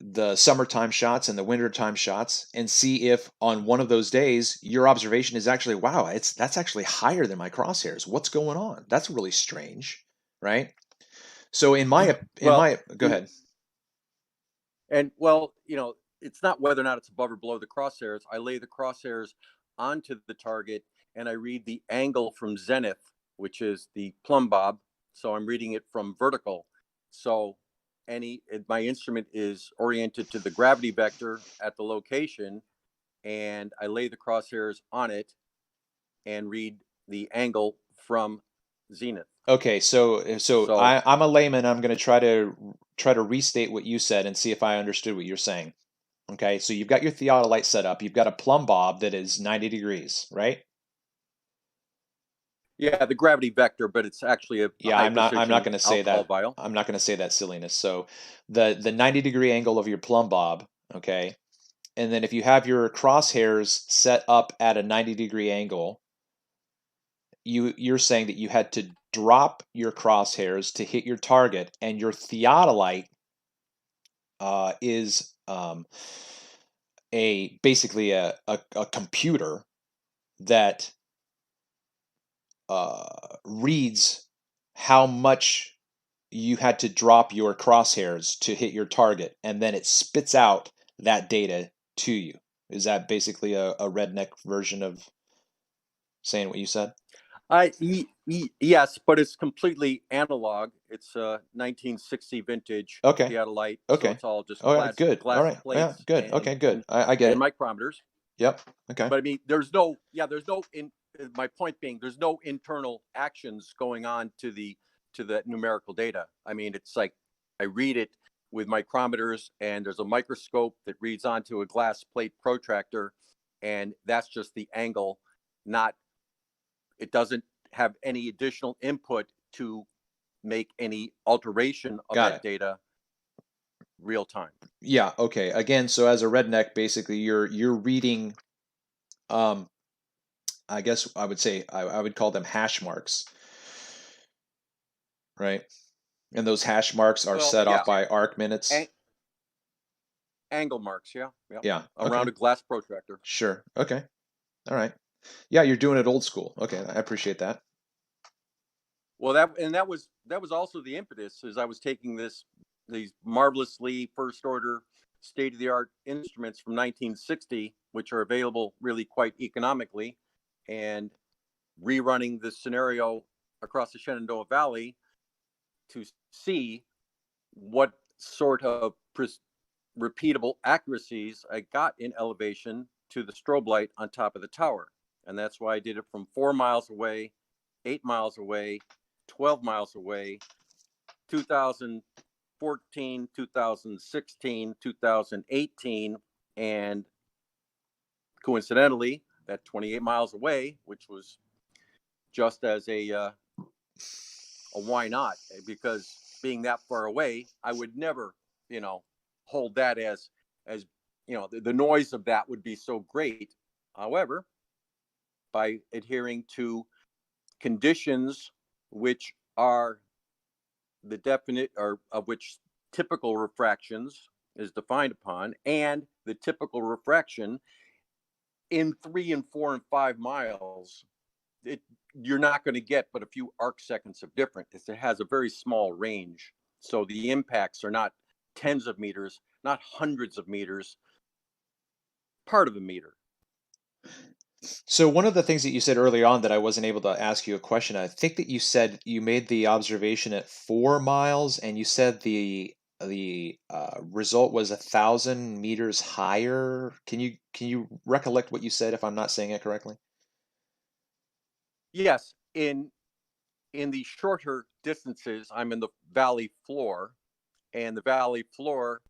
the summertime shots and the wintertime shots and see if on one of those days your observation is actually, wow, that's actually higher than my crosshairs. What's going on? That's really strange, right? So go ahead. And well, it's not whether or not it's above or below the crosshairs. I lay the crosshairs onto the target and I read the angle from zenith, which is the plumb bob. So I'm reading it from vertical. So my instrument is oriented to the gravity vector at the location, and I lay the crosshairs on it and read the angle from zenith. Okay, so I'm a layman. I'm going to try to restate what you said and see if I understood what you're saying. Okay, so you've got your theodolite set up. You've got a plumb bob that is 90 degrees, right? Yeah, the gravity vector, but it's actually a I'm not going to say that. Vial. I'm not going to say that silliness. So the 90-degree angle of your plumb bob, okay, and then if you have your crosshairs set up at a 90-degree angle, you're saying that you had to drop your crosshairs to hit your target, and your theodolite is basically a computer that reads how much you had to drop your crosshairs to hit your target, and then it spits out that data to you. Is that basically a redneck version of saying what you said? Yes, but it's completely analog. It's a 1960 vintage Okay. theodolite, Okay. so it's all just All right. Good. glass All right. plates. Yeah. Good. And, okay. Good. I get and it. micrometers. Yep. Okay. But I mean, there's no. My point being, there's no internal actions going on to the numerical data. I mean, it's like I read it with micrometers, and there's a microscope that reads onto a glass plate protractor, and that's just the angle. It doesn't have any additional input to make any alteration of Got that it. data real time. Yeah. Okay. Again, so as a redneck, basically, you're reading. I guess I would say I would call them hash marks, right? And those hash marks are Well, set yeah. off by arc minutes. Angle marks, yeah. Yeah. Around Okay. a glass protractor. Sure. Okay. All right. Yeah, you're doing it old school. Okay, I appreciate that. Well, that was also the impetus, as I was taking these marvelously first order state of the art instruments from 1960, which are available really quite economically, and rerunning this scenario across the Shenandoah Valley to see what sort of repeatable accuracies I got in elevation to the strobe light on top of the tower. And that's why I did it from 4 miles away, 8 miles away, 12 miles away, 2014, 2016, 2018, and coincidentally, that 28 miles away, which was just as a why not? Because being that far away, I would never, hold that as the noise of that would be so great. However, by adhering to conditions which are the definite, or of which typical refractions is defined upon, and the typical refraction in 3 and 4 and 5 miles, you're not going to get but a few arc seconds of difference. It has a very small range, so the impacts are not tens of meters, not hundreds of meters, part of a meter. So one of the things that you said earlier on that I wasn't able to ask you a question, I think that you said you made the observation at 4 miles, and you said the result was 1,000 meters higher. Can you recollect what you said if I'm not saying it correctly? Yes, in the shorter distances, I'm in the valley floor, and the valley floor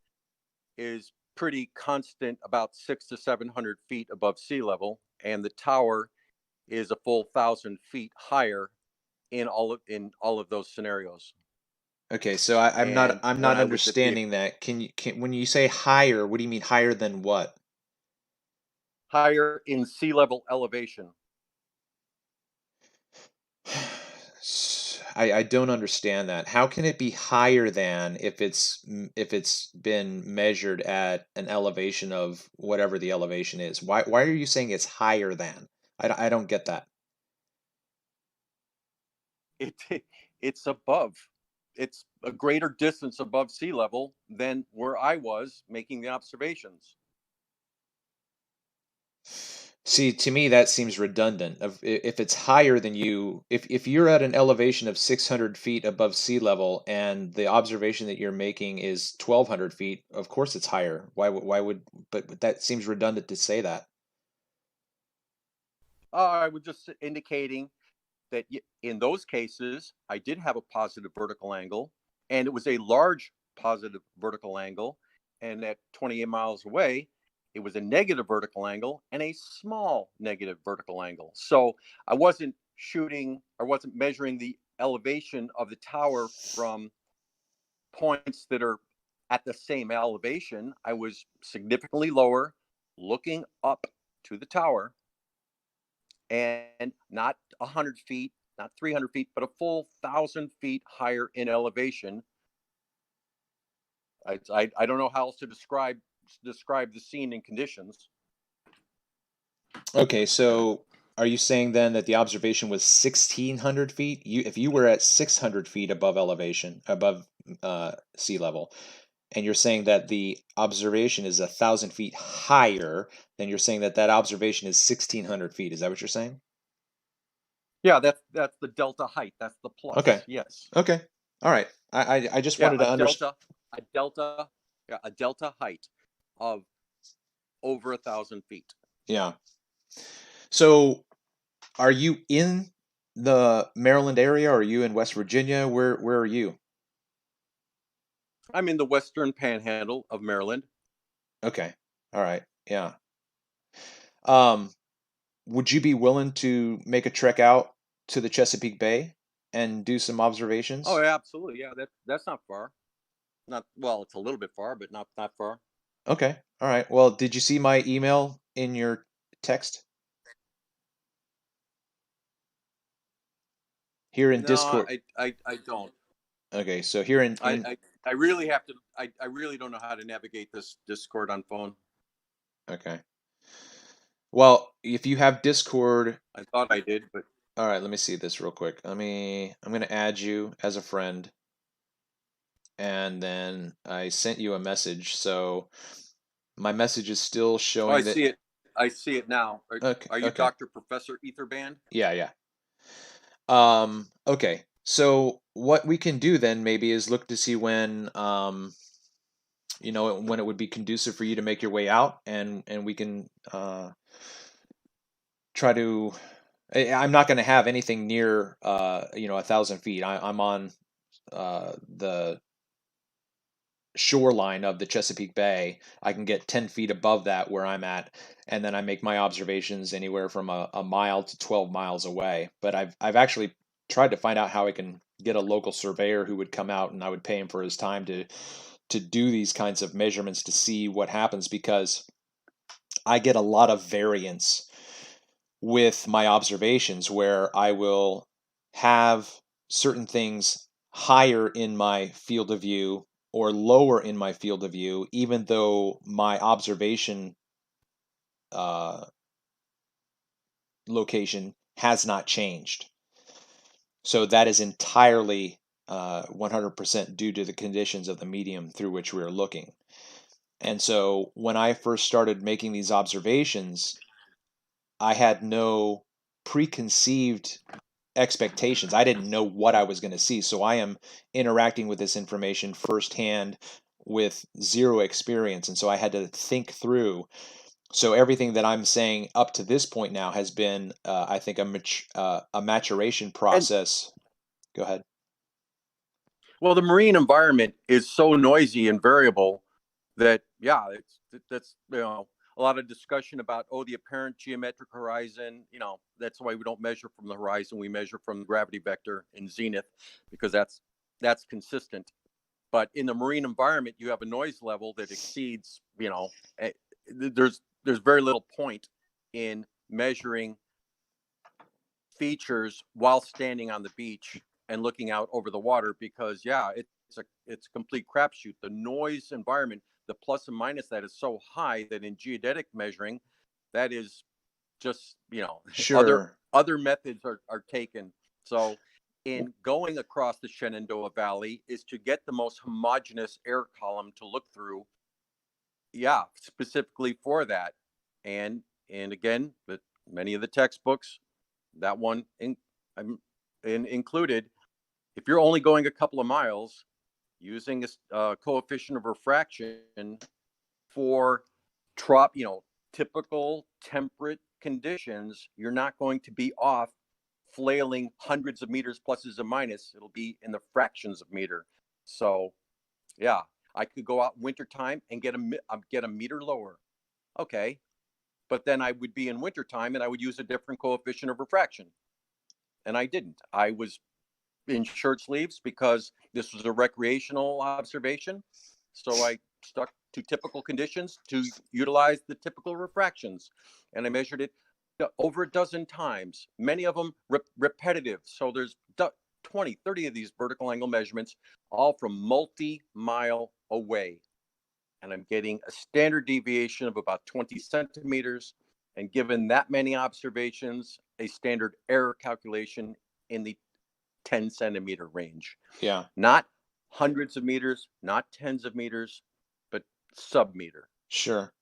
is pretty constant, about 600 to 700 feet above sea level, and the tower is a full 1,000 feet higher in all of those scenarios. Okay, so I'm not understanding that. When you say higher, what do you mean higher than what? Higher in sea level elevation. I don't understand that. How can it be higher than if it's been measured at an elevation of whatever the elevation is? Why are you saying it's higher than? I don't get that. It's above. It's a greater distance above sea level than where I was making the observations. See, to me that seems redundant. If it's higher than you, if you're at an elevation of 600 feet above sea level and the observation that you're making is 1,200 feet, of course it's higher. But that seems redundant to say that. I was just indicating that in those cases, I did have a positive vertical angle, and it was a large positive vertical angle. And at 28 miles away, it was a negative vertical angle and a small negative vertical angle. So I wasn't measuring the elevation of the tower from points that are at the same elevation. I was significantly lower, looking up to the tower, and not 100 feet, not 300 feet, but a full 1,000 feet higher in elevation. I don't know how else to describe the scene and conditions. Okay, so are you saying then that the observation was 1,600 feet? If you were at 600 feet above elevation, above sea level, and you're saying that the observation is 1,000 feet higher, then you're saying that that observation is 1,600 feet. Is that what you're saying? Yeah, that's the delta height. That's the plus. Okay. Yes. Okay. All right. I just Yeah, wanted to understand. a delta height of over 1,000 feet. Yeah. So, are you in the Maryland area? Or are you in West Virginia? Where are you? I'm in the western panhandle of Maryland. Okay. All right. Yeah. Um, would you be willing to make a trek out to the Chesapeake Bay and do some Oh, observations? absolutely. Yeah, that's not far. Not well, it's a little bit far, but not far. Okay. All right. Well, did you see my email in your text here in No, Discord? I don't. Okay. So here in I really have to. I really don't know how to navigate this Discord on phone. okay. Well, if you have Discord, I thought I did, but all right, let me see this real quick. I'm going to add you as a friend, and then I sent you a message. So my message is still oh, I showing that. see it. I see it now. Okay, Are you okay. Dr. Professor Etherband? Yeah, yeah. Okay. So what we can do then maybe is look to see when when it would be conducive for you to make your way out, and we can try to I'm not going to have anything near 1,000 feet. I'm on the shoreline of the Chesapeake Bay. I can get 10 feet above that where I'm at, and then I make my observations anywhere from a mile to 12 miles away. But I've actually tried to find out how I can get a local surveyor who would come out, and I would pay him for his time to do these kinds of measurements to see what happens, because I get a lot of variance with my observations where I will have certain things higher in my field of view or lower in my field of view, even though my observation uh, location has not changed. So that is entirely 100% due to the conditions of the medium through which we are looking. And so when I first started making these observations, I had no preconceived expectations. I didn't know what I was going to see. So I am interacting with this information firsthand with zero experience. And so I had to think through. So everything that I'm saying up to this point now has been, I think, a maturation And process. Go ahead. well, the marine environment is so noisy and variable that that's a lot of discussion about the apparent geometric horizon. That's why we don't measure from the horizon. We measure from the gravity vector in zenith, because that's consistent. But in the marine environment, you have a noise level that exceeds. There's very little point in measuring features while standing on the beach and looking out over the water, because it's a complete crapshoot. The noise environment, the plus and minus that is so high that in geodetic measuring, that is just Sure. other methods are taken. So in going across the Shenandoah Valley is to get the most homogeneous air column to look through, specifically for that. And again, but many of the textbooks, that one included, if you're only going a couple of miles, using a coefficient of refraction for typical temperate conditions, you're not going to be off flailing hundreds of meters pluses and minus. It'll be in the fractions of meter. So yeah, I could go out wintertime and get a meter lower. Okay, but then I would be in wintertime and I would use a different coefficient of refraction. And I didn't. I was in shirt sleeves because this was a recreational observation. So I stuck to typical conditions to utilize the typical refractions. And I measured it over a dozen times, many of them repetitive. So there's 20, 30 of these vertical angle measurements, all from multi-mile away. And I'm getting a standard deviation of about 20 centimeters. And given that many observations, a standard error calculation in the 10 centimeter range. Yeah. Not hundreds of meters, not tens of meters, but sub-meter. Sure.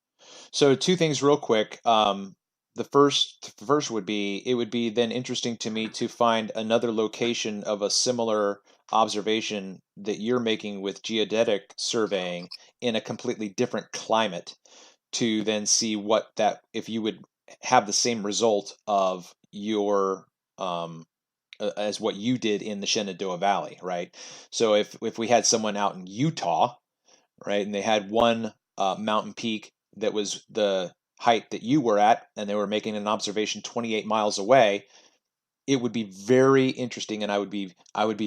So two things real quick. The first would be, it would be then interesting to me to find another location of a similar observation that you're making with geodetic surveying in a completely different climate, to then see what that, if you would have the same result of your as what you did in the Shenandoah Valley, right? So if we had someone out in Utah, right, and they had one mountain peak that was the height that you were at, and they were making an observation 28 miles away, it would be very interesting, and I would be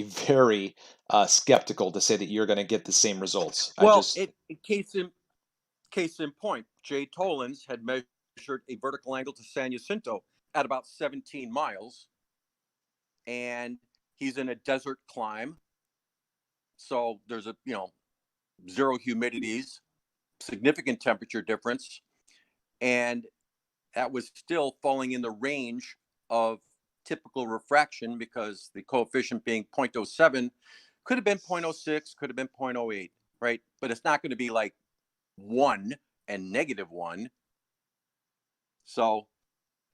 very skeptical to say that you're going to get the same results. Well, case in point, Jay Tollins had measured a vertical angle to San Jacinto at about 17 miles, and he's in a desert climb, so there's a zero humidities, significant temperature difference, and that was still falling in the range of typical refraction, because the coefficient being 0.07 could have been 0.06, could have been 0.08, right? But it's not going to be like 1 and -1. So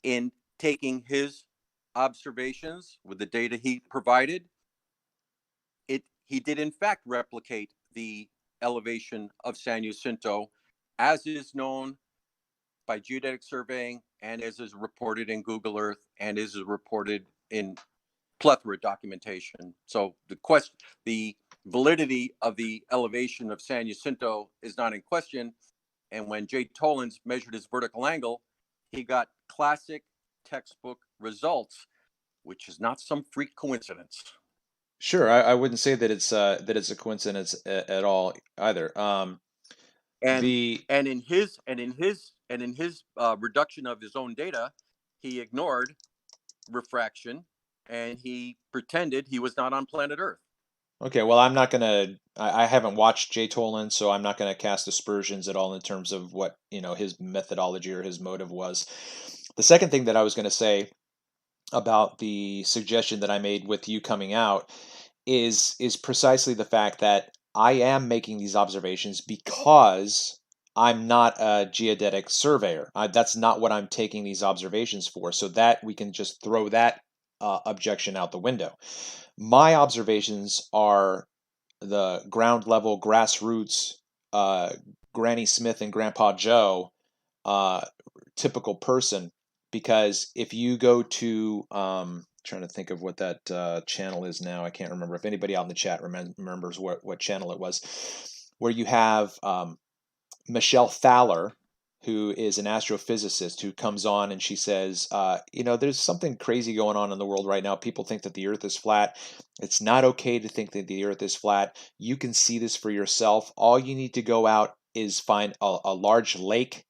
in taking his observations with the data he provided, he did in fact replicate the elevation of San Jacinto, as is known by geodetic surveying, and as is reported in Google Earth, and as is reported in plethora of documentation. So the validity of the elevation of San Jacinto is not in question. And when Jay Tollins measured his vertical angle, he got classic textbook results, which is not some freak coincidence. Sure, I wouldn't say that it's a coincidence at all either. And in his reduction of his own data, he ignored refraction, and he pretended he was not on planet Earth. Okay, well, I'm not gonna. I haven't watched Jay Tolan, so I'm not gonna cast aspersions at all in terms of what his methodology or his motive was. The second thing that I was gonna say about the suggestion that I made with you coming out is precisely the fact that I am making these observations because I'm not a geodetic surveyor. That's not what I'm taking these observations for. So that we can just throw that objection out the window. My observations are the ground level, grassroots, Granny Smith and Grandpa Joe typical person. Because if you go to, trying to think of what that channel is now, I can't remember. If anybody out in the chat remembers what channel it was, where you have Michelle Thaler, who is an astrophysicist, who comes on and she says, there's something crazy going on in the world right now. People think that the Earth is flat. It's not okay to think that the Earth is flat. You can see this for yourself. All you need to go out is find a large lake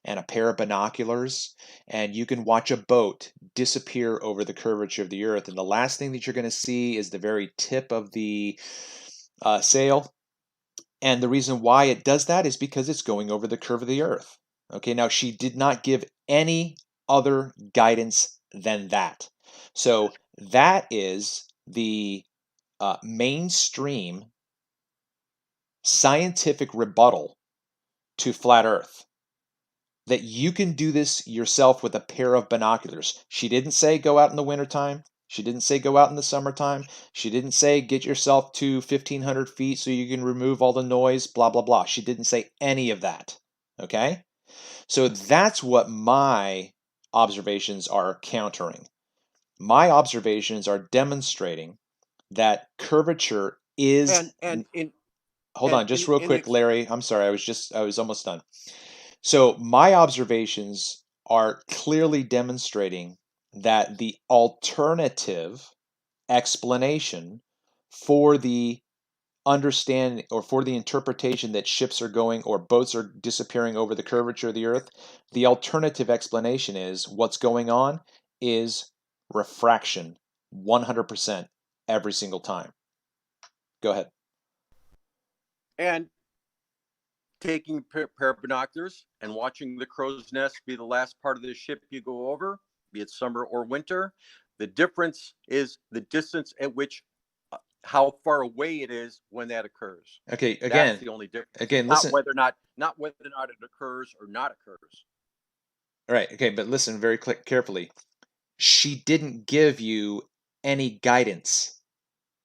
and a pair of binoculars, and you can watch a boat disappear over the curvature of the Earth. And the last thing that you're going to see is the very tip of the sail. And the reason why it does that is because it's going over the curve of the Earth. Okay, now she did not give any other guidance than that. So that is the mainstream scientific rebuttal to flat Earth. That you can do this yourself with a pair of binoculars. She didn't say go out in the wintertime. She didn't say go out in the summertime. She didn't say get yourself to 1,500 feet so you can remove all the noise, blah, blah, blah. She didn't say any of that. Okay? So that's what my observations are countering. My observations are demonstrating that curvature is... Hold on, just real quick, Larry. I'm sorry, I was almost done. So my observations are clearly demonstrating that the alternative explanation for the understand or for the interpretation that ships are going or boats are disappearing over the curvature of the Earth, the alternative explanation is what's going on is refraction 100% every single time. Go ahead. And taking a pair of binoculars and watching the crow's nest be the last part of the ship you go over, be it summer or winter, the difference is the distance at which, how far away it is when that occurs. Okay, again, that's the only difference. Again, not listen. Whether or not it occurs or not occurs. All right. Okay, but listen very carefully. She didn't give you any guidance.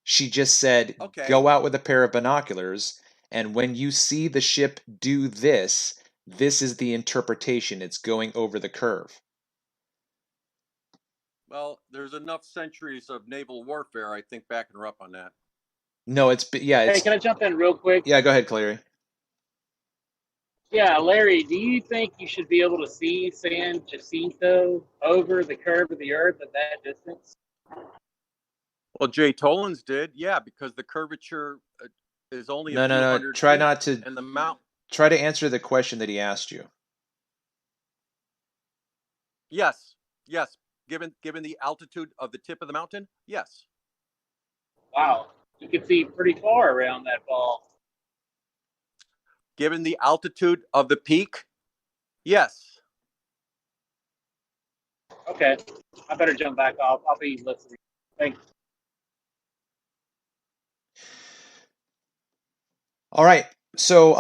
She just said, Okay. Go out with a pair of binoculars, and when you see the ship do this, this is the interpretation. It's going over the curve. Well, there's enough centuries of naval warfare, I think, backing her up on that. No, it's. Hey, can I jump in real quick? Yeah, go ahead, Cleary. Yeah, Larry, do you think you should be able to see San Jacinto over the curve of the Earth at that distance? Well, Jay Tollins did, yeah, because the curvature is only a few hundred Try feet, not to. And the mount. Try to answer the question that he asked you. Yes. Given the altitude of the tip of the mountain, yes. Wow, you can see pretty far around that ball. Given the altitude of the peak, yes. Okay, I better jump back off. I'll be listening. Thanks. All right. So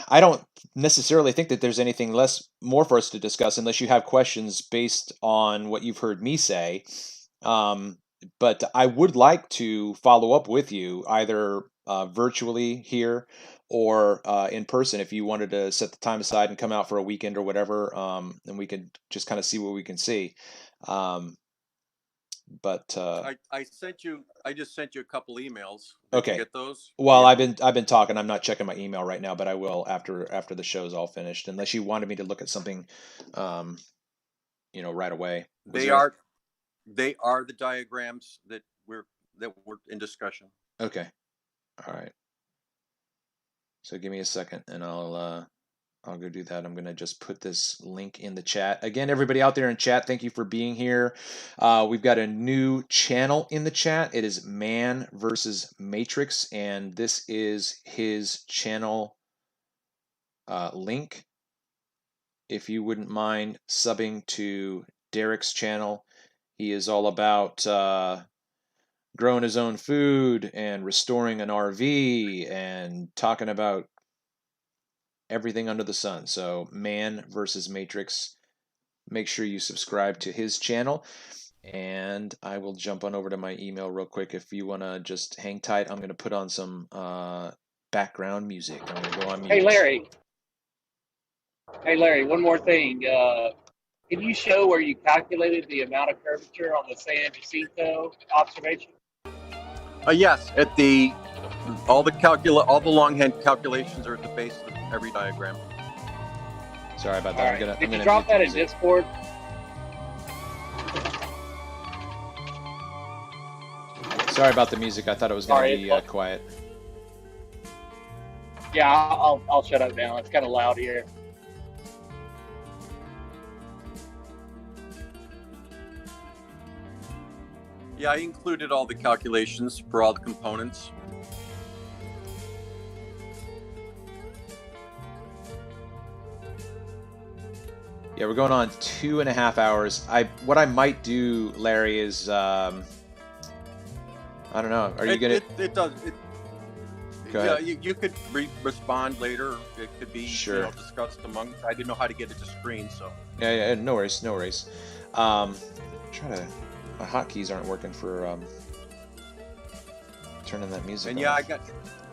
I don't necessarily think that there's anything more for us to discuss unless you have questions based on what you've heard me say. But I would like to follow up with you either virtually here or in person if you wanted to set the time aside and come out for a weekend or whatever, and we could just kind of see what we can see. But I just sent you a couple emails. Okay. Did you get those? Well, I've been talking. I'm not checking my email right now, but I will after the show's all finished. Unless you wanted me to look at something, right away. They are the diagrams that were in discussion. Okay. All right. So give me a second, and I'll go do that. I'm going to just put this link in the chat. Again, everybody out there in chat, thank you for being here. We've got a new channel in the chat. It is Man versus Matrix, and this is his channel link. If you wouldn't mind subbing to Derek's channel, he is all about growing his own food and restoring an RV and talking about everything under the sun. So Man versus Matrix, make sure you subscribe to his channel, and I will jump on over to my email real quick. If you want to just hang tight, I'm going to put on some background music. I'm going to go on mute. Hey Larry, one more thing. Can you show where you calculated the amount of curvature on the San Jacinto observation? Yes, at all the longhand calculations are at the base of every diagram. Sorry about that. Right. Did you drop that in Discord? Sorry about the music. I thought it was going to be quiet. Yeah, I'll shut up now. It's kind of loud here. Yeah, I included all the calculations for all the components. Yeah, we're going on 2.5 hours. What I might do, Larry, is I don't know. Are you gonna? It does. Go ahead. Yeah, you could respond later. It could be discussed among. I didn't know how to get it to screen, so. Yeah. No worries. My hotkeys aren't working for turning that music. And on. yeah,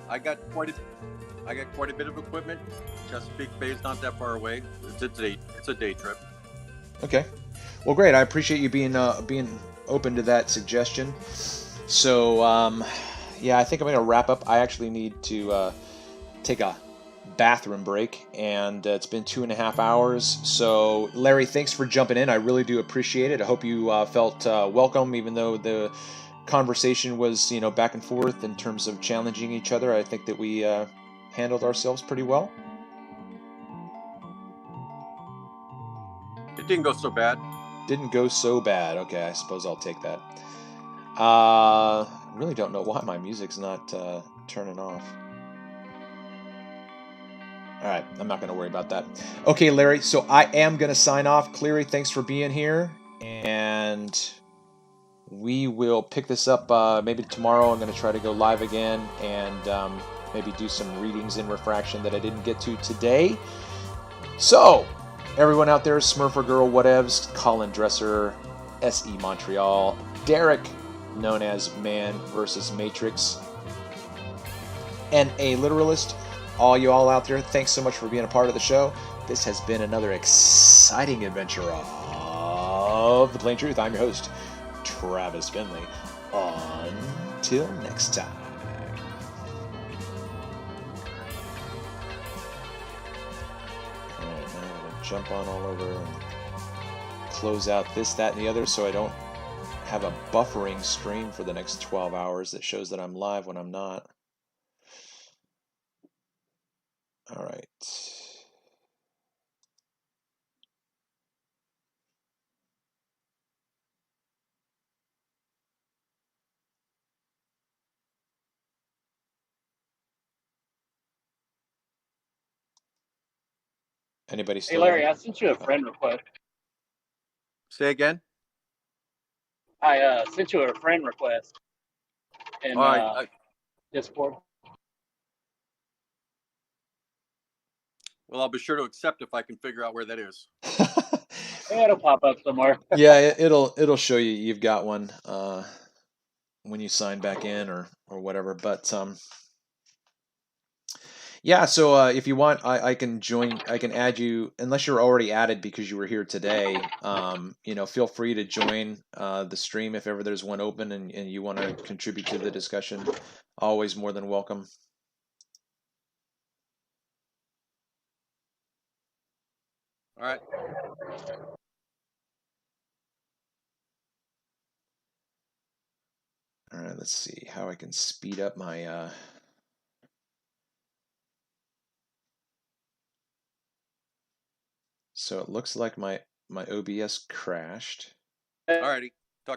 I got quite a bit of equipment. Chesapeake Bay is not that far away. It's a day trip. Okay. Well, great. I appreciate you being open to that suggestion. So, I think I'm going to wrap up. I actually need to take a bathroom break, and it's been 2.5 hours. So, Larry, thanks for jumping in. I really do appreciate it. I hope you felt welcome, even though the conversation was, you know, back and forth in terms of challenging each other. I think that we handled ourselves pretty well. It didn't go so bad. Didn't go so bad. Okay, I suppose I'll take that. Really don't know why my music's not turning off. All right, I'm not going to worry about that. Okay, Larry, so I am going to sign off. Cleary, thanks for being here. And we will pick this up maybe tomorrow. I'm going to try to go live again and maybe do some readings in refraction that I didn't get to today. So, everyone out there, Smurfer Girl, whatevs, Colin Dresser, SE Montreal, Derek, known as Man vs. Matrix, and a literalist. All you all out there, thanks so much for being a part of the show. This has been another exciting adventure of The Plain Truth. I'm your host, Travis Finley. Until next time. Alright, now I'm going to jump on all over and close out this, that, and the other so I don't have a buffering stream for the next 12 hours that shows that I'm live when I'm not. All right. Anybody Hey, still Larry, there? I sent you a friend request. Say again. I sent you a friend request in All right. Discord. Well, I'll be sure to accept if I can figure out where that is. Yeah, it'll pop up somewhere. Yeah, it'll show you you've got one when you sign back in or whatever. But yeah, so if you want, I can join. I can add you unless you're already added because you were here today. You know, feel free to join the stream if ever there's one open and you want to contribute to the discussion. Always more than welcome. All right. All right, let's see how I can speed up my so it looks like my OBS crashed. All righty.